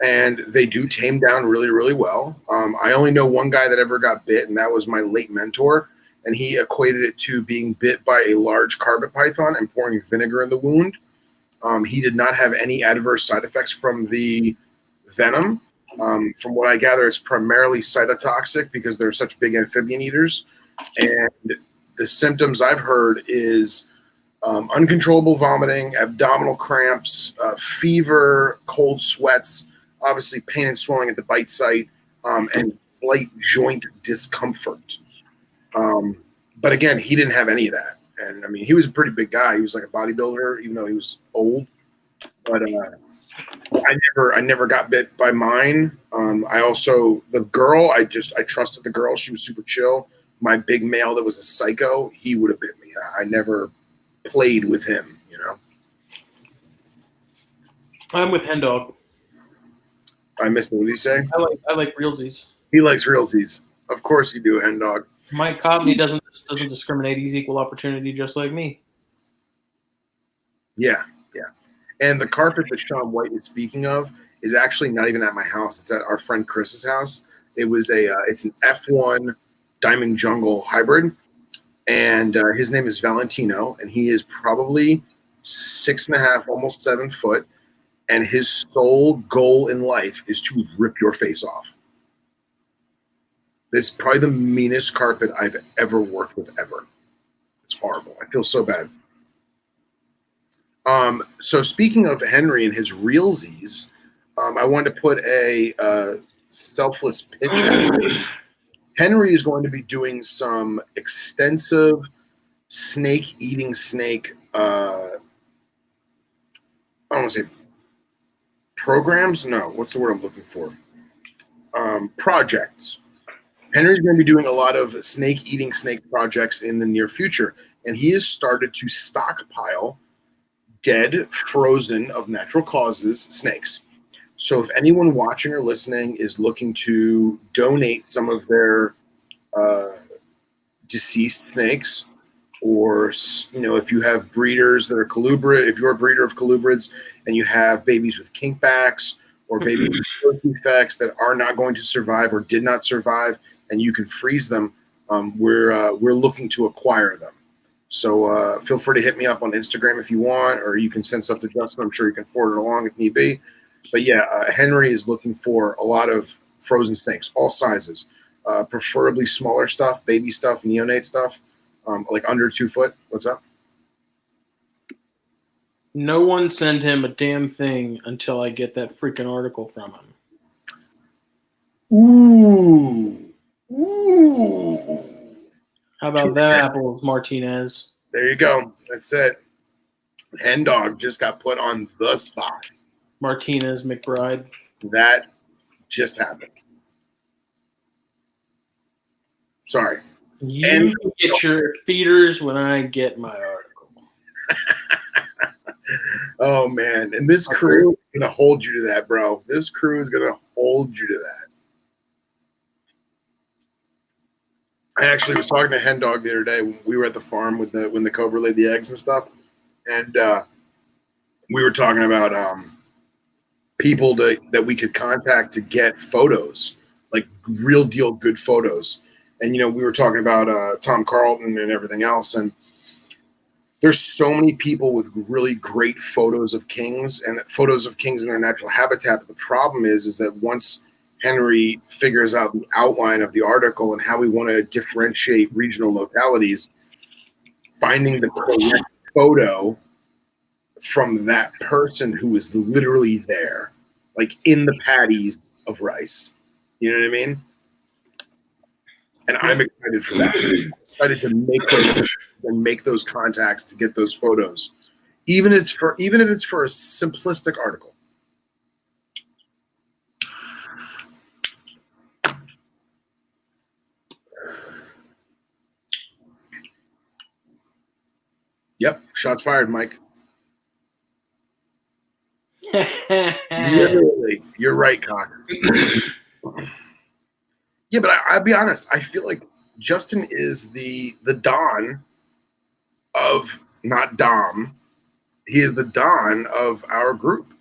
And they do tame down really, really well. I only know one guy that ever got bit, and that was my late mentor. And he equated it to being bit by a large carpet python and pouring vinegar in the wound. He did not have any adverse side effects from the venom. From what I gather, it's primarily cytotoxic because they're such big amphibian eaters. And the symptoms I've heard is uncontrollable vomiting, abdominal cramps, fever, cold sweats, obviously pain and swelling at the bite site, and slight joint discomfort. But again, he didn't have any of that. And I mean, he was a pretty big guy. He was like a bodybuilder, even though he was old. But I never got bit by mine. The girl, I trusted the girl. She was super chill. My big male that was a psycho, he would have bit me. I never played with him, you know. I'm with Hen Dog. I missed it. What did he say? I like realsies. He likes realsies. Of course you do, Hen Dog. Mike Cobney doesn't discriminate. He's equal opportunity, just like me. Yeah. And the carpet that Sean White is speaking of is actually not even at my house. It's at our friend Chris's house. It was it's an F1 Diamond Jungle hybrid, and his name is Valentino, and he is probably 6.5, almost 7 foot. And his sole goal in life is to rip your face off. It's probably the meanest carpet I've ever worked with ever. It's horrible. I feel so bad. So speaking of Henry and his realsies, I wanted to put a selfless pitch out. Henry is going to be doing some extensive snake-eating snake, I don't want to say programs. No, what's the word I'm looking for? Projects. Henry's going to be doing a lot of snake-eating snake projects in the near future, and he has started to stockpile dead, frozen, of natural causes snakes. So if anyone watching or listening is looking to donate some of their deceased snakes, or if you have breeders that are colubrid, if you're a breeder of colubrids and you have babies with kinkbacks or babies with birth defects that are not going to survive or did not survive, and you can freeze them, we're looking to acquire them. So feel free to hit me up on Instagram if you want, or you can send stuff to Justin. I'm sure you can forward it along if need be. But yeah, Henry is looking for a lot of frozen snakes, all sizes, preferably smaller stuff, baby stuff, neonate stuff, like under 2 foot. What's up? No one send him a damn thing until I get that freaking article from him. Ooh. How about that, Apples Martinez? There you go. That's it. Hen Dog just got put on the spot. Martinez McBride. That just happened. Sorry. You get your feeders when I get my article. Oh, man. And this crew is going to hold you to that, bro. This crew is going to hold you to that. I actually was talking to Hen Dog the other day when we were at the farm when the cobra laid the eggs and stuff. And we were talking about people that we could contact to get photos, like real deal good photos. And, we were talking about Tom Carlton and everything else. And there's so many people with really great photos of kings and photos of kings in their natural habitat. But the problem is that once Henry figures out the outline of the article and how we want to differentiate regional localities, finding the correct photo from that person who is literally there, like in the paddies of rice. You know what I mean? And I'm excited for that. I'm excited to make those contacts to get those photos, even if it's for a simplistic article. Yep. Shots fired, Mike. Literally. You're right, Cox. Yeah, but I'll be honest. I feel like Justin is the Don of, not Dom. He is the Don of our group.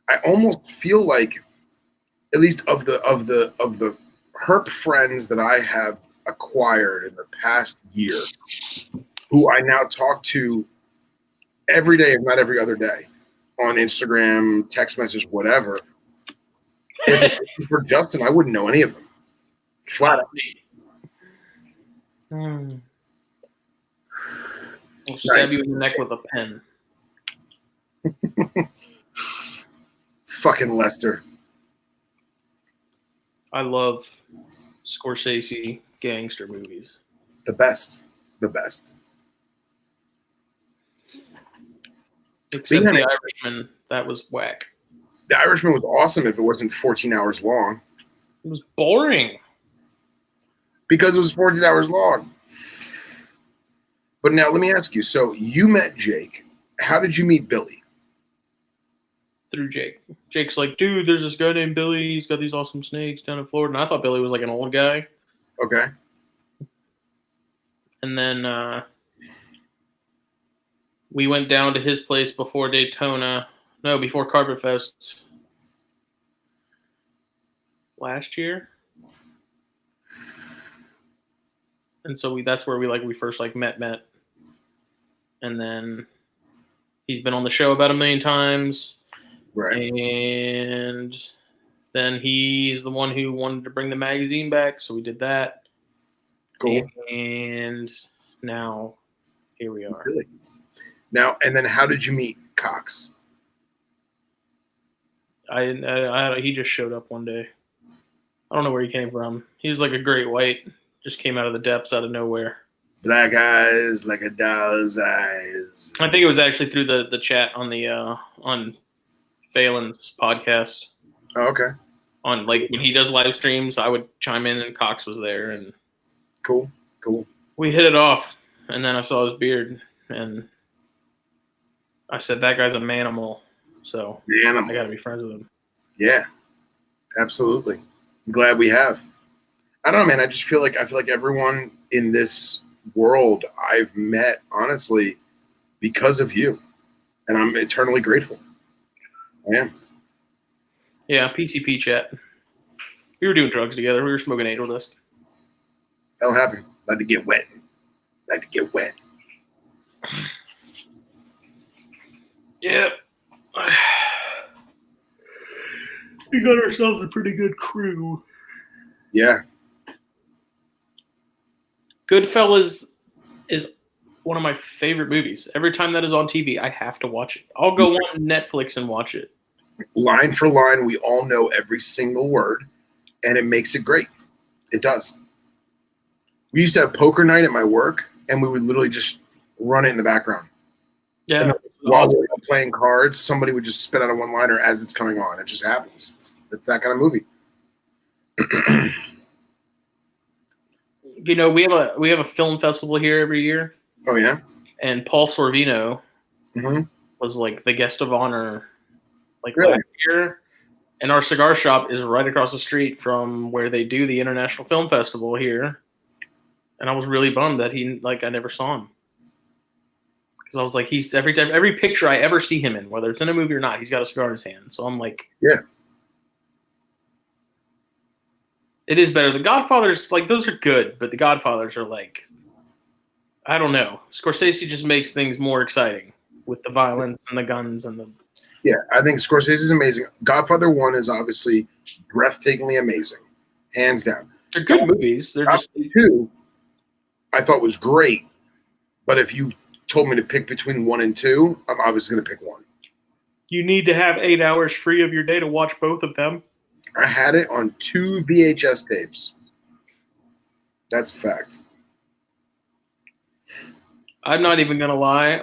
I almost feel like, at least of the herp friends that I have acquired in the past year, who I now talk to every day, if not every other day, on Instagram, text message, whatever. If it wasn't for Justin, I wouldn't know any of them. Flat out. I'll stab you in the neck with a pen. Fucking Lester. I love Scorsese gangster movies. The best. The best. Except Yeah. The Irishman, that was whack. The Irishman was awesome if it wasn't 14 hours long. It was boring. Because it was 14 hours long. But now let me ask you. So you met Jake. How did you meet Billy? Through Jake. Jake's like, dude, there's this guy named Billy. He's got these awesome snakes down in Florida. And I thought Billy was like an old guy. Okay. And then we went down to his place before Daytona. No, before Carpet Fest last year. And so that's where we first met. And then he's been on the show about 1 million times. Right. And then he's the one who wanted to bring the magazine back, so we did that. Cool. And now here we are. Really? Now, and then how did you meet Cox? He just showed up one day. I don't know where he came from. He was like a great white, just came out of the depths out of nowhere. Black eyes like a doll's eyes. I think it was actually through the chat on the on Phelan's podcast. Oh, okay. On like when he does live streams, I would chime in and Cox was there and Cool. we hit it off. And then I saw his beard and I said that guy's a manimal, so Manimal. I got to be friends with him. Yeah, absolutely. I'm glad we have. I don't know, man. I feel like everyone in this world I've met, honestly, because of you, and I'm eternally grateful. I am. Yeah, PCP chat. We were doing drugs together. We were smoking Angel Dust. Hell happy. Like to get wet. Yep. We got ourselves a pretty good crew. Yeah. Goodfellas is one of my favorite movies. Every time that is on TV, I have to watch it. I'll go on Netflix and watch it. Line for line, we all know every single word, and it makes it great. It does. We used to have poker night at my work, and we would literally just run it in the background. Yeah. And while we were playing cards, somebody would just spit out a one-liner as it's coming on. It just happens. It's that kind of movie. You know, we have a film festival here every year, Oh, yeah? and Paul Sorvino Mm-hmm. was like the guest of honor Really? last year. And our cigar shop is right across the street from where they do the International Film Festival here. And I was really bummed that I never saw him. Because I was like, he's every picture I ever see him in, whether it's in a movie or not, he's got a cigar in his hand. So I'm like, Yeah. It is better. The Godfathers, those are good, but the Godfathers are I don't know. Scorsese just makes things more exciting with the violence and the guns and the. Yeah, I think Scorsese is amazing. Godfather 1 is obviously breathtakingly amazing, hands down. They're good movies. They're just. 2, I thought was great, but if you told me to pick between 1 and 2, I'm obviously going to pick 1. You need to have 8 hours free of your day to watch both of them. I had it on 2 VHS tapes. That's a fact. I'm not even gonna lie.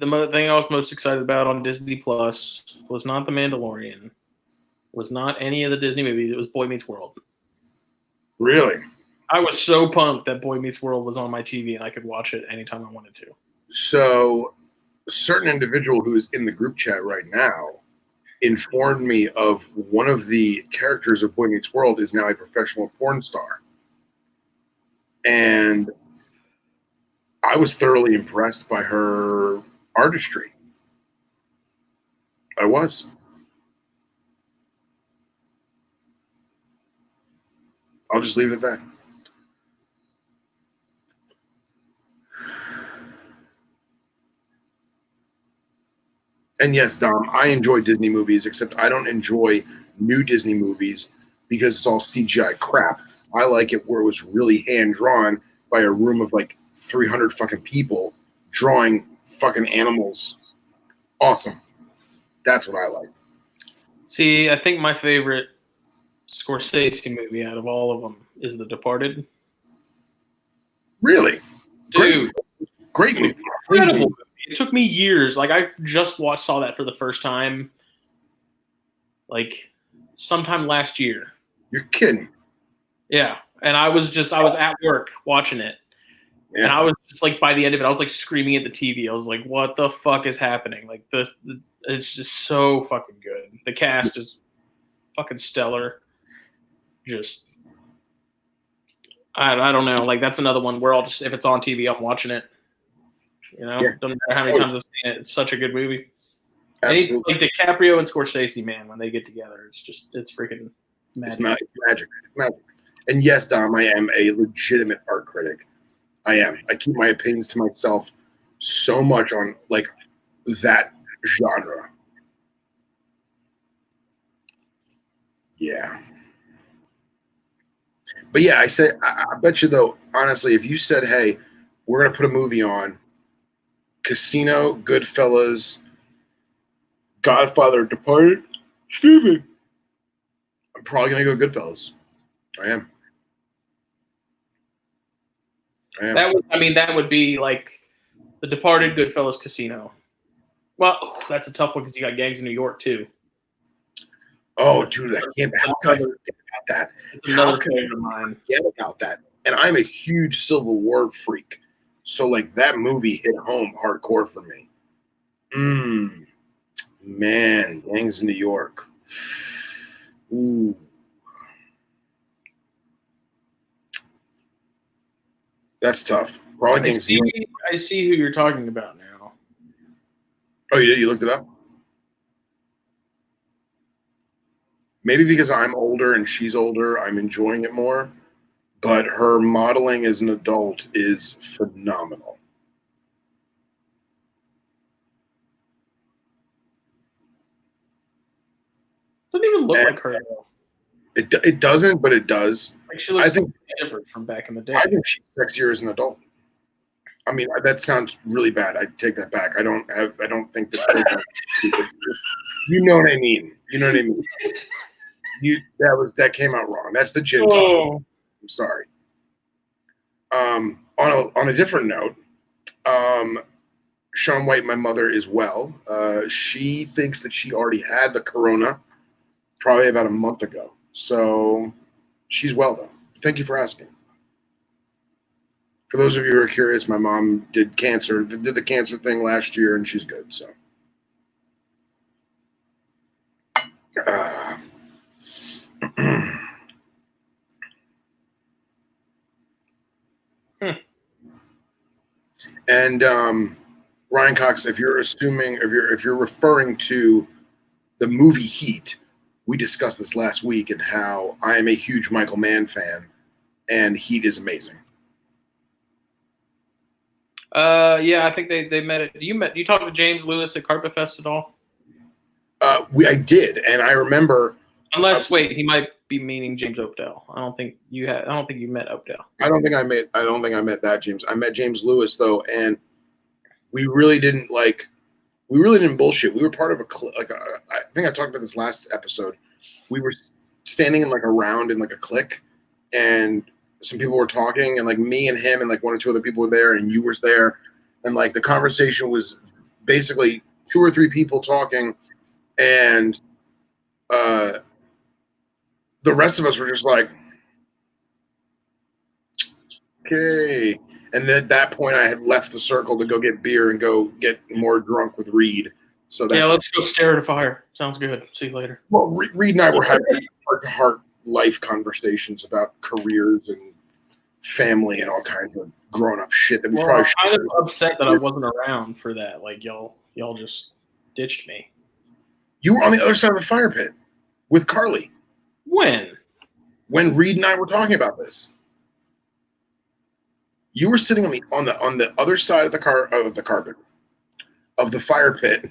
The thing I was most excited about on Disney Plus was not The Mandalorian, was not any of the Disney movies. It was Boy Meets World. Really? I was so pumped that Boy Meets World was on my TV and I could watch it anytime I wanted to. So, a certain individual who is in the group chat right now informed me of one of the characters of Boy Meets World is now a professional porn star. And I was thoroughly impressed by her artistry. I was. I'll just leave it at that. And yes, Dom, I enjoy Disney movies, except I don't enjoy new Disney movies because it's all CGI crap. I like it where it was really hand drawn by a room of like 300 fucking people drawing fucking animals. Awesome. That's what I like. See, I think my favorite Scorsese movie out of all of them is The Departed. Really? Dude, Great movie. incredible movie. It took me years. Like I just saw that for the first time, like sometime last year. You're kidding. Yeah, and I was at work watching it, and I was just like, by the end of it, I was like screaming at the TV. I was like, "What the fuck is happening?" Like it's just so fucking good. The cast is fucking stellar. Just, I don't know. Like that's another one where I'll just, if it's on TV, I'm watching it. You know, doesn't matter how many times I've seen it. It's such a good movie. Absolutely. Like DiCaprio and Scorsese, man, when they get together, it's freaking magic. It's magic. It's magic. And yes, Dom, I am a legitimate art critic. I am. I keep my opinions to myself so much on like that genre. Yeah. But yeah, I bet you though, honestly, if you said, hey, we're going to put a movie on, Casino, Goodfellas, Godfather, Departed, excuse me, I'm probably going to go Goodfellas. I am. That would be like The Departed, Goodfellas, Casino. Well, that's a tough one because you got Gangs of New York too. Oh, dude, I can't. How can I forget about that? It's another favorite of mine. Forget about that. And I'm a huge Civil War freak, so like that movie hit home hardcore for me. Man, Gangs of New York. Ooh. That's tough. Probably Gangs of New York. I see who you're talking about now. Oh, you did? You looked it up? Maybe because I'm older and she's older, I'm enjoying it more. But her modeling as an adult is phenomenal. Doesn't even look like her though. It doesn't, but it does. Like she looks different from back in the day. I think she's sexier as an adult. I mean, that sounds really bad. I take that back. I don't think that children. You know what I mean. You know what I mean. That came out wrong. That's the gin talk. I'm sorry. On a different note, Shaun White, my mother, is well. She thinks that she already had the corona probably about a month ago. So she's well though. Thank you for asking. For those of you who are curious, my mom did the cancer thing last year, and she's good. So. And Ryan Cox, if you're referring to the movie Heat, we discussed this last week and how I am a huge Michael Mann fan, and Heat is amazing. Yeah, I think they met it. You talked to James Lewis at Carpet Fest at all? I did, and I remember. Unless he might be meaning James Oakdale. I don't think you met Oakdale. I don't think I met that James. I met James Lewis though, and we really didn't bullshit. We were part of I think I talked about this last episode. We were standing in like a round in like a clique, and some people were talking, and like me and him and like one or two other people were there, and you were there, and like the conversation was basically 2 or 3 people talking, and the rest of us were just like, okay. And then at that point, I had left the circle to go get beer and go get more drunk with Reed. So that, Yeah, let's go stare at a fire. Sounds good. See you later. well, Reed and I were having heart-to-heart life conversations about careers and family and all kinds of grown-up shit that we Well, probably I'm should. kind of upset that I wasn't around for that. Like y'all just ditched me. You were on the other side of the fire pit with Carly When? when Reed and I were talking about this. You were sitting on the other side of the carpet of the fire pit,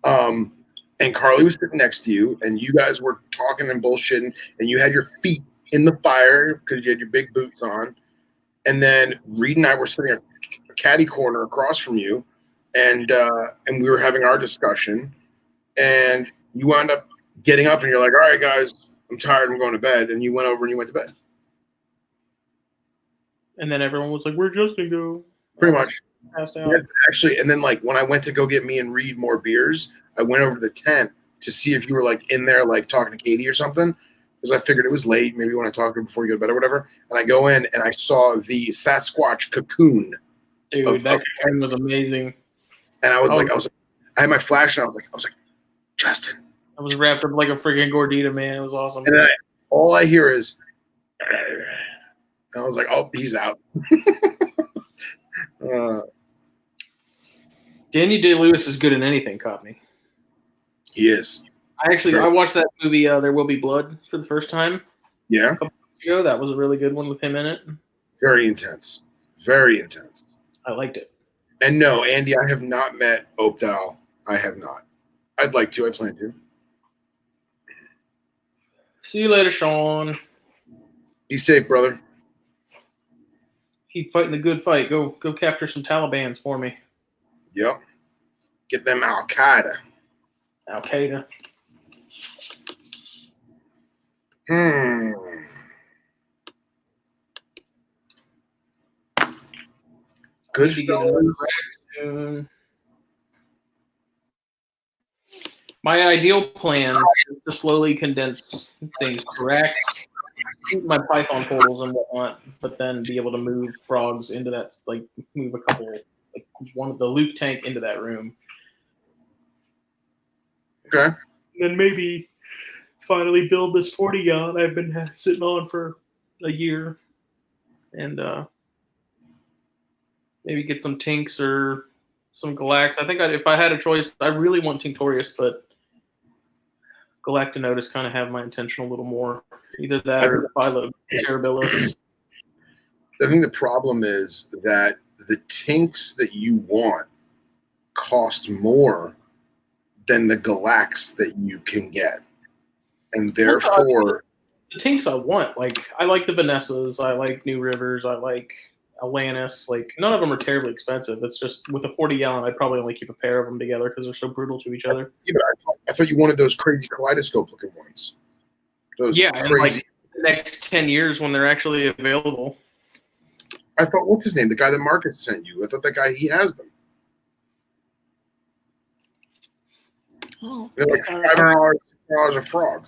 and Carly was sitting next to you, and you guys were talking and bullshitting, and you had your feet in the fire because you had your big boots on, and then Reed and I were sitting at a caddy corner across from you, and we were having our discussion, and you wound up getting up, and you're like, "All right, guys, I'm tired. I'm going to bed," and you went over and you went to bed. And then everyone was like, "Where'd Justin go?" Pretty much. Passed out. Yes, actually, and then like when I went to go get me and Reed more beers, I went over to the tent to see if you were like in there like talking to Katie or something, because I figured it was late. Maybe you want to talk to her before you go to bed or whatever. And I go in and I saw the Sasquatch cocoon, Dude, that cocoon was amazing. and I was like, I had my flash, and I was like, Justin. I was wrapped up like a freaking gordita, man. It was awesome. And then all I hear is, and I was like, oh, he's out. Daniel Day-Lewis is good in anything, caught me. He is. I watched that movie, There Will Be Blood, for the first time. Yeah. A couple weeks ago. That was a really good one with him in it. Very intense. Very intense. I liked it. And no, Andy, I have not met Opdal. I have not. I'd like to. I plan to. See you later, Sean. Be safe, brother. Keep fighting the good fight. Go capture some Talibans for me. Yep. Get them Al Qaeda. Al Qaeda. Good to get another rack soon. My ideal plan is to slowly condense things to racks, keep my Python portals and whatnot, but then be able to move frogs into that, like move a couple, like one of the Luke tank into that room. Okay. And then maybe finally build this 40-gallon I've been sitting on for a year, and maybe get some Tinks or some Galax. I think if I had a choice, I really want Tinctorius, but Galactinotus kind of have my attention a little more. Either that or Phyllocerabilis. I think the problem is that the Tinks that you want cost more than the Galax that you can get. And therefore... The Tinks I want. Like, I like the Vanessas. I like New Rivers. I like Atlantis. Like, none of them are terribly expensive. It's just, with a 40-gallon, I'd probably only keep a pair of them together because they're so brutal to each other. Yeah, but I thought you wanted those crazy kaleidoscope-looking ones. Those crazy. And like the next 10 years when they're actually available. I thought, what's his name? The guy that Marcus sent you. I thought that guy, he has them. Oh, They're like $500, $600 a frog.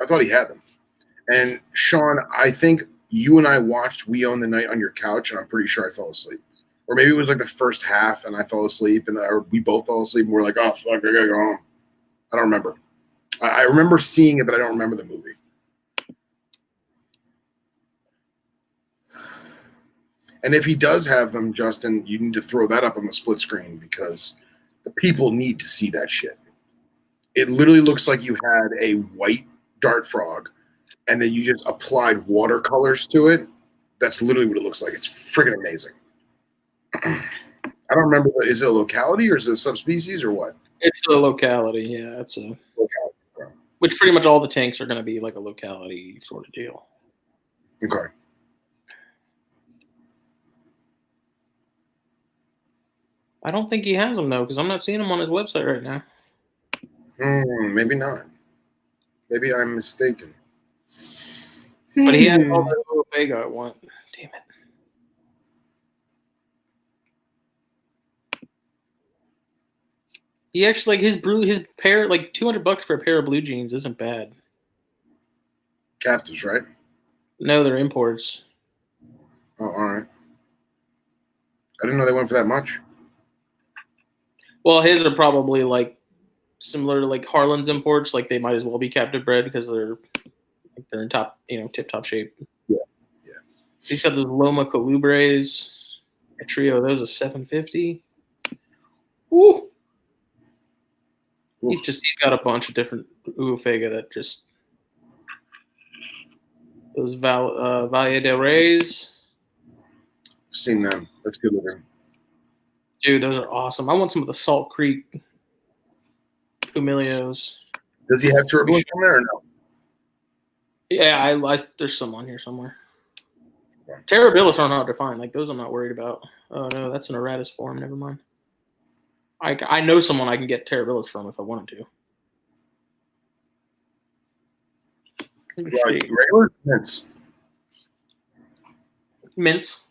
I thought he had them. And Sean, I think you and I watched We Own the Night on your couch, and I'm pretty sure I fell asleep. Or maybe it was like the first half, and I fell asleep, or we both fell asleep, and we're like, oh, fuck, I gotta go home. I don't remember. I remember seeing it, but I don't remember the movie. And if he does have them, Justin, you need to throw that up on the split screen because the people need to see that shit. It literally looks like you had a white dart frog and then you just applied watercolors to it. That's literally what it looks like. It's freaking amazing. I don't remember. Is it a locality or is it a subspecies or what? It's a locality, yeah. It's a locality. Which pretty much all the tanks are going to be like a locality sort of deal. Okay. I don't think he has them though, because I'm not seeing them on his website right now. Maybe not. Maybe I'm mistaken. But he has all the Vega I want. Damn it. He actually his pair, like $200 for a pair of blue jeans isn't bad. Captives, right? No, they're imports. Oh, all right. I didn't know they went for that much. Well, his are probably like similar to like Harlan's imports. Like they might as well be captive bred because they're in top, tip top shape. Yeah. He's got those Loma Colubres. A trio of those is $750. Ooh. He's got a bunch of different Uofega that just those Valle del Reyes. I've seen them. That's good looking. Dude, those are awesome. I want some of the Salt Creek Pumilios. Does he have turbulence on there or no? Yeah, there's some on here somewhere. Terribilis aren't hard to find. Like those I'm not worried about. Oh no, that's an Eratus form. Never mind. I know someone I can get Terribilis from if I wanted to. Like regular mints. Mints.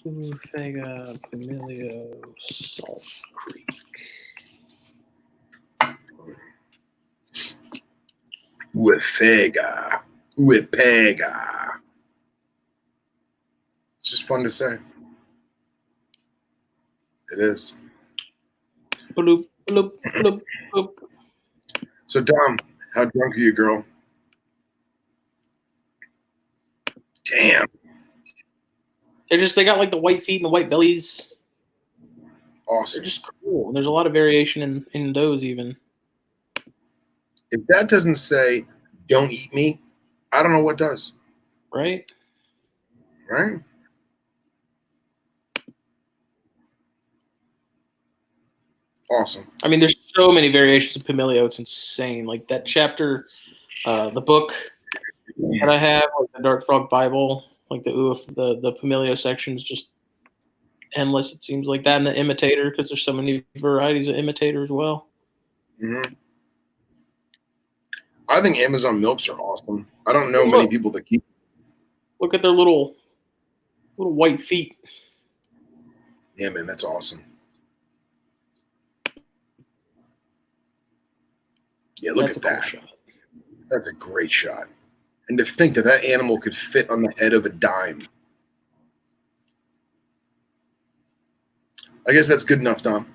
Uofega, Pumilio, Salt Creek. Uofega. It's just fun to say. It is. Bloop, bloop, bloop, bloop. So, Dom, how drunk are you, girl? Damn. They got like the white feet and the white bellies. Awesome. They're just cool. There's a lot of variation in those even. If that doesn't say, don't eat me, I don't know what does. Right? Right? Awesome. I mean, there's so many variations of Pumilio. It's insane. Like that chapter, the book that I have, like the Dark Frog Bible, like the Pumilio section is just endless. It seems like that, and the Imitator, because there's so many varieties of Imitator as well. Mm-hmm. I think Amazon milks are awesome. I don't know many people that keep. Look at their little white feet. Yeah, man, that's awesome. Yeah, look at that. Cool. That's a great shot. And to think that animal could fit on the head of a dime. I guess that's good enough, Dom.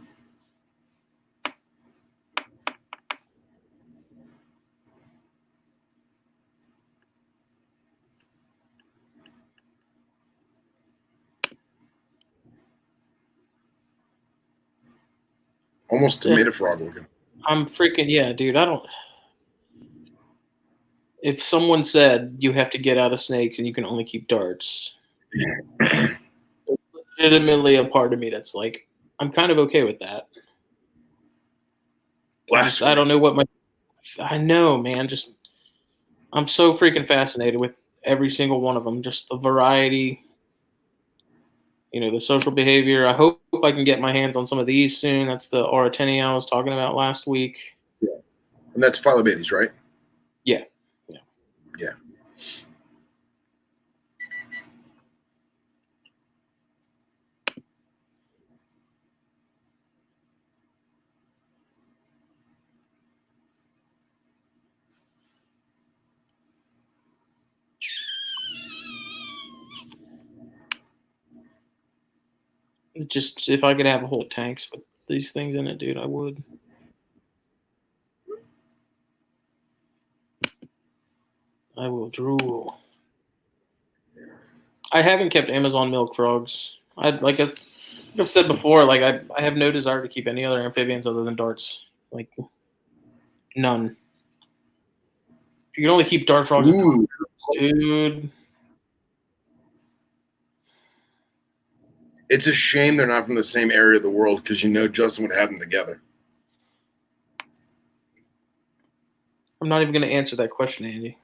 Almost tomato frog looking. I'm freaking dude. I don't. If someone said you have to get out of snakes and you can only keep darts, there's legitimately a part of me that's like, I'm kind of okay with that. I don't know what I know, man. Just I'm so freaking fascinated with every single one of them. Just the variety. The social behavior. I hope I can get my hands on some of these soon. That's the Auratenia I was talking about last week. Yeah. And that's Phyllobates, right? Yeah. Yeah. Just if I could have a whole tanks with these things in it, dude, I would. I will drool. I haven't kept Amazon milk frogs. I've said before, like I have no desire to keep any other amphibians other than darts. Like none. If you can only keep dart frogs, dude. It's a shame they're not from the same area of the world because Justin would have them together. I'm not even going to answer that question, Andy.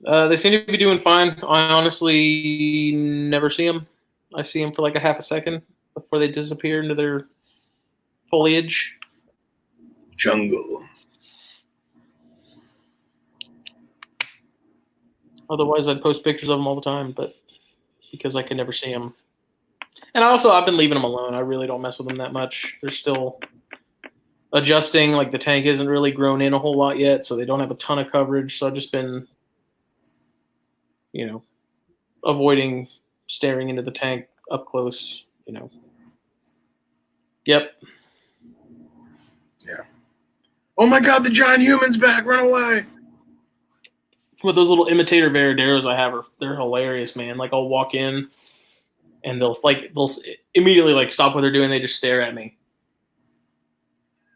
They seem to be doing fine. I honestly never see them. I see them for like a half a second before they disappear into their foliage. Jungle. Otherwise, I'd post pictures of them all the time, but because I can never see them. And also, I've been leaving them alone. I really don't mess with them that much. They're still adjusting. Like the tank isn't really grown in a whole lot yet, so they don't have a ton of coverage. So I've just been, avoiding staring into the tank up close. Yep. Yeah. Oh my God, the giant human's back! Run away! But those little imitator Veraderos I have they're hilarious, man. Like I'll walk in and they'll immediately like stop what they're doing. They just stare at me,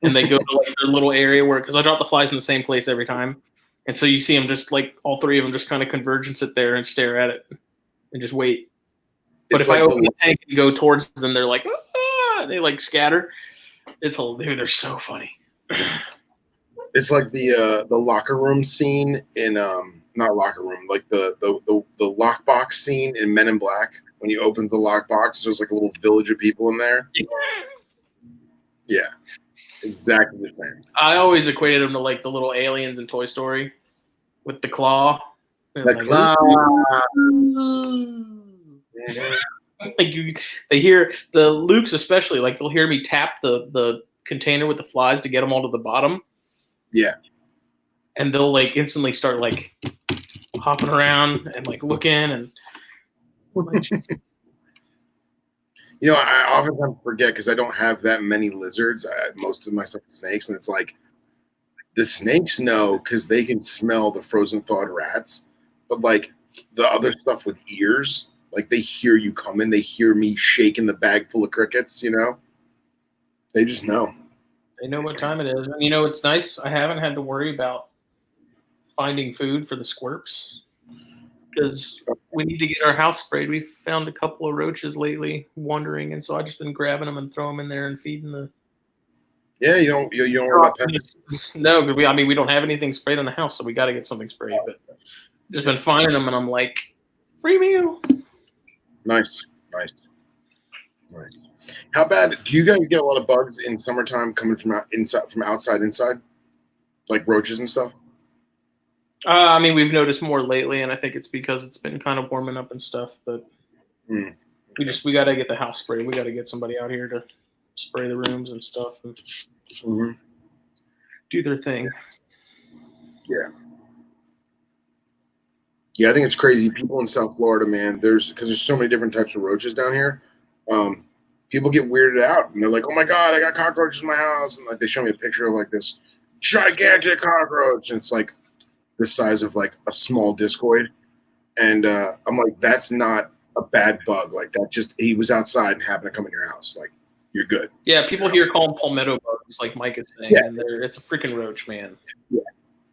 and they go to like their little area because I drop the flies in the same place every time, and so you see them just like all three of them just kind of converge and sit there and stare at it and just wait. But if I open the tank and go towards them, they're like, ah! They like scatter. Dude, they're so funny. It's like the locker room scene in not locker room, like the lockbox scene in Men in Black. When you open the lockbox, there's like a little village of people in there. Yeah, exactly the same. I always equated them to like the little aliens in Toy Story with the claw. The claw. They hear the Lukes especially, like they'll hear me tap the container with the flies to get them all to the bottom. Yeah. And they'll like instantly start like hopping around and like looking and I oftentimes forget because I don't have that many lizards. Most of my stuff is snakes, and it's like the snakes know because they can smell the frozen thawed rats, but like the other stuff with ears, like they hear you coming, they hear me shaking the bag full of crickets. They just know. They know what time it is. And it's nice. I haven't had to worry about finding food for the squirps because we need to get our house sprayed. We found a couple of roaches lately wandering, and so I've just been grabbing them and throwing them in there and feeding the. Yeah, you don't worry about pets. No, because we don't have anything sprayed in the house, so we got to get something sprayed. But just been finding them, and I'm like, free meal. Nice. How bad do you guys get a lot of bugs in summertime coming from outside inside, like roaches and stuff? We've noticed more lately, and I think it's because it's been kind of warming up and stuff. But we got to get the house sprayed. We got to get somebody out here to spray the rooms and stuff and do their thing. Yeah. Yeah, I think it's crazy. People in South Florida, man, because there's so many different types of roaches down here. People get weirded out, and they're like, "Oh my God, I got cockroaches in my house!" And like they show me a picture of like this gigantic cockroach, and it's like the size of like a small discoid. And I'm like, "That's not a bad bug. Like he was outside and happened to come in your house. Like you're good." Yeah, people here call them palmetto bugs, like Mike is saying, and it's a freaking roach, man. Yeah.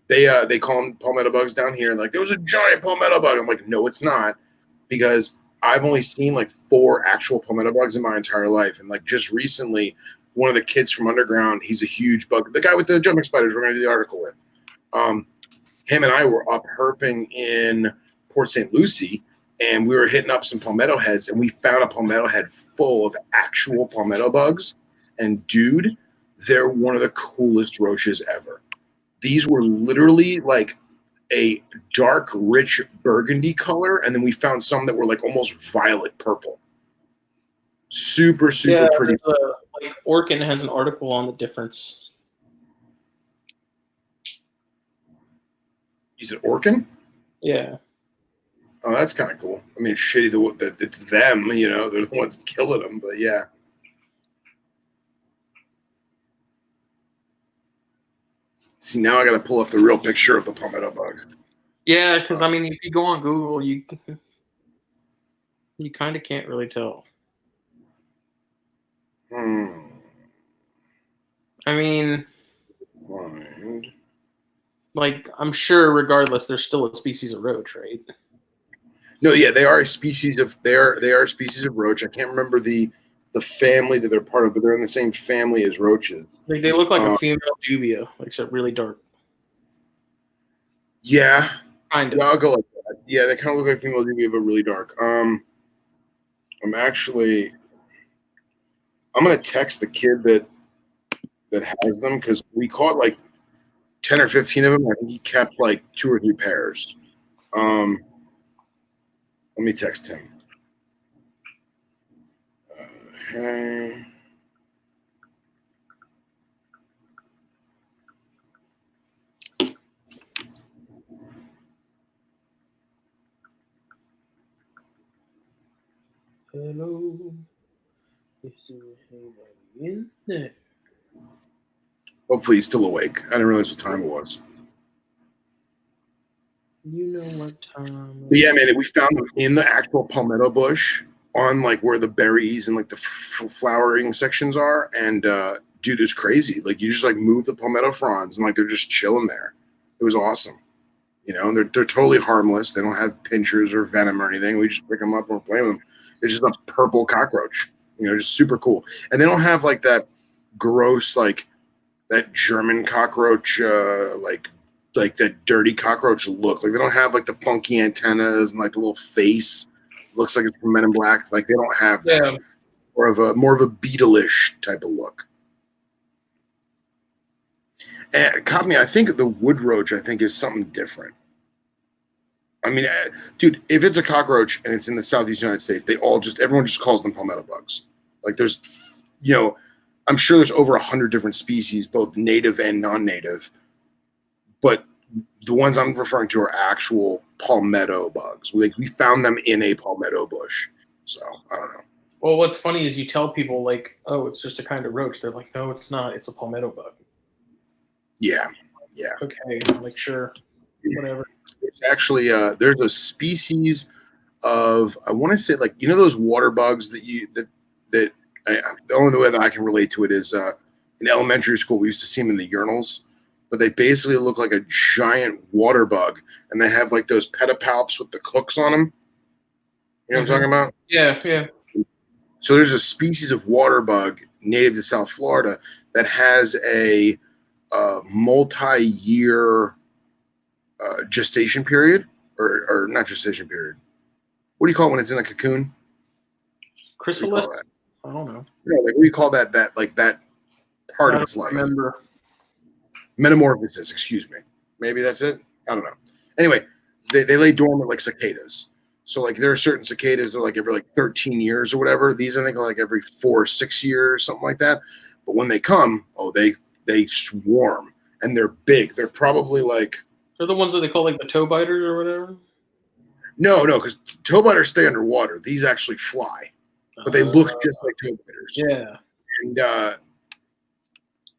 They call them palmetto bugs down here. Like, there was a giant palmetto bug. I'm like, no, it's not, because I've only seen like 4 actual palmetto bugs in my entire life. And like just recently, one of the kids from Underground, he's a huge bug. The guy with the jumping spiders we're going to do the article with. Him and I were up herping in Port St. Lucie, and we were hitting up some palmetto heads, and we found a palmetto head full of actual palmetto bugs. And dude, they're one of the coolest roaches ever. These were literally like a dark, rich burgundy color, and then we found some that were like almost violet purple. Super pretty. Like Orkin has an article on the difference. You said Orkin? Yeah. Oh, that's kind of cool. I mean, it's shitty that it's them, they're the ones killing them, but yeah. See, now I got to pull up the real picture of the palmetto bug. Yeah, because if you go on Google, you kind of can't really tell. Find. Like, I'm sure, regardless, there's still a species of roach, right? No, yeah, they are a species of roach. I can't remember the family that they're part of, but they're in the same family as roaches. Like they look like a female dubia, except really dark. Yeah, kind of. Yeah, I'll go like that. Yeah, they kind of look like female dubia, but really dark. I'm gonna text the kid that has them, because we caught like 10 or 15 of them. I think he kept like 2 or 3 pairs. Let me text him. Hey. Hello. Is there anybody in there? Hopefully he's still awake. I didn't realize what time it was. You know what time? But yeah, man, we found them in the actual palmetto bush on like where the berries and like the flowering sections are. And dude, it's crazy. Like you just like move the palmetto fronds and like they're just chilling there. It was awesome. You know, and they're totally harmless. They don't have pinchers or venom or anything. We just pick them up and we're playing with them. It's just a purple cockroach. You know, just super cool. And they don't have like that gross like that German cockroach like that dirty cockroach look. Like they don't have like the funky antennas and like the little face. Looks like it's from Men in Black. Like they don't have that. Yeah. More of a beetle-ish type of look. And caught me. I think the wood roach. I think is something different. I mean, dude, if it's a cockroach and it's in the southeast United States, everyone just calls them palmetto bugs. Like there's, you know, I'm sure there's over 100 different species, both native and non-native. But the ones I'm referring to are actual palmetto bugs. Like we found them in a palmetto bush. So I don't know. Well, what's funny is you tell people like, "Oh, it's just a kind of roach." They're like, "No, it's not. It's a palmetto bug." Yeah. Okay, I'm like sure, whatever. There's actually there's a species of I want to say like you know those water bugs that the only way that I can relate to it is in elementary school we used to see them in the urinals, but they basically look like a giant water bug and they have like those pedipalps with the hooks on them. You know what I'm talking about? Yeah. So there's a species of water bug native to South Florida that has a multi-year gestation period, or not gestation period. What do you call it when it's in a cocoon? Chrysalis? I don't know. Yeah, like what do you call that part of its life? Remember. Metamorphosis, excuse me. Maybe that's it. I don't know. Anyway, they lay dormant like cicadas. So like there are certain cicadas that are like every like 13 years or whatever. These I think are like every 4 or 6 years, something like that. But when they come, they swarm and they're big. They're probably like They're the ones that they call like the toe biters or whatever. no, because toe biters stay underwater. These actually fly, but they look just like toe biters. Yeah. And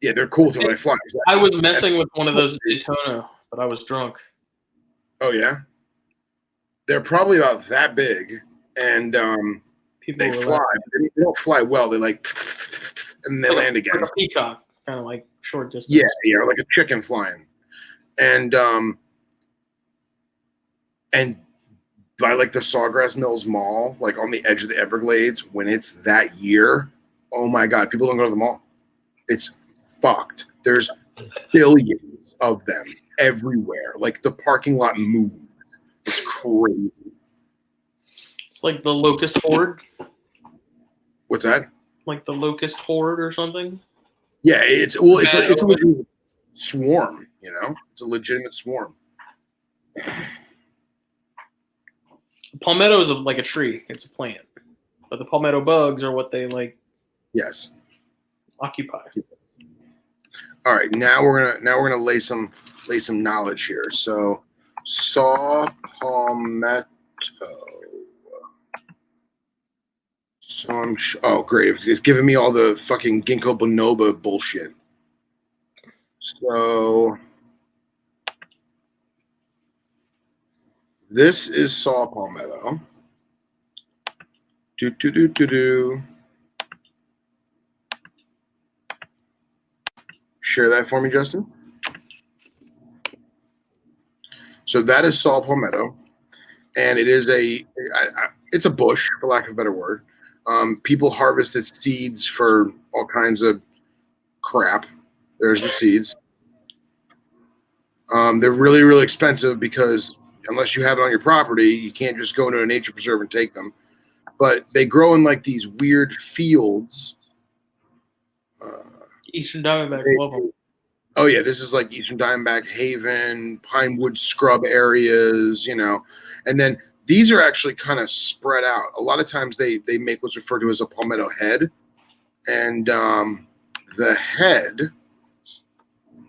yeah, they're cool till they fly. I was messing with one of those Daytona, but I was drunk. Oh yeah, they're probably about that big, and People they were fly. laughing. But they don't fly well. They like, and they land again. Like a peacock, kind of like short distance. Yeah, like a chicken flying, and by like the Sawgrass Mills Mall, like on the edge of the Everglades, when it's that year, oh my God, people don't go to the mall. It's fucked. There's billions of them everywhere. Like the parking lot moves. It's crazy. It's like the locust horde. What's that? Like the locust horde or something. Yeah, it's a legitimate swarm. You know, it's a legitimate swarm. Palmetto is like a tree. It's a plant, but the palmetto bugs are what they like. Yes. Occupy. All right, now we're gonna lay some knowledge here. So, saw palmetto. So oh great, it's giving me all the fucking ginkgo biloba bullshit. So this is saw palmetto. Do. Share that for me, Justin. So that is saw palmetto, and it is it's a bush, for lack of a better word. People harvest its seeds for all kinds of crap. There's the seeds. They're really, really expensive because unless you have it on your property, you can't just go into a nature preserve and take them. But they grow in like these weird fields. Eastern Diamondback, love them. Oh yeah, this is like Eastern Diamondback, Haven, Pinewood scrub areas, you know. And then these are actually kind of spread out. A lot of times they make what's referred to as a palmetto head. And the head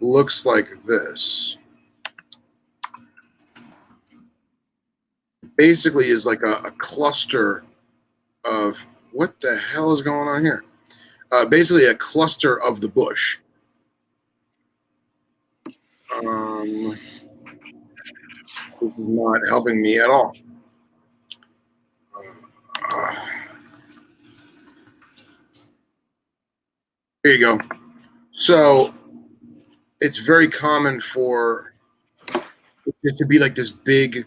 looks like this. Basically is like a cluster of what the hell is going on here. Basically, a cluster of the bush. This is not helping me at all. Here you go. So it's very common for it to be like this big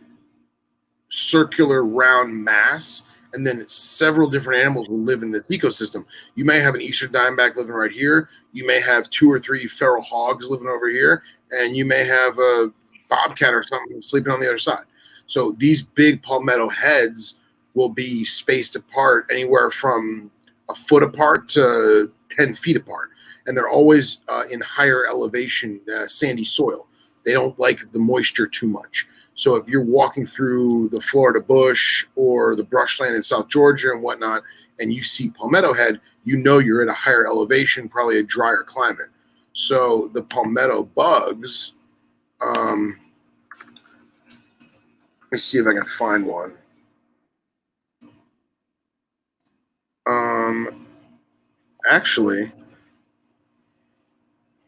circular round mass, and then several different animals will live in this ecosystem. You may have an eastern diamondback living right here. You may have 2 or 3 feral hogs living over here, and you may have a bobcat or something sleeping on the other side. So these big palmetto heads will be spaced apart anywhere from a foot apart to 10 feet apart. And they're always in higher elevation, sandy soil. They don't like the moisture too much. So if you're walking through the Florida bush or the brushland in South Georgia and whatnot, and you see palmetto head, you know you're at a higher elevation, probably a drier climate. So the palmetto bugs, let me see if I can find one. Actually,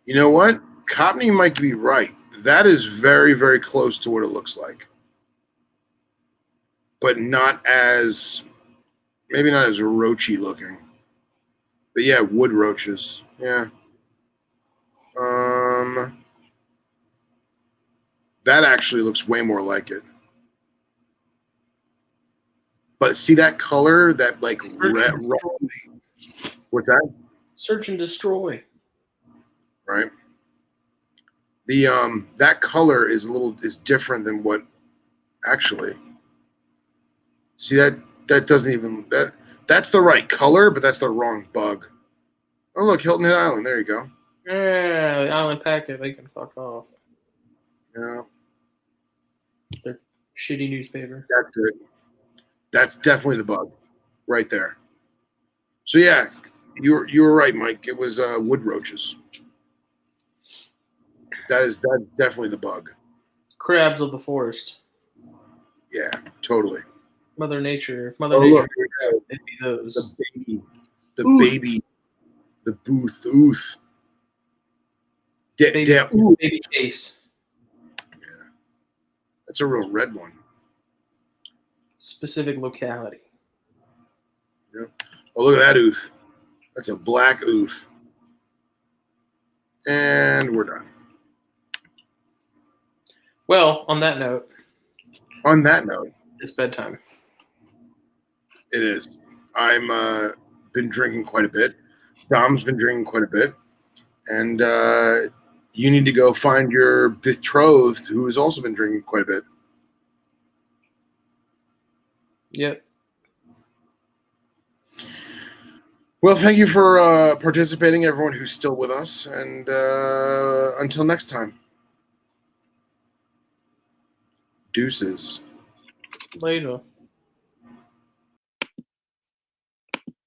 you know what? Copney might be right. That is very, very close to what it looks like. But not as, maybe not as roachy looking. But yeah, wood roaches. Yeah. That actually looks way more like it. But see that color, that like red. What's that? Search and destroy. Right. The that color is different than what actually. See that doesn't even that's the right color, but that's the wrong bug. Oh look, Hilton Head Island. There you go. Yeah, the island packet, they can fuck off. Yeah. Their shitty newspaper. That's it. That's definitely the bug, right there. So yeah, you were right, Mike. It was wood roaches. That's definitely the bug. Crabs of the forest. Yeah, totally. Mother Nature. If Mother Nature, look, it'd be those. The baby, the booth, ooth. Baby face. Yeah, that's a real red one. Specific locality. Yeah. Oh, look at that ooth. That's a black ooth. And we're done. Well, on that note. It's bedtime. It is. I'm been drinking quite a bit. Dom's been drinking quite a bit. And you need to go find your betrothed who has also been drinking quite a bit. Yep. Well, thank you for participating, everyone who's still with us. And until next time. Deuces. Later.